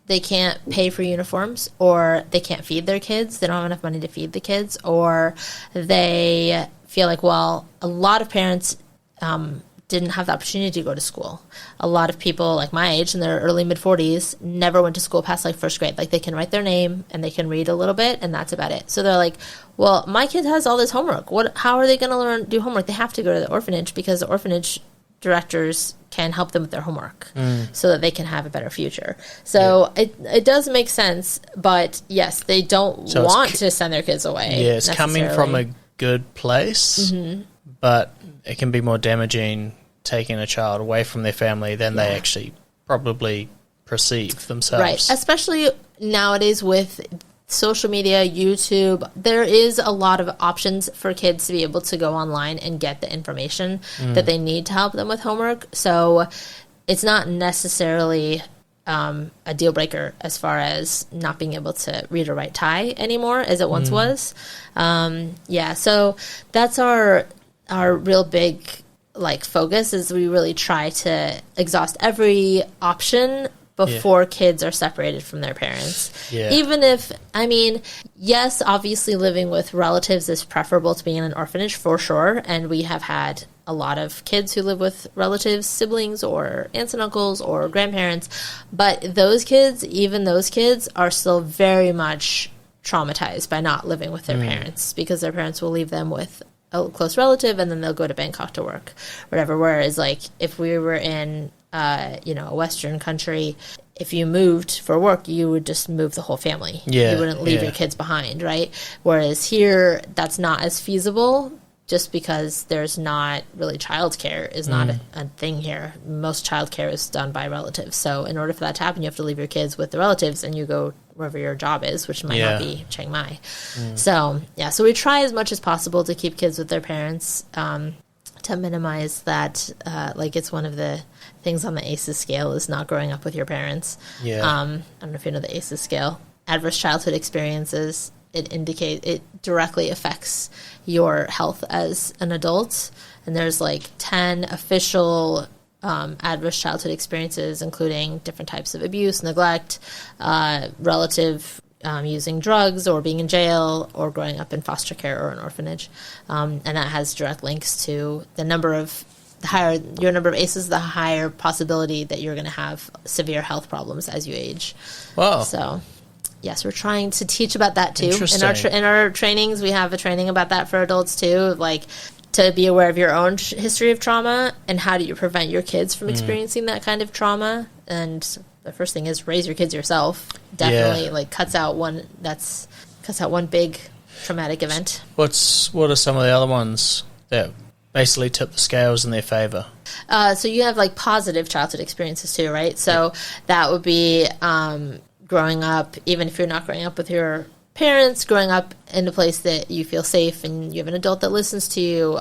They can't pay for uniforms, or they can't feed their kids. They don't have enough money to feed the kids, or they feel like, well, a lot of parents didn't have the opportunity to go to school. A lot of people like my age in their early mid-40s never went to school past like first grade. Like they can write their name and they can read a little bit, and that's about it. So they're like, well, my kid has all this homework. How are they going to do homework? They have to go to the orphanage because the orphanage directors can help them with their homework so that they can have a better future. So it does make sense, but yes, they don't want to send their kids away. Yeah, it's coming from a good place, but it can be more damaging taking a child away from their family than they actually probably perceive themselves. Right, especially nowadays with social media, YouTube, there is a lot of options for kids to be able to go online and get the information that they need to help them with homework. So it's not necessarily a deal breaker as far as not being able to read or write Thai anymore as it once was. So that's our real big focus is we really try to exhaust every option before kids are separated from their parents. Yeah. Even if, yes, obviously living with relatives is preferable to being in an orphanage for sure. And we have had a lot of kids who live with relatives, siblings, or aunts and uncles, or grandparents. But those kids, even those kids, are still very much traumatized by not living with their parents because their parents will leave them with a close relative and then they'll go to Bangkok to work, whatever. Whereas, if we were in a Western country, if you moved for work, you would just move the whole family. Yeah, you wouldn't leave your kids behind, right? Whereas here, that's not as feasible just because there's not really childcare is not a thing here. Most childcare is done by relatives. So in order for that to happen, you have to leave your kids with the relatives and you go wherever your job is, which might not be Chiang Mai. So we try as much as possible to keep kids with their parents, to minimize that. It's one of the things on the ACEs scale is not growing up with your parents. I don't know if you know the ACEs scale. Adverse childhood experiences, it directly affects your health as an adult. And there's 10 official adverse childhood experiences, including different types of abuse, neglect, relative using drugs or being in jail or growing up in foster care or an orphanage. And that has direct links to the number of ACEs, the higher possibility that you're going to have severe health problems as you age. Wow. So, yes, we're trying to teach about that too. In our trainings, we have a training about that for adults too, to be aware of your own history of trauma and how do you prevent your kids from experiencing that kind of trauma. And the first thing is raise your kids yourself. Definitely cuts out one big traumatic event. What are some of the other ones that basically tip the scales in their favor? So you have like positive childhood experiences too, right? So that would be growing up, even if you're not growing up with your parents, growing up in a place that you feel safe and you have an adult that listens to you,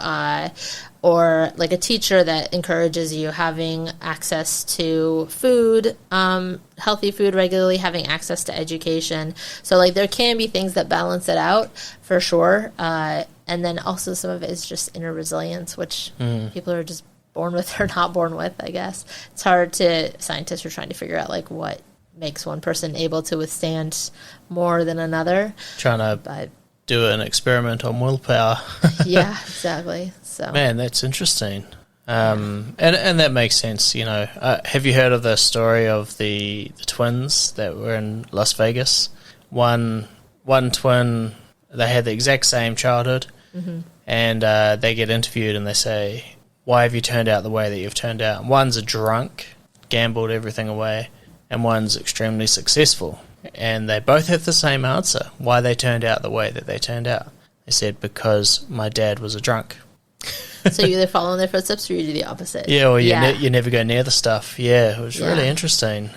or like a teacher that encourages you, having access to food, healthy food regularly, having access to education. So like there can be things that balance it out for sure. And then also some of it is just inner resilience, which people are just born with or not born with, I guess. It's hard to, scientists are trying to figure out like what makes one person able to withstand more than another. Trying to do an experiment on willpower. Yeah, exactly. So man, that's interesting. And that makes sense, you know. Have you heard of the story of the twins that were in Las Vegas? One twin, they had the exact same childhood, and they get interviewed and they say, why have you turned out the way that you've turned out? And one's a drunk, gambled everything away, and one's extremely successful. And they both have the same answer, why they turned out the way that they turned out. They said, because my dad was a drunk. So you either follow in their footsteps or you do the opposite. Yeah, or you never go near the stuff. Yeah, it was really interesting.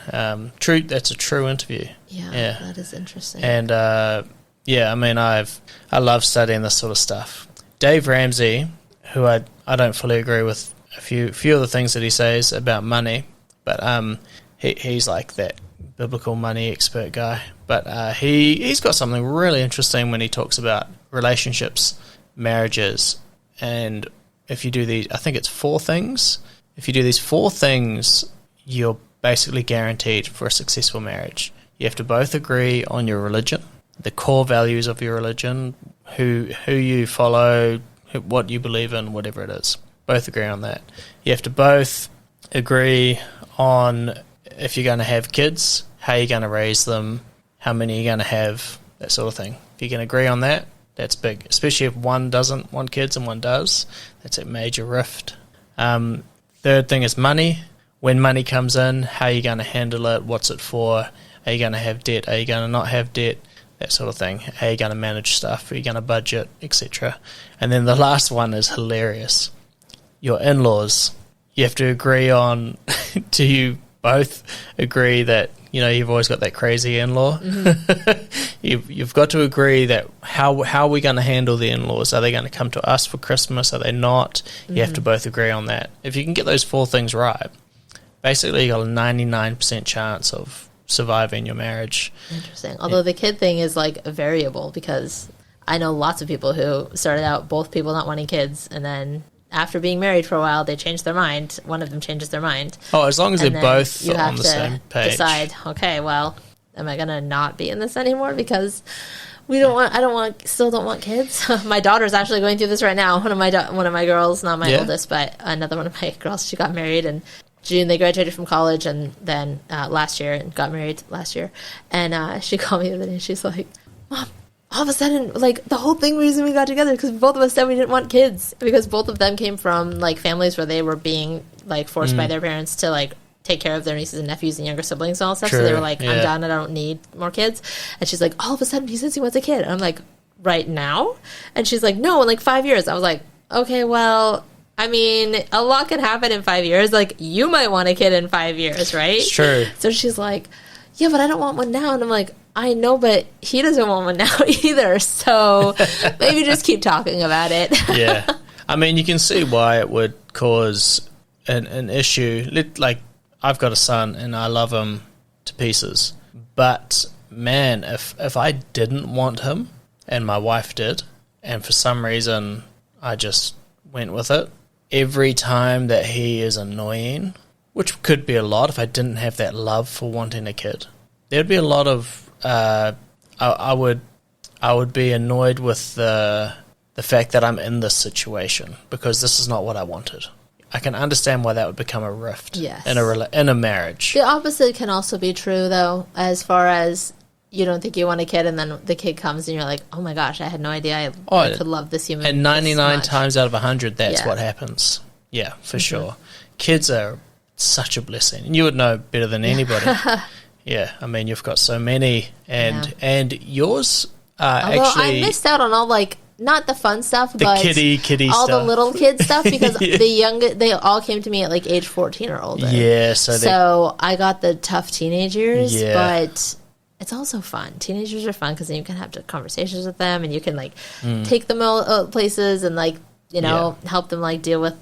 True, that's a true interview. Yeah, that is interesting. And I mean, I love studying this sort of stuff. Dave Ramsey, who I don't fully agree with a few of the things that he says about money, but he's like that biblical money expert guy. But he's got something really interesting when he talks about relationships, marriages, and if you do these, I think it's 4 things. If you do these 4 things, you're basically guaranteed for a successful marriage. You have to both agree on your religion, the core values of your religion, who you follow, what you believe in, whatever it is. Both agree on that. You have to both agree on if you're going to have kids, how you're going to raise them, how many you're going to have, that sort of thing. If you can agree on that, that's big, especially if one doesn't want kids and one does. That's a major rift. Third thing is money. When money comes in, how are you going to handle it? What's it for? Are you going to have debt? Are you going to not have debt? That sort of thing. How are you going to manage stuff? Are you going to budget, etc.? And then the last one is hilarious. Your in-laws. You have to agree on, do you both agree that, you know, you've always got that crazy in-law? You've got to agree that how are we going to handle the in-laws? Are they going to come to us for Christmas? Are they not? You have to both agree on that. If you can get those 4 things right, basically you got a 99% chance of surviving your marriage. Interesting. Although the kid thing is like a variable, because I know lots of people who started out both people not wanting kids, and then after being married for a while, they change their mind. One of them changes their mind. Oh, as long as they're both on the same page. Decide, okay, well, am I going to not be in this anymore because still don't want kids? My daughter's actually going through this right now. One of my girls, not my oldest, but another one of my girls, she got married in June. They graduated from college and then last year and got married last year. And she called me the other day and she's like, Mom, all of a sudden, like, the whole reason we got together because both of us said we didn't want kids, because both of them came from, like, families where they were being, like, forced by their parents to, like, take care of their nieces and nephews and younger siblings and all that stuff. True. So they were like, I'm done, I don't need more kids. And she's like, all of a sudden, he says he wants a kid. And I'm like, right now? And she's like, no, in, like, 5 years. I was like, okay, well, I mean, a lot can happen in 5 years. Like, you might want a kid in 5 years, right? It's true. So she's like, yeah, but I don't want one now. And I'm like, I know, but he doesn't want one now either. So maybe just keep talking about it. Yeah. I mean, you can see why it would cause an issue. Like, I've got a son and I love him to pieces. But, man, if I didn't want him and my wife did, and for some reason I just went with it, every time that he is annoying, which could be a lot if I didn't have that love for wanting a kid, there'd be a lot of I would be annoyed with the fact that I'm in this situation because this is not what I wanted. I can understand why that would become a rift in a marriage. The opposite can also be true, though, as far as you don't think you want a kid and then the kid comes and you're like, oh my gosh, I had no idea I could love this human. And 99 times out of 100, that's what happens. Yeah, for sure. Kids are such a blessing. And you would know better than anybody. Yeah, I mean, you've got so many, and yours Although Actually, I missed out on all, like, not the fun stuff, the but kitty all stuff. the little kid stuff, because Yeah. they all came to me at, like, age 14 or older. Yeah, So I got the tough teenage years, Yeah. but it's also fun. Teenagers are fun because then you can have conversations with them, and you can, like, take them all places and, like, you know, help them, like, deal with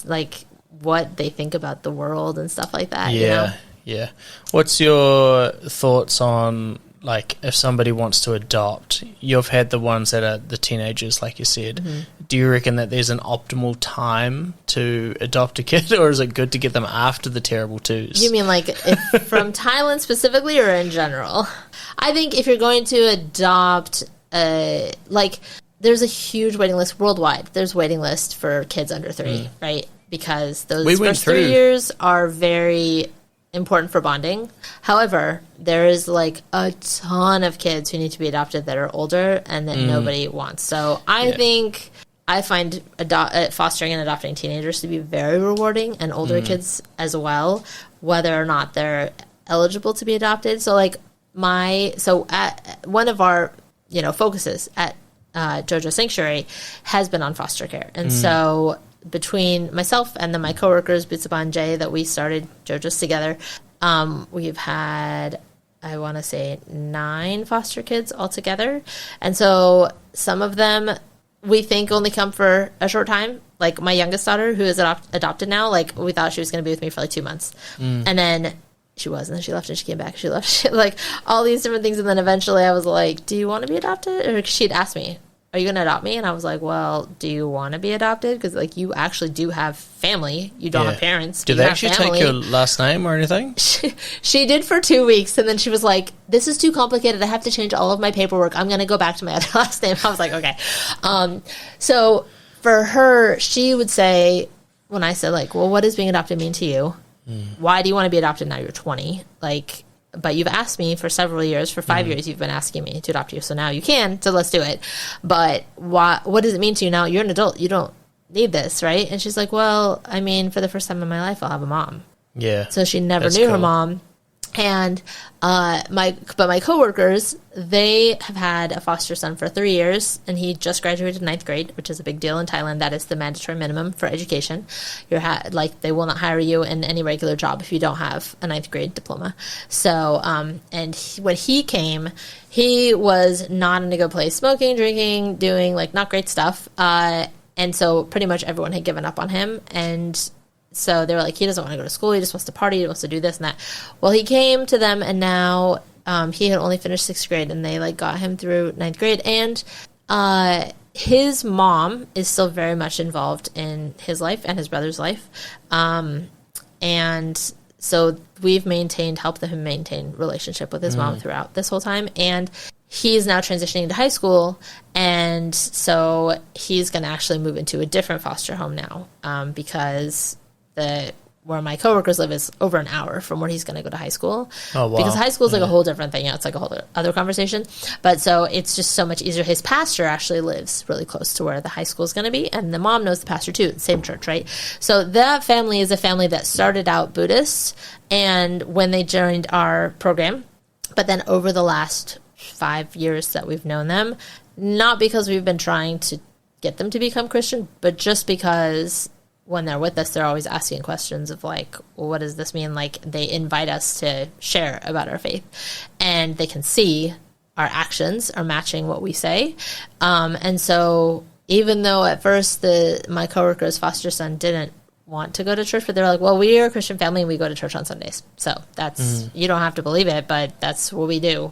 like what they think about the world and stuff like that. Yeah, you know? yeah. What's your thoughts on, like, if somebody wants to adopt? You've had the ones that are the teenagers, like you said. Mm-hmm. Do you reckon that there's an optimal time to adopt a kid, or is it good to get them after the terrible twos? You mean, like, if from Thailand specifically, or in general? I think if you're going to adopt, like, there's a huge waiting list worldwide. There's waiting list for kids under 3, right? Because those first 3 years are very important for bonding. However, there is, like, a ton of kids who need to be adopted that are older and that nobody wants. So I think I find fostering and adopting teenagers to be very rewarding, and older kids as well, whether or not they're eligible to be adopted. So, like, one of our, you know, focuses at Jojo Sanctuary has been on foster care. And so between myself and then my coworkers, Bitsuba and Jay, that we started Jojo's together, we've had, I want to say, 9 foster kids altogether. And so some of them we think only come for a short time. Like my youngest daughter, who is adopted now, like we thought she was going to be with me for like 2 months. And then she was, and then she left and she came back. She left, like all these different things. And then eventually I was like, do you want to be adopted? Or she'd asked me, are you going to adopt me? And I was like, well, do you want to be adopted? Because, like, you actually do have family. You don't have parents. Do they actually take your last name or anything? She did for 2 weeks, and then she was like, this is too complicated. I have to change all of my paperwork. I'm going to go back to my other last name. I was like, okay. So for her, she would say, when I said, like, well, what does being adopted mean to you? Why do you want to be adopted now you're 20? Like, but you've asked me for several years, for 5 years, you've been asking me to adopt you. So now you can, so let's do it. But what does it mean to you now? You're an adult. You don't need this, right? And she's like, well, I mean, for the first time in my life, I'll have a mom. Yeah. So she never knew her mom. And my coworkers, they have had a foster son for 3 years, and he just graduated 9th grade, which is a big deal in Thailand. That is the mandatory minimum for education. They will not hire you in any regular job if you don't have a 9th grade diploma. So, when he came, he was not in a good place, smoking, drinking, doing like not great stuff. And so pretty much everyone had given up on him, and so they were like, he doesn't want to go to school. He just wants to party. He wants to do this and that. Well, he came to them, and now he had only finished 6th grade, and they like got him through 9th grade. And his mom is still very much involved in his life and his brother's life. And so we've helped him maintain relationship with his mom throughout this whole time. And he's now transitioning to high school, and so he's going to actually move into a different foster home now, because where my coworkers live is over an hour from where he's going to go to high school. Oh, wow. Because high school is like a whole different thing. It's like a whole other conversation. But so it's just so much easier. His pastor actually lives really close to where the high school is going to be, and the mom knows the pastor too, the same church, right? So that family is a family that started out Buddhist, and when they joined our program, but then over the last 5 years that we've known them, not because we've been trying to get them to become Christian, but just because when they're with us, they're always asking questions of like, well, what does this mean? Like, they invite us to share about our faith, and they can see our actions are matching what we say. And so even though at first my coworker's foster son didn't want to go to church, but they're like, well, we are a Christian family and we go to church on Sundays. So that's, you don't have to believe it, but that's what we do.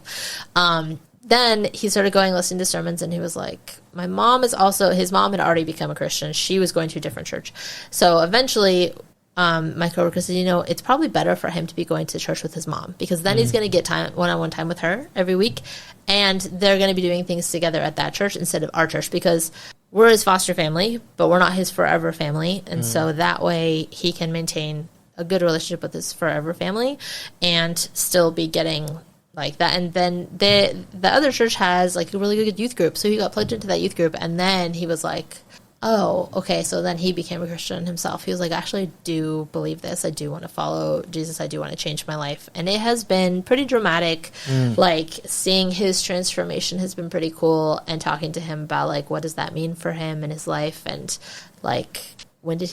Then he started going, listening to sermons, and he was like, his mom had already become a Christian. She was going to a different church. So eventually, my coworker said, it's probably better for him to be going to church with his mom, because then he's going to get one-on-one time with her every week, and they're going to be doing things together at that church instead of our church, because we're his foster family, but we're not his forever family. And so that way he can maintain a good relationship with his forever family and still be getting like that. And then the other church has like a really good youth group. So he got plugged into that youth group, and then he was like, oh, okay, so then he became a Christian himself. He was like, actually, I do believe this. I do want to follow Jesus. I do want to change my life. And it has been pretty dramatic. Like, seeing his transformation has been pretty cool, and talking to him about, like, what does that mean for him in his life, and, like, why did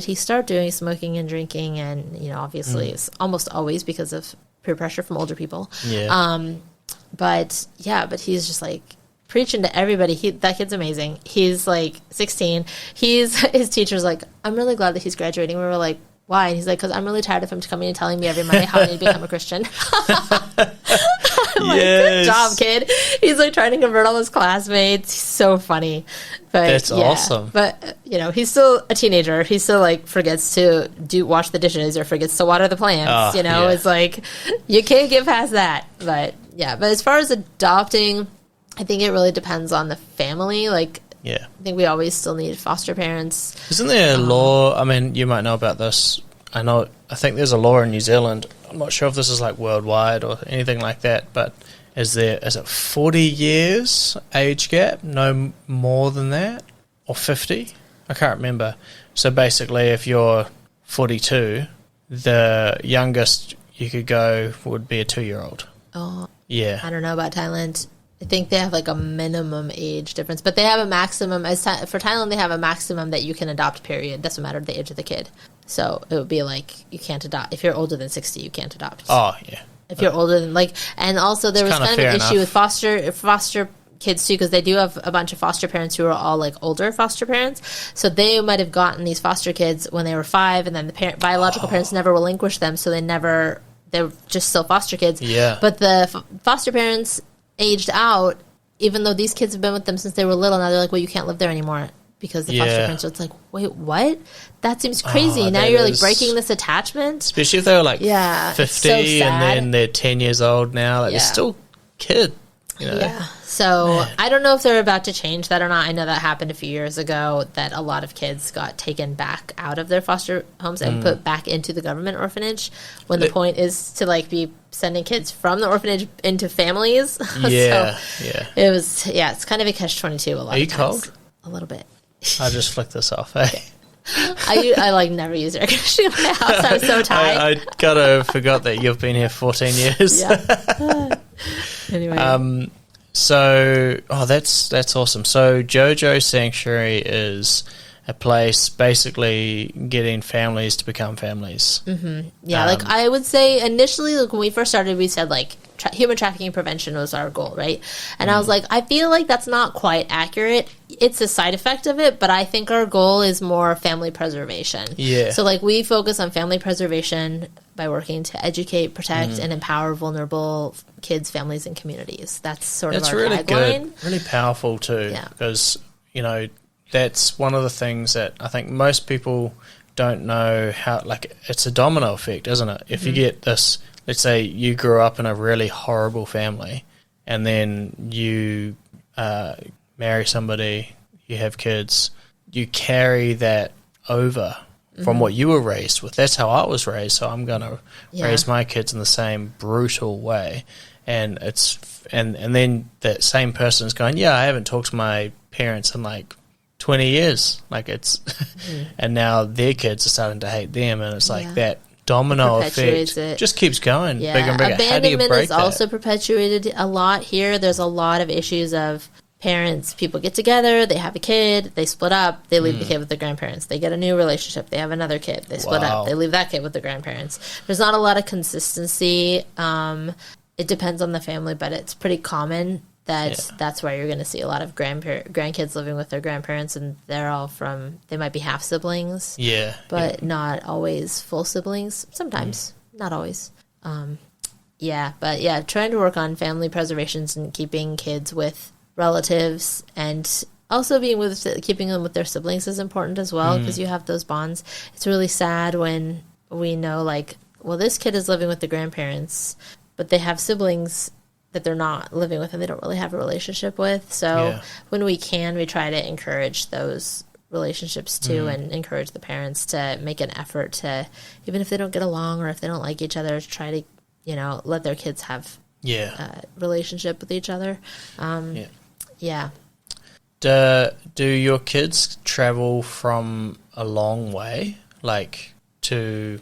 he start doing smoking and drinking? And, you know, obviously it's almost always because of peer pressure from older people. Yeah. But he's just, like, preaching to everybody. That kid's amazing. He's like 16. His teacher's like, I'm really glad that he's graduating. We were like, why? And he's like, because I'm really tired of him coming and telling me every Monday how I need to become a Christian. I'm like, good job, kid. He's like trying to convert all his classmates. He's so funny. But that's awesome. But you know, he's still a teenager. He still like forgets to wash the dishes or forgets to water the plants. You know, it's like you can't get past that. But yeah, but as far as adopting, I think it really depends on the family. Like, I think we always still need foster parents. Isn't there a law? I mean, you might know about this. I think there's a law in New Zealand. I'm not sure if this is like worldwide or anything like that, but is it 40 years age gap? No more than that? Or 50? I can't remember. So basically, if you're 42, the youngest you could go would be a 2-year-old. Oh. Yeah. I don't know about Thailand. I think they have like a minimum age difference, but they have a maximum. For Thailand, they have a maximum that you can adopt, period. Doesn't matter the age of the kid. So it would be like you can't adopt. If you're older than 60, you can't adopt. Oh, yeah. If you're older than and also there was kind of an issue with foster kids too, because they do have a bunch of foster parents who are all like older foster parents. So they might have gotten these foster kids when they were 5, and then the biological parents never relinquished them, so they're just still foster kids. Yeah. But the foster parents aged out, even though these kids have been with them since they were little. Now they're like, well, you can't live there anymore because the foster parents. So it's like, wait, what? That seems crazy. Now you're like breaking this attachment. Especially if they were like 50 so and then they're 10 years old now. Like they're still kid. You know? Yeah. So I don't know if they're about to change that or not. I know that happened a few years ago, that a lot of kids got taken back out of their foster homes and put back into the government orphanage, when the point is to like be sending kids from the orphanage into families. Yeah. So it was, it's kind of a catch-22 a lot of times. Are you cold? A little bit. I just flicked this off, eh? I like never use air conditioning in my house. I'm so tired. I kind of forgot that you've been here 14 years. Anyway. So, that's awesome. So Jojo Sanctuary is a place basically getting families to become families. Mm-hmm. Yeah, like I would say initially, like when we first started, we said like human trafficking prevention was our goal, right? And I was like, I feel like that's not quite accurate. It's a side effect of it, but I think our goal is more family preservation. Yeah. So like we focus on family preservation by working to educate, protect, and empower vulnerable kids, families, and communities. That's sort of our really tagline. Good, really powerful too, because you know that's one of the things that I think most people don't know how. Like it's a domino effect, isn't it? If you get this, let's say you grew up in a really horrible family, and then you marry somebody, you have kids, you carry that over from what you were raised with. That's how I was raised, so I'm going to raise my kids in the same brutal way. And it's and then that same person is going, I haven't talked to my parents in like 20 years. Like it's and now their kids are starting to hate them, and it's like that domino effect just keeps going bigger and bigger. Abandonment is also perpetuated a lot here. There's a lot of issues of people get together, they have a kid, they split up, they leave the kid with the grandparents, they get a new relationship, they have another kid, they split up, they leave that kid with the grandparents. There's not a lot of consistency. It depends on the family, but it's pretty common that that's why you're going to see a lot of grandkids living with their grandparents, and they're all they might be half siblings, but not always full siblings. Sometimes, not always. Trying to work on family preservations and keeping kids with relatives, and also keeping them with their siblings is important as well, because you have those bonds. It's really sad when we know, like, well, this kid is living with the grandparents, but they have siblings that they're not living with and they don't really have a relationship with. So when we try to encourage those relationships too, and encourage the parents to make an effort to, even if they don't get along or if they don't like each other, to try to, let their kids have a relationship with each other. Do your kids travel from a long way, like to,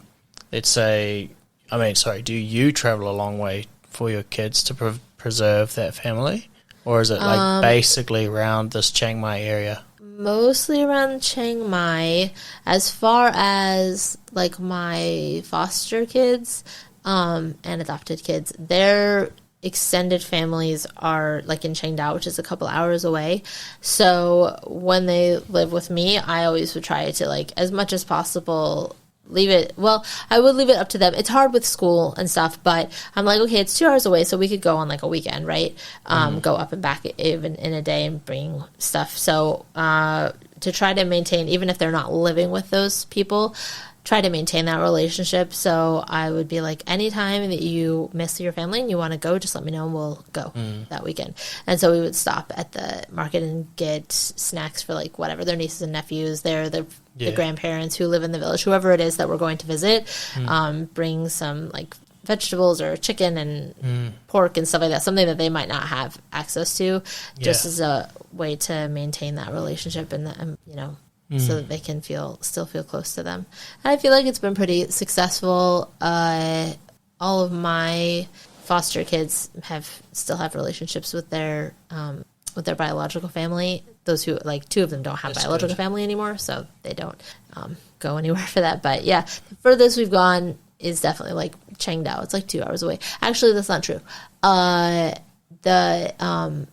let's say, do you travel a long way for your kids to preserve that family? Or is it like basically around this Chiang Mai area? Mostly around Chiang Mai. As far as like my foster kids and adopted kids, their extended families are like in Chiang Dao, which is a couple hours away. So when they live with me, I always would try to, like, as much as possible, I would leave it up to them. It's hard with school and stuff, but I'm like, okay, it's 2 hours away, so we could go on like a weekend, right? Go up and back even in a day and bring stuff. So to try to maintain, even if they're not living with those people, try to maintain that relationship. So I would be like, anytime that you miss your family and you want to go, just let me know and we'll go that weekend. And so we would stop at the market and get snacks for like whatever, their nieces and nephews, the grandparents who live in the village, whoever it is that we're going to visit, bring some like vegetables or chicken and pork and stuff like that, something that they might not have access to, just as a way to maintain that relationship and so that they can still feel close to them. And I feel like it's been pretty successful. All of my foster kids still have relationships with their biological family. Those who, like, 2 of them don't have biological family anymore, so they don't go anywhere for that. But yeah, the furthest we've gone is definitely like Chiang Dao. It's like 2 hours away. Actually, that's not true.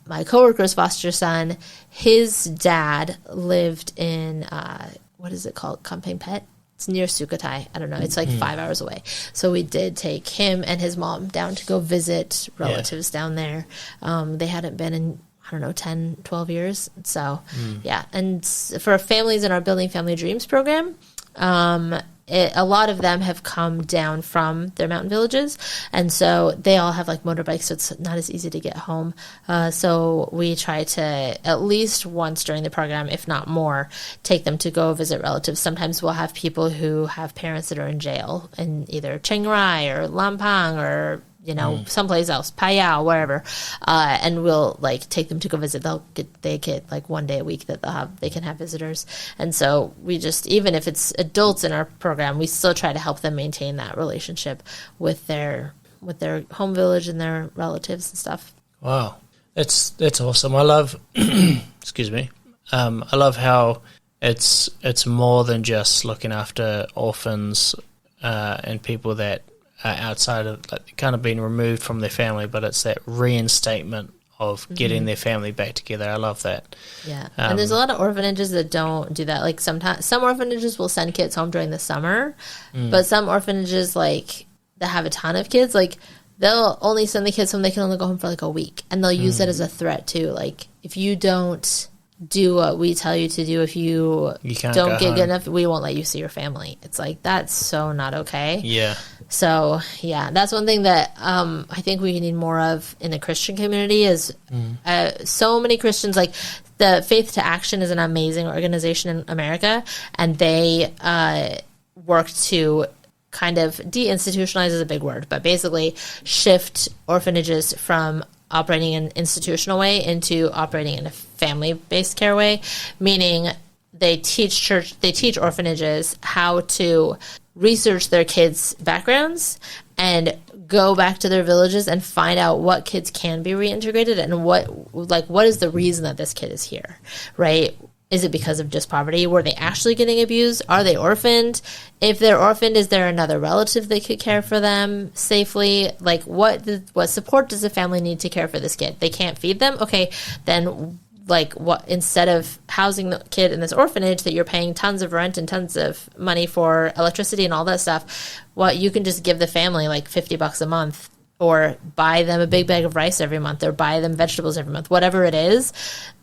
My coworker's foster son, his dad lived in what is it called? Kampeng Pet. It's near Sukhothai. I don't know. It's like 5 hours away. So we did take him and his mom down to go visit relatives down there. They hadn't been in, I don't know, 10, 12 years. So yeah. And for families in our Building Family Dreams program, a lot of them have come down from their mountain villages, and so they all have like motorbikes, so it's not as easy to get home. So we try to, at least once during the program, if not more, take them to go visit relatives. Sometimes we'll have people who have parents that are in jail in either Chiang Rai or Lampang or someplace else, Payao, wherever, and we'll like take them to go visit. They get like 1 day a week that they can have visitors, and so we just, even if it's adults in our program, we still try to help them maintain that relationship with their home village and their relatives and stuff. Wow, that's awesome. I love, excuse me, I love how it's more than just looking after orphans and people that outside of, like, kind of being removed from their family, but it's that reinstatement of getting their family back together. I love that. Yeah, and there's a lot of orphanages that don't do that. Like sometimes some orphanages will send kids home during the summer, but some orphanages like that have a ton of kids, like they'll only send the kids home. They can only go home for like a week, and they'll use it as a threat too. Like, if you don't do what we tell you to do, if you don't get good enough, we won't let you see your family. It's like, that's so not okay. Yeah. So yeah, that's one thing that I think we need more of in the Christian community is so many Christians, like the Faith to Action is an amazing organization in America, and they work to kind of deinstitutionalize is a big word, but basically shift orphanages from operating in an institutional way into operating in a family-based care way, meaning they teach orphanages how to research their kids' backgrounds and go back to their villages and find out what kids can be reintegrated and what is the reason that this kid is here, right? Is it because of just poverty? Were they actually getting abused? Are they orphaned? If they're orphaned, is there another relative that could care for them safely? Like, what support does the family need to care for this kid? They can't feed them? Okay, then like what, instead of housing the kid in this orphanage that you're paying tons of rent and tons of money for electricity and all that stuff, you can just give the family like $50 a month, or buy them a big bag of rice every month, or buy them vegetables every month, whatever it is.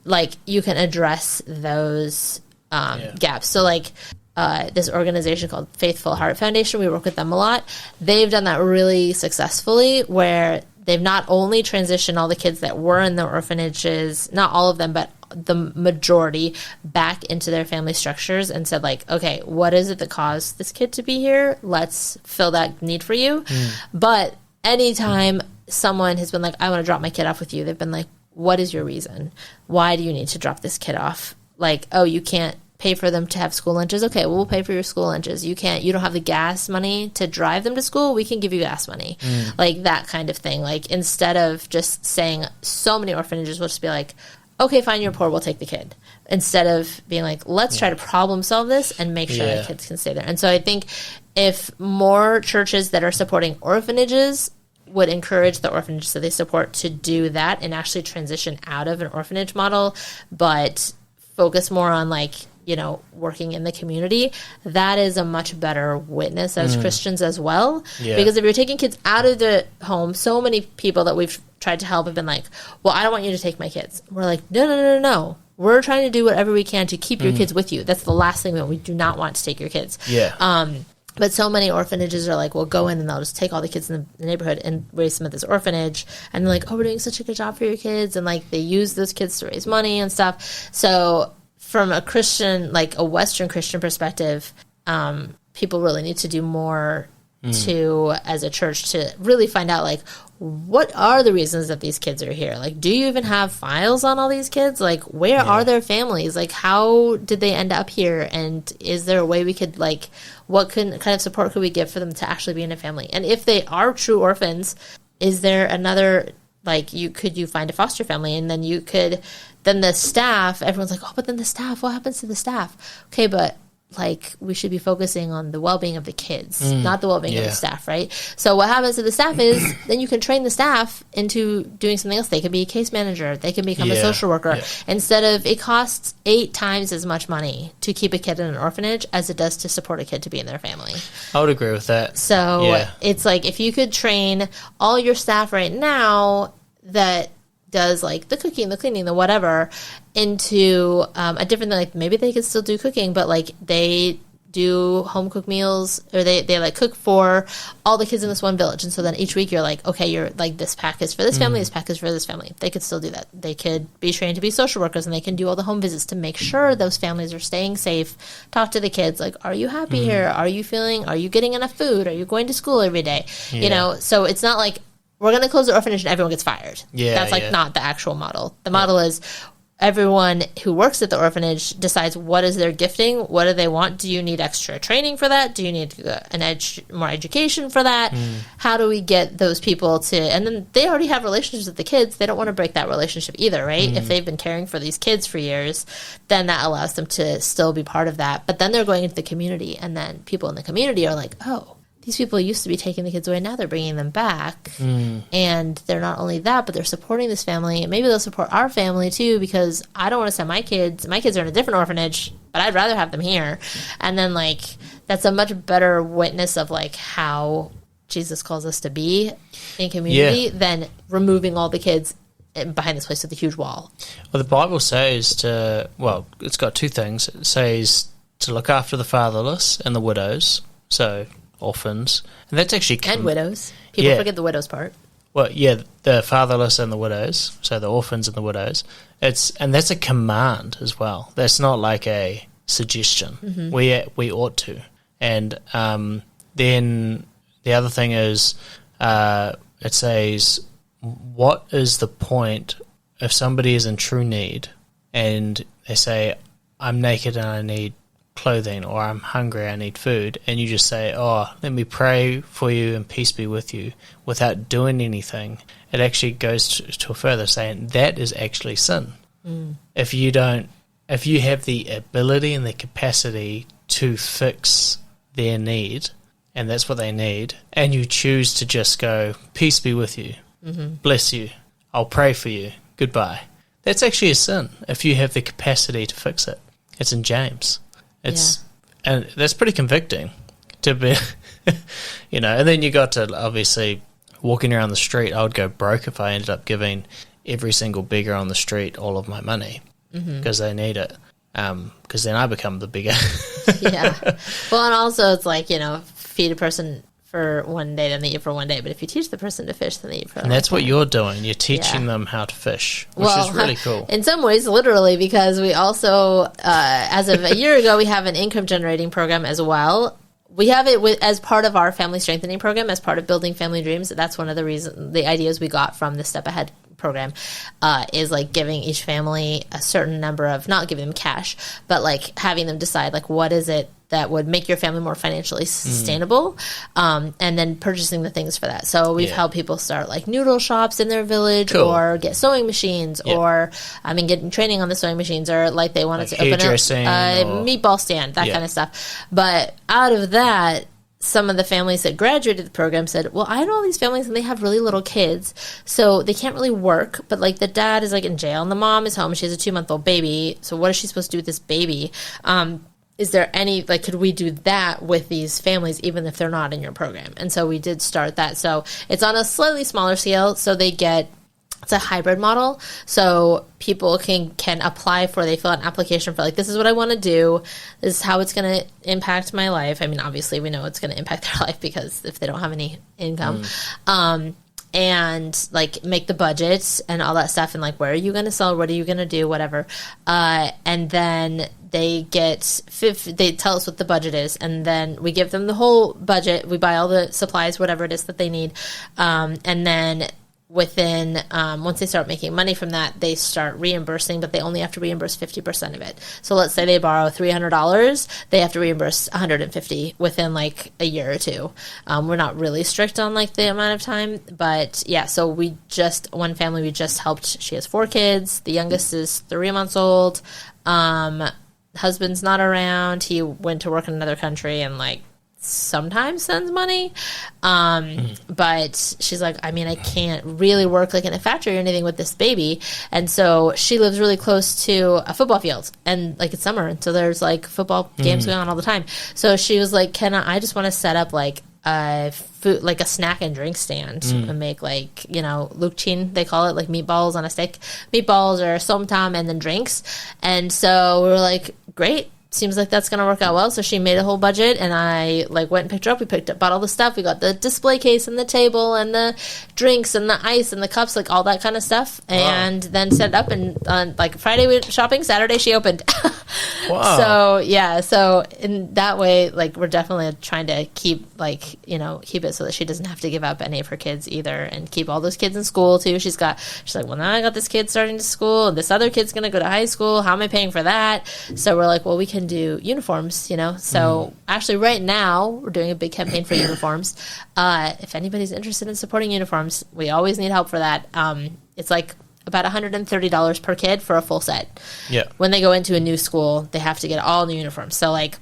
Like, you can address those gaps. So like this organization called Faithful Heart Foundation, we work with them a lot. They've done that really successfully, where they've not only transitioned all the kids that were in the orphanages, not all of them, but the majority, back into their family structures, and said like, okay, what is it that caused this kid to be here? Let's fill that need for you. But anytime someone has been like, I want to drop my kid off with you, they've been like, what is your reason? Why do you need to drop this kid off? Like, oh, you can't pay for them to have school lunches. Okay, well, we'll pay for your school lunches. You don't have the gas money to drive them to school. We can give you gas money. Like that kind of thing. Like instead of just saying, so many orphanages will just be like, okay, fine, you're poor, we'll take the kid. Instead of being like, let's try to problem solve this and make sure that kids can stay there. And so I think if more churches that are supporting orphanages would encourage the orphanages that they support to do that and actually transition out of an orphanage model, but focus more on like, working in the community, that is a much better witness as Christians as well. Yeah. Because if you're taking kids out of the home, so many people that we've tried to help have been like, well, I don't want you to take my kids. We're like, no. We're trying to do whatever we can to keep your kids with you. That's the last thing that we do not want to take your kids. Yeah. But so many orphanages are like, well, go in and they'll just take all the kids in the neighborhood and raise them at this orphanage. And they're like, oh, we're doing such a good job for your kids. And like they use those kids to raise money and stuff. So from a Christian, like a Western Christian perspective, people really need to do more to, as a church, to really find out, like, what are the reasons that these kids are here? Like, do you even have files on all these kids? Like, where are their families? Like, how did they end up here? And is there a way we could, like, what kind of support could we give for them to actually be in a family? And if they are true orphans, is there another, like, could you find a foster family? And then then the staff, everyone's like, oh, but then the staff, what happens to the staff? Okay, but like we should be focusing on the well-being of the kids, not the well-being of the staff, right? So what happens to the staff is then you can train the staff into doing something else. They can be a case manager. They can become a social worker. Yeah. Instead of, it costs 8 times as much money to keep a kid in an orphanage as it does to support a kid to be in their family. I would agree with that. So it's like if you could train all your staff right now that does like the cooking, the cleaning, the whatever, into a different, like maybe they could still do cooking, but like they do home cooked meals, or they like cook for all the kids in this one village. And so then each week you're like, okay, you're like, this pack is for this family, this pack is for this family. They could still do that. They could be trained to be social workers, and they can do all the home visits to make sure those families are staying safe. Talk to the kids, like, are you happy here? Are you getting enough food? Are you going to school every day? So it's not like we're going to close the orphanage and everyone gets fired. That's not the actual model. The model is everyone who works at the orphanage decides what is their gifting, what do they want. Do you need extra training for that? Do you need more education for that? How do we get those people to, and then they already have relationships with the kids. They don't want to break that relationship either, right? If they've been caring for these kids for years, then that allows them to still be part of that. But then they're going into the community, and then people in the community are like, oh, these people used to be taking the kids away. Now they're bringing them back. And they're not only that, but they're supporting this family. And maybe they'll support our family too, because I don't want to send my kids. My kids are in a different orphanage, but I'd rather have them here. And then, like, that's a much better witness of, like, how Jesus calls us to be in community than removing all the kids behind this place with a huge wall. Well, the Bible says it's got 2 things. It says to look after the fatherless and the widows. So orphans, and that's actually and widows. People forget the widows part. Well, the fatherless and the widows, so the orphans and the widows. And that's a command as well. That's not like a suggestion. We ought to. And then the other thing is, it says, what is the point if somebody is in true need and they say, I'm naked and I need clothing, or I'm hungry, I need food, and you just say, oh, let me pray for you and peace be with you, without doing anything. It actually goes to further saying that is actually sin. If you have the ability and the capacity to fix their need, and that's what they need, and you choose to just go, peace be with you, bless you, I'll pray for you, goodbye, that's actually a sin if you have the capacity to fix it. It's in James. And that's pretty convicting to be, and then you got to, obviously, walking around the street, I would go broke if I ended up giving every single beggar on the street all of my money because they need it. Because then I become the beggar. Well, and also it's like, feed a person for one day, then they eat for one day. But if you teach the person to fish, then they eat for a And that's what you're doing. You're teaching them how to fish, which is really cool. In some ways, literally, because we also, as of a year ago, we have an income generating program as well. We have it as part of our family strengthening program, as part of building family dreams. That's one of the ideas we got from the Step Ahead program, is like giving each family a certain number of, not giving them cash, but like having them decide like what is it that would make your family more financially sustainable, and then purchasing the things for that. So we've helped people start like noodle shops in their village, or get sewing machines, or getting training on the sewing machines, or like they wanted to open up a meatball stand, that kind of stuff. But out of that, some of the families that graduated the program said, well, I know all these families and they have really little kids, so they can't really work, but like the dad is like in jail and the mom is home. She has a 2-month-old baby. So what is she supposed to do with this baby? Is there any, like, could we do that with these families even if they're not in your program? And so we did start that. So it's on a slightly smaller scale. So they get, it's a hybrid model. So people can apply for, they fill out an application for like, this is what I want to do. This is how it's going to impact my life. I mean, obviously we know it's going to impact their life because if they don't have any income, and like make the budgets and all that stuff. And like, where are you going to sell? What are you going to do? Whatever. And then they get they tell us what the budget is, and then we give them the whole budget. We buy all the supplies, whatever it is that they need. And then within, once they start making money from that, they start reimbursing, but they only have to reimburse 50% of it. So let's say they borrow $300, they have to reimburse $150 within like a year or two. We're not really strict on like the amount of time, but yeah, so one family we just helped, she has 4 kids. The youngest is 3 months old. Husband's not around. He went to work in another country and like sometimes sends money. But she's like, I mean, I can't really work like in a factory or anything with this baby. And so she lives really close to a football field, and like it's summer. And so there's like football games going on all the time. So she was like, I just want to set up like a food, like a snack and drink stand, and make like, lukchin, they call it, like meatballs on a stick, meatballs or somtam, and then drinks. And so we were like, great, seems like that's going to work out well. So she made a whole budget, and I like went and picked her up. We bought all the stuff. We got the display case and the table and the drinks and the ice and the cups, like all that kind of stuff. And then set it up, and on like Friday we went shopping, Saturday she opened. Wow. So yeah, so in that way, like we're definitely trying to keep keep it so that she doesn't have to give up any of her kids either, and keep all those kids in school too. She's like, well, now I got this kid starting to school, and this other kid's going to go to high school. How am I paying for that? So we're like, well, we can do uniforms, So actually right now we're doing a big campaign for uniforms. If anybody's interested in supporting uniforms, we always need help for that. It's like about $130 per kid for a full set. Yeah. When they go into a new school, they have to get all new uniforms. So like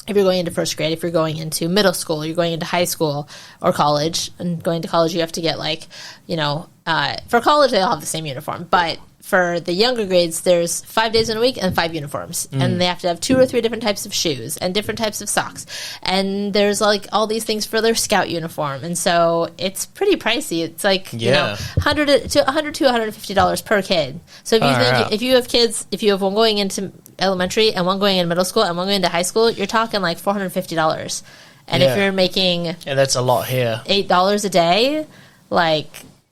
if you're going into first grade, if you're going into middle school, you're going into high school or college, and going to college, you have to get like, for college, they all have the same uniform, but for the younger grades, there's 5 days in a week and 5 uniforms. And they have to have 2 or 3 different types of shoes and different types of socks. And there's like all these things for their scout uniform. And so it's pretty pricey. It's like, $100 to $150 per kid. So if you if you have kids, if you have one going into elementary and one going into middle school and one going into high school, you're talking like $450. And if you're making... And that's a lot here. $8 a day, like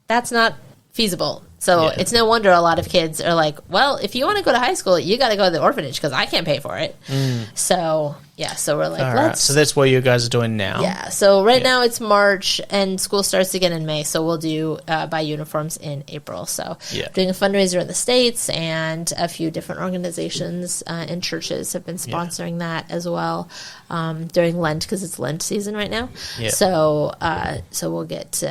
that's not feasible. So it's no wonder a lot of kids are like, well, if you want to go to high school, you got to go to the orphanage because I can't pay for it. So, so we're like, let's... So that's what you guys are doing now. Yeah. So right now it's March and school starts again in May. So we'll do buy uniforms in April. So doing a fundraiser in the States, and a few different organizations and churches have been sponsoring that as well during Lent, because it's Lent season right now. Yeah. So we'll get...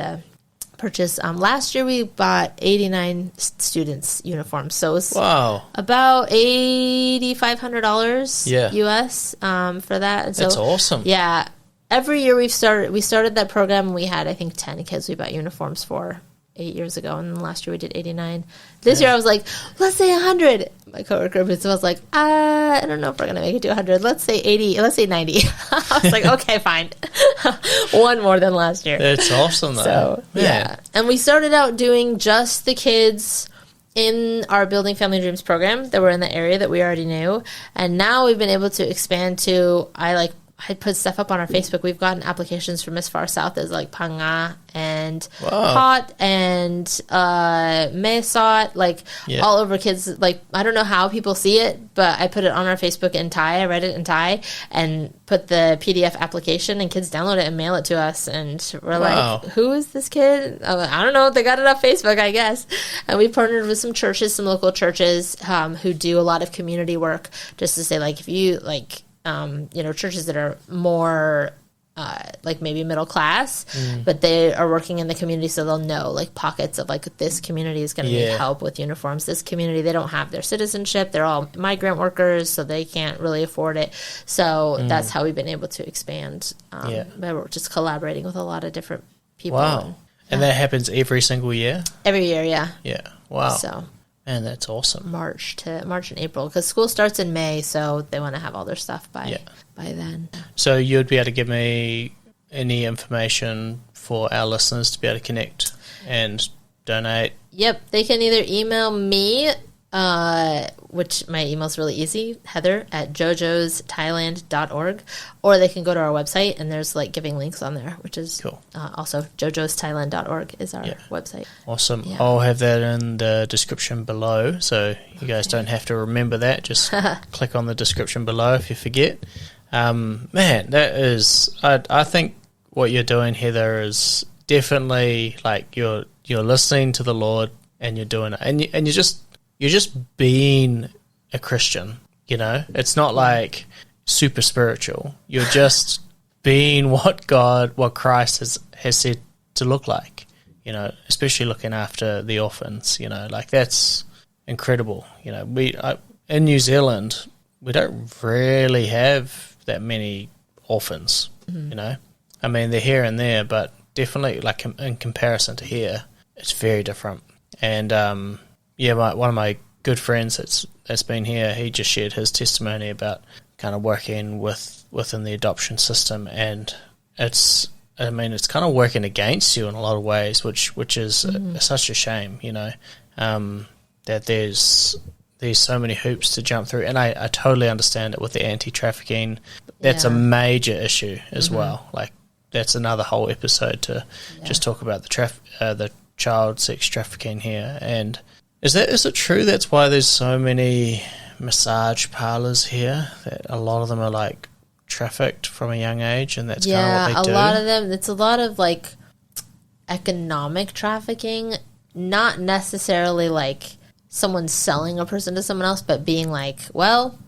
purchase. Last year we bought 89 students' uniforms, so it was about $8,500 US for that. And so, that's awesome. Yeah, every year we started that program, and we had I think 10 kids we bought uniforms for 8 years ago, and last year we did 89. This year I was like, let's say 100. My coworker was like, I don't know if we're gonna make it to 100. Let's say 80. Let's say 90. I was like, okay, fine. One more than last year. It's awesome though. So yeah, and we started out doing just the kids in our Building Family Dreams program that were in the area that we already knew, and now we've been able to expand to I put stuff up on our Facebook. We've gotten applications from as far south as like Panga and Wow. Hot and Mesot, like all over kids. Like, I don't know how people see it, but I put it on our Facebook in Thai. I read it in Thai and put the PDF application, and kids download it and mail it to us. And we're Wow. like, who is this kid? I don't know. They got it off Facebook, I guess. And we partnered with some churches, some local churches who do a lot of community work, just to say, like, if you like, churches that are more like maybe middle class, but they are working in the community, so they'll know like pockets of like this community is going to need help with uniforms. This community, they don't have their citizenship. They're all migrant workers, so they can't really afford it. So that's how we've been able to expand. But we're just collaborating with a lot of different people. Wow. And that happens every single year? Every year, yeah. Yeah. Wow. So Man, that's awesome. March and April, because school starts in May, so they want to have all their stuff by then. So you'd be able to give me any information for our listeners to be able to connect and donate? Yep, they can either email me, which my email's really easy, heather@jojosthailand.org, or they can go to our website, and there's like giving links on there, which is cool. Also jojosthailand.org is our website. Awesome. Yeah. I'll have that in the description below, so you guys don't have to remember that. Just click on the description below if you forget. Man, that is, I think what you're doing, Heather, is definitely like you're listening to the Lord and you're doing it, and you're just being a Christian. You know, it's not like super spiritual. You're just being what Christ has said to look like. You know, especially looking after the orphans. You know, like that's incredible. You know, in New Zealand we don't really have that many orphans. You know, I mean they're here and there, but definitely like in comparison to here, it's very different. And one of my good friends that's been here, he just shared his testimony about kind of working within the adoption system, and it's kind of working against you in a lot of ways, which is such a shame, you know, that there's so many hoops to jump through, and I totally understand it with the anti-trafficking. That's a major issue as well. Like that's another whole episode to just talk about the child sex trafficking here. And is it true that's why there's so many massage parlors here, that a lot of them are like trafficked from a young age, and that's kind of what they do? A lot of them, it's a lot of like economic trafficking, not necessarily like someone selling a person to someone else, but being like, well,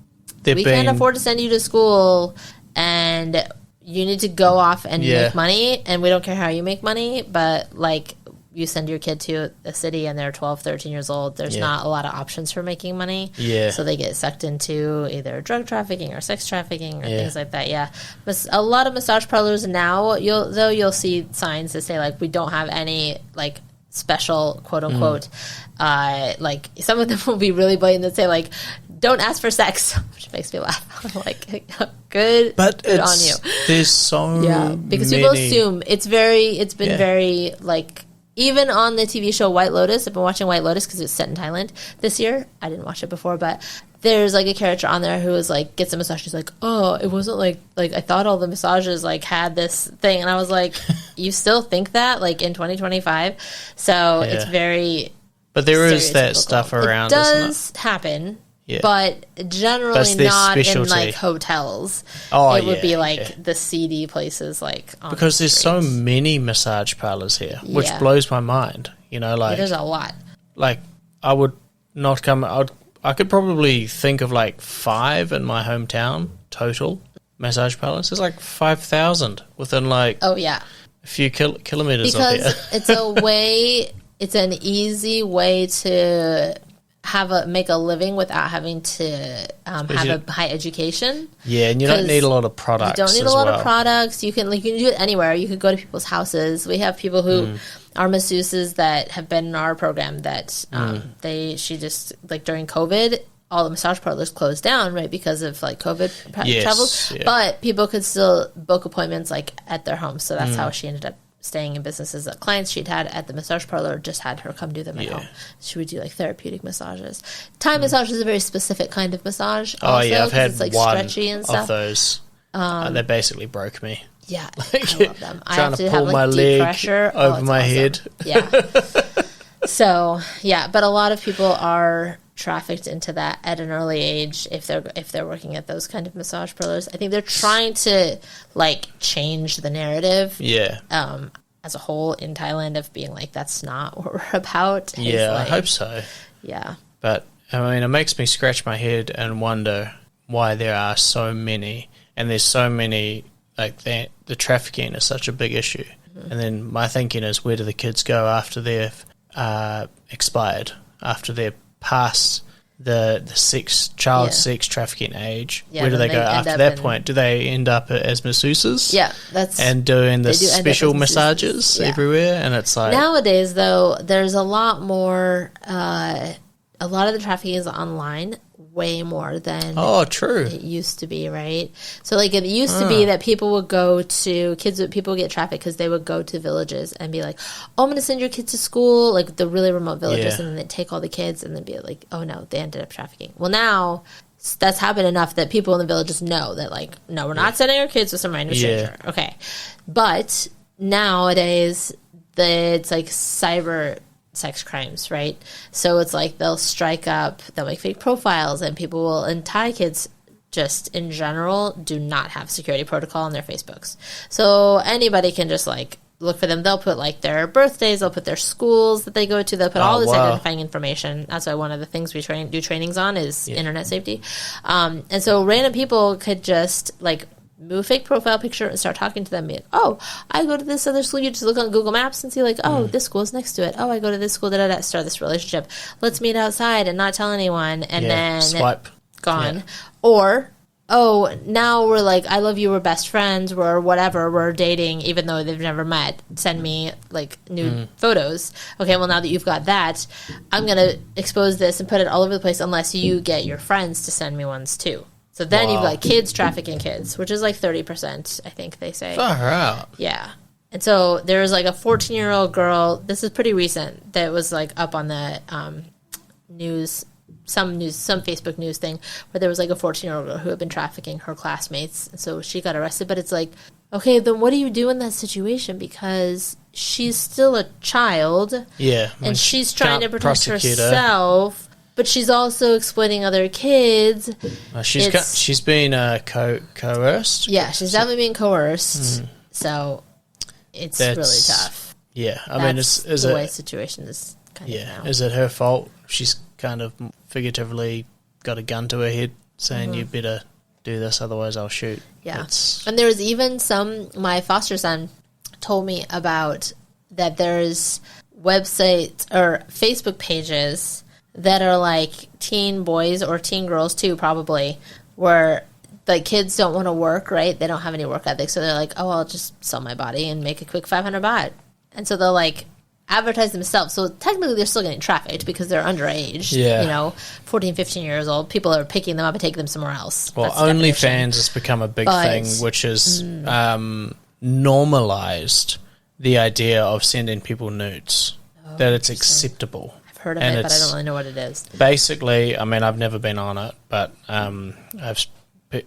we can't afford to send you to school, and you need to go off and make money, and we don't care how you make money, but like you send your kid to a city and they're 12, 13 years old, there's not a lot of options for making money. Yeah. So they get sucked into either drug trafficking or sex trafficking or things like that. Yeah. But a lot of massage parlors now, you'll see signs that say like, we don't have any like special quote unquote, like some of them will be really blatant that say like, don't ask for sex, which makes me laugh. I'm like, good on you. There's so because people assume it's been very like, even on the TV show White Lotus, I've been watching White Lotus because it's set in Thailand this year. I didn't watch it before, but there's like a character on there who is like, gets a massage. She's like, oh, it wasn't like I thought all the massages like had this thing. And I was like, you still think that like in 2025? So it's very, but there is that stuff around. It does happen. Yeah. But generally not in like hotels. It would be like the seedy places, like on because the there's so many massage parlors here, which blows my mind. You know, like there's a lot. Like I would not come. I could probably think of like 5 in my hometown total massage parlors. There's like 5,000 within like a few kilometers of here. Because it's an easy way to make a living without having to have a high education. Yeah, and you don't need a lot of products. You don't need a lot of products. You can do it anywhere. You could go to people's houses. We have people who are masseuses that have been in our program that she just like during COVID, all the massage parlors closed down, right, because of like COVID travel. Yeah. But people could still book appointments like at their home. So that's how she ended up staying in businesses that clients she'd had at the massage parlor just had her come do them at home. She would do like therapeutic massages. Thai massage is a very specific kind of massage. I've had it's like one stretchy and stuff. of those. They basically broke me. Yeah, Like, I love them. I trying have to have pull my deep leg pressure. over It's my awesome. head. Yeah. So yeah, but a lot of people are trafficked into that at an early age if they're working at those kind of massage parlors. I think they're trying to like change the narrative. Yeah. As a whole in Thailand of being like that's not what we're about. It's Yeah, like, I hope so. Yeah. But, I mean, it makes me scratch my head and wonder why there are so many, and there's so many, like, the trafficking is such a big issue. Mm-hmm. And then my thinking is, where do the kids go after they've expired, after they're past the child sex trafficking age? Yeah, where do they then go they end after up that in- point? Do they end up as masseuses? Yeah, that's And doing the they do end up special as masseuses, massages yeah. everywhere? And it's like... Nowadays, though, there's a lot more. A lot of the trafficking is online, way more than Oh, true. it used to be, right? So, like, it used to be that people would go to people would get trafficked because they would go to villages and be like, "Oh, I'm going to send your kids to school," like the really remote villages, Yeah. and then they'd take all the kids and then be like, "Oh no, they ended up trafficking." Well, now that's happened enough that people in the villages know that, like, no, we're not sending our kids with some random stranger. Okay, but nowadays it's like cyber sex crimes, right? So it's like they'll make fake profiles, and Thai kids just in general do not have security protocol on their Facebooks. So anybody can just like look for them. They'll put like their birthdays, they'll put their schools that they go to, they'll put all this identifying information. That's why one of the things we do trainings on is internet safety. And so random people could just like move a fake profile picture and start talking to them. And be like, oh, I go to this other school. You just look on Google Maps and see like, oh, this school's next to it. Oh, I go to this school. Start this relationship. Let's meet outside and not tell anyone. And then swipe. Gone. Yeah. Or, oh, now we're like, I love you. We're best friends. We're whatever. We're dating, even though they've never met. Send me like nude photos. Okay, well now that you've got that, I'm gonna expose this and put it all over the place unless you get your friends to send me ones too. So then you've got kids trafficking kids, which is like 30%, I think they say. Far out. Yeah. And so there was like a 14-year-old girl, this is pretty recent, that was like up on the some Facebook news thing, where there was like a 14-year-old girl who had been trafficking her classmates. And so she got arrested. But it's like, okay, then what do you do in that situation? Because she's still a child. Yeah. And she's trying to protect prosecute her. herself. But she's also exploiting other kids. She's been coerced. Yeah, she's definitely being coerced. So it's really tough. Yeah, I mean, is the it way situation is kind of now. Is it her fault? She's kind of figuratively got a gun to her head, saying you better do this, otherwise I'll shoot. Yeah, and there's even my foster son told me about that. There's websites or Facebook pages that are like teen boys or teen girls too, probably, where like kids don't want to work, right? They don't have any work ethic, so they're like, oh, I'll just sell my body and make a quick 500 baht. And so they'll like advertise themselves. So technically they're still getting trafficked because they're underage. Yeah. 14, 15 years old. People are picking them up and taking them somewhere else. Well, OnlyFans has become a big thing, which is normalized the idea of sending people nudes, that it's acceptable. Heard of it, but I don't really know what it is. Basically, I mean, I've never been on it, but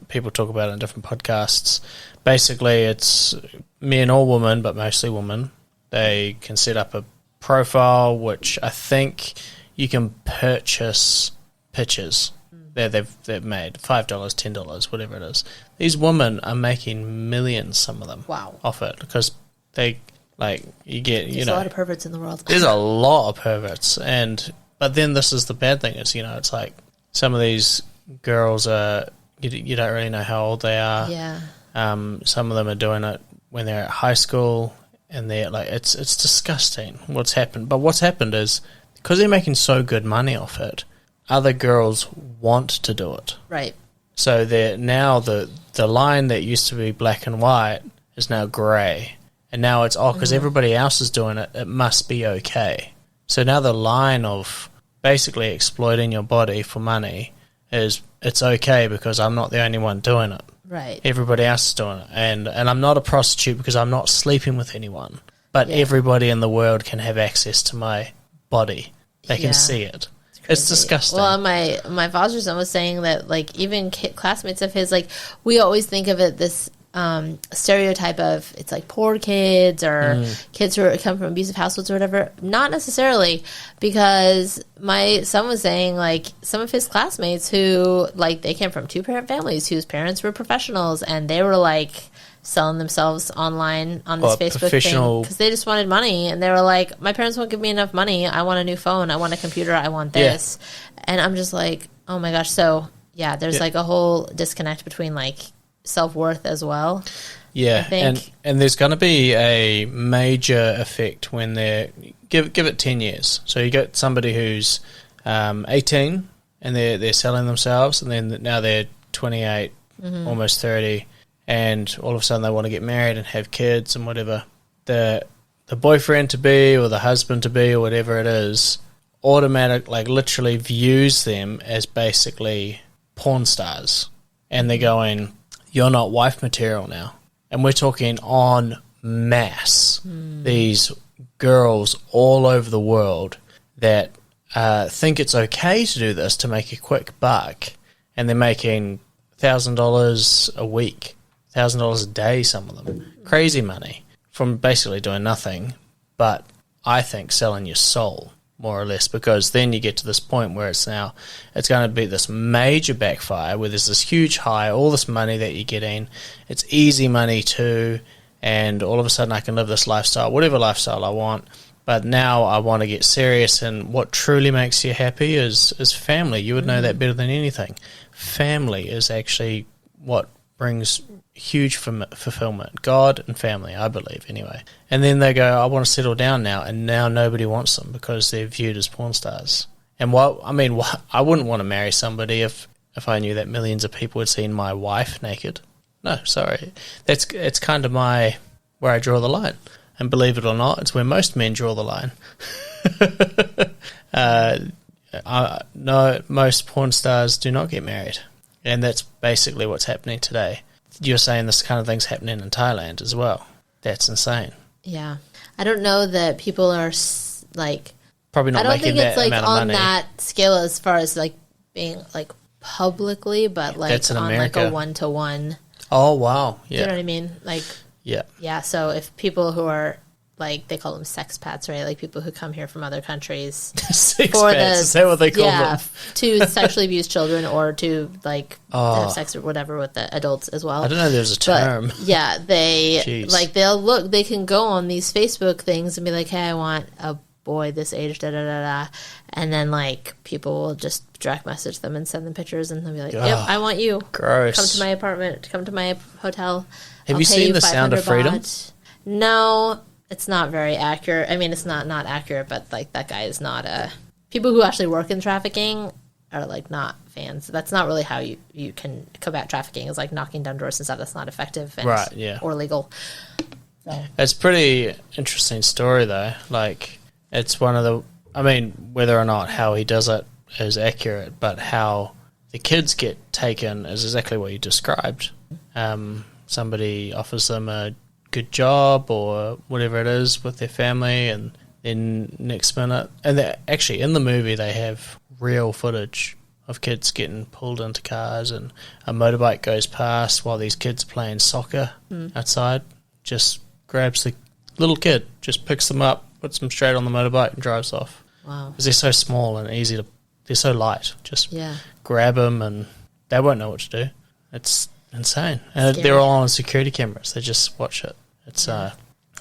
people talk about it in different podcasts. Basically, it's men or women, but mostly women. They can set up a profile, which I think you can purchase pictures that they've made, $5, $10, whatever it is. These women are making millions, some of them, off it, because they... Like, you get, There's a lot of perverts in the world. There's a lot of perverts. But then this is the bad thing is, it's like some of these girls are, you don't really know how old they are. Yeah. Some of them are doing it when they're at high school, and they're like, it's disgusting what's happened. But what's happened is, because they're making so good money off it, other girls want to do it. Right. So they're now the line that used to be black and white is now grey. And now it's, because everybody else is doing it, it must be okay. So now the line of basically exploiting your body for money is, it's okay because I'm not the only one doing it. Right. Everybody else is doing it. And I'm not a prostitute because I'm not sleeping with anyone. But everybody in the world can have access to my body. They can see it. It's disgusting. Well, my foster son was saying that, like, even classmates of his, like, we always think of it this stereotype of it's like poor kids or kids who come from abusive households or whatever. Not necessarily, because my son was saying, like, some of his classmates who, like, they came from 2-parent families whose parents were professionals, and they were like selling themselves online on this Facebook thing because they just wanted money, and they were like, my parents won't give me enough money, I want a new phone, I want a computer, I want this. And I'm just like, oh my gosh. So yeah, there's like a whole disconnect between like self-worth as well. Yeah, and there's going to be a major effect when they're give it 10 years. So you got somebody who's 18 and they're selling themselves, and then now they're 28, almost 30, and all of a sudden they want to get married and have kids and whatever. The boyfriend to be or the husband to be or whatever it is automatic, like, literally views them as basically porn stars, and they're going, you're not wife material now. And we're talking en masse. These girls all over the world that think it's okay to do this to make a quick buck, and they're making $1,000 a week, $1,000 a day, some of them. Crazy money from basically doing nothing, but I think selling your soul, more or less, because then you get to this point where it's going to be this major backfire where there's this huge high, all this money that you're getting, it's easy money too, and all of a sudden I can live this lifestyle, whatever lifestyle I want, but now I want to get serious, and what truly makes you happy is family. You would know that better than anything. Family is actually what brings huge fulfillment. God and family, I believe, anyway. And then they go, I want to settle down now, and now nobody wants them because they're viewed as porn stars. And I wouldn't want to marry somebody if I knew that millions of people had seen my wife naked. No, sorry. It's kind of where I draw the line. And believe it or not, it's where most men draw the line. No, most porn stars do not get married. And that's basically what's happening today. You're saying this kind of thing's happening in Thailand as well. That's insane. Yeah. I don't know that people are, like... Probably not making that amount of money. I don't think it's, like, on that scale as far as, like, being, like, publicly, but, like, that's in on, America. like, a one-to-one. Oh, wow. Yeah. Do you know what I mean? Like... Yeah. Yeah, so if people who are, like, they call them sexpats, right? Like, people who come here from other countries. Sexpats, is that what they call them? To sexually abuse children or to, like, have sex or whatever with the adults as well. I don't know there's a term. But, yeah, they, like, they can go on these Facebook things and be like, hey, I want a boy this age, da-da-da-da. And then, like, people will just direct message them and send them pictures, and they'll be like, yep, I want you. Gross. Come to my apartment. Come to my hotel. Have you seen The Sound of Freedom? No, it's not very accurate. I mean, it's not accurate, but, like, that guy is not a... People who actually work in trafficking are, like, not fans. That's not really how you can combat trafficking, is, like, knocking down doors and stuff. That's not effective or legal. So. It's a pretty interesting story, though. Like, it's one of the... I mean, whether or not how he does it is accurate, but how the kids get taken is exactly what you described. Somebody offers them a good job or whatever it is with their family, and then next minute... And actually, in the movie, they have real footage of kids getting pulled into cars, and a motorbike goes past while these kids are playing soccer outside, just grabs the little kid, just picks them up, puts them straight on the motorbike and drives off. Wow. Because they're so small and easy to... They're so light. Just grab them and they won't know what to do. It's insane. And they're all on security cameras. They just watch it. It's,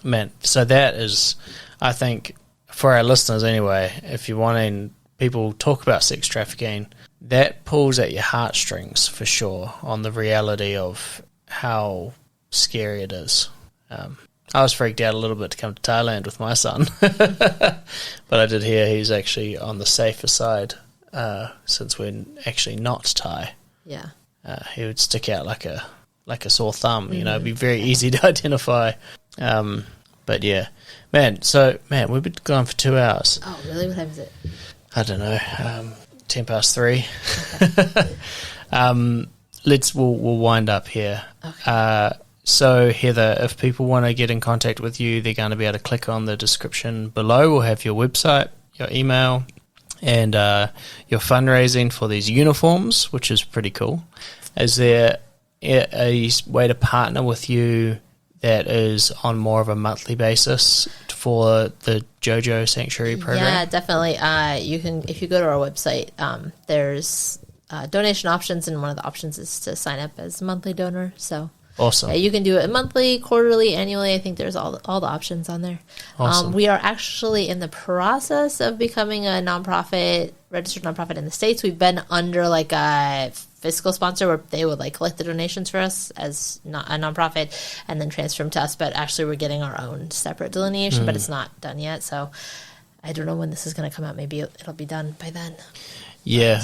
man, so that is, I think, for our listeners anyway, if you're wanting people talk about sex trafficking, that pulls at your heartstrings for sure on the reality of how scary it is. I was freaked out a little bit to come to Thailand with my son, but I did hear he's actually on the safer side since we're actually not Thai. Yeah. He would stick out like a sore thumb, you know, it'd be very easy to identify. But yeah, man, we've been going for 2 hours. Oh, really? What time is it? I don't know, 3:10. Okay. We'll wind up here. Okay. So, Heather, if people want to get in contact with you, they're going to be able to click on the description below. We'll have your website, your email, and you're fundraising for these uniforms, which is pretty cool. Is there a way to partner with you that is on more of a monthly basis for the Jojo Sanctuary program? Yeah, definitely. You can, if you go to our website, there's donation options, and one of the options is to sign up as a monthly donor. So awesome. Yeah, you can do it monthly, quarterly, annually. I think there's all the options on there. Awesome. We are actually in the process of becoming a nonprofit, registered nonprofit in the States. We've been under like a fiscal sponsor where they would like collect the donations for us as a nonprofit and then transfer them to us. But actually, we're getting our own separate delineation, but it's not done yet. So I don't know when this is going to come out. Maybe it'll be done by then. Yeah,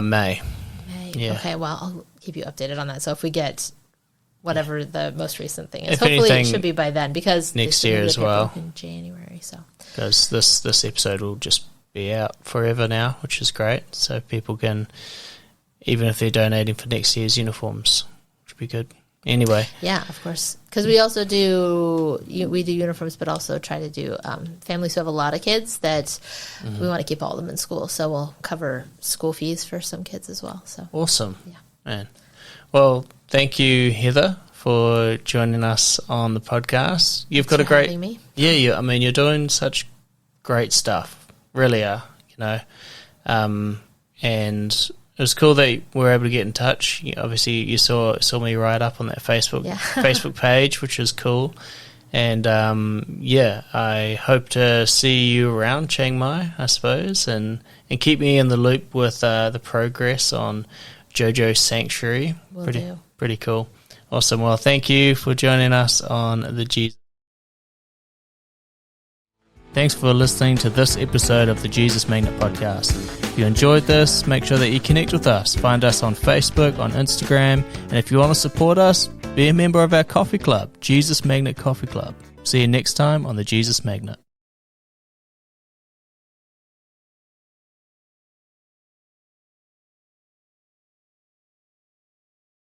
May. Yeah. Okay, well, I'll keep you updated on that. So if we get whatever the most recent thing is, If hopefully anything, it should be by then, because next year as well. In January, so Because this episode will just be out forever now, which is great. So people can, even if they're donating for next year's uniforms, which would be good. Anyway. Yeah, of course. Because we also do uniforms, but also try to do families who have a lot of kids that we want to keep all of them in school. So we'll cover school fees for some kids as well. So Awesome. Yeah. Man. Well, thank you, Heather, for joining us on the podcast. You've got a great... having me. Yeah, I mean, you're doing such great stuff. Really are, and it was cool that we were able to get in touch. Obviously, you saw me right up on that Facebook page, which is cool. And I hope to see you around Chiang Mai, I suppose, and keep me in the loop with the progress on Jojo Sanctuary. Will do. Pretty cool. Awesome. Well, thank you for joining us on the Jesus. Thanks for listening to this episode of the Jesus Magnet podcast. If you enjoyed this, make sure that you connect with us. Find us on Facebook, on Instagram, and if you want to support us, be a member of our coffee club, Jesus Magnet Coffee Club. See you next time on the Jesus Magnet.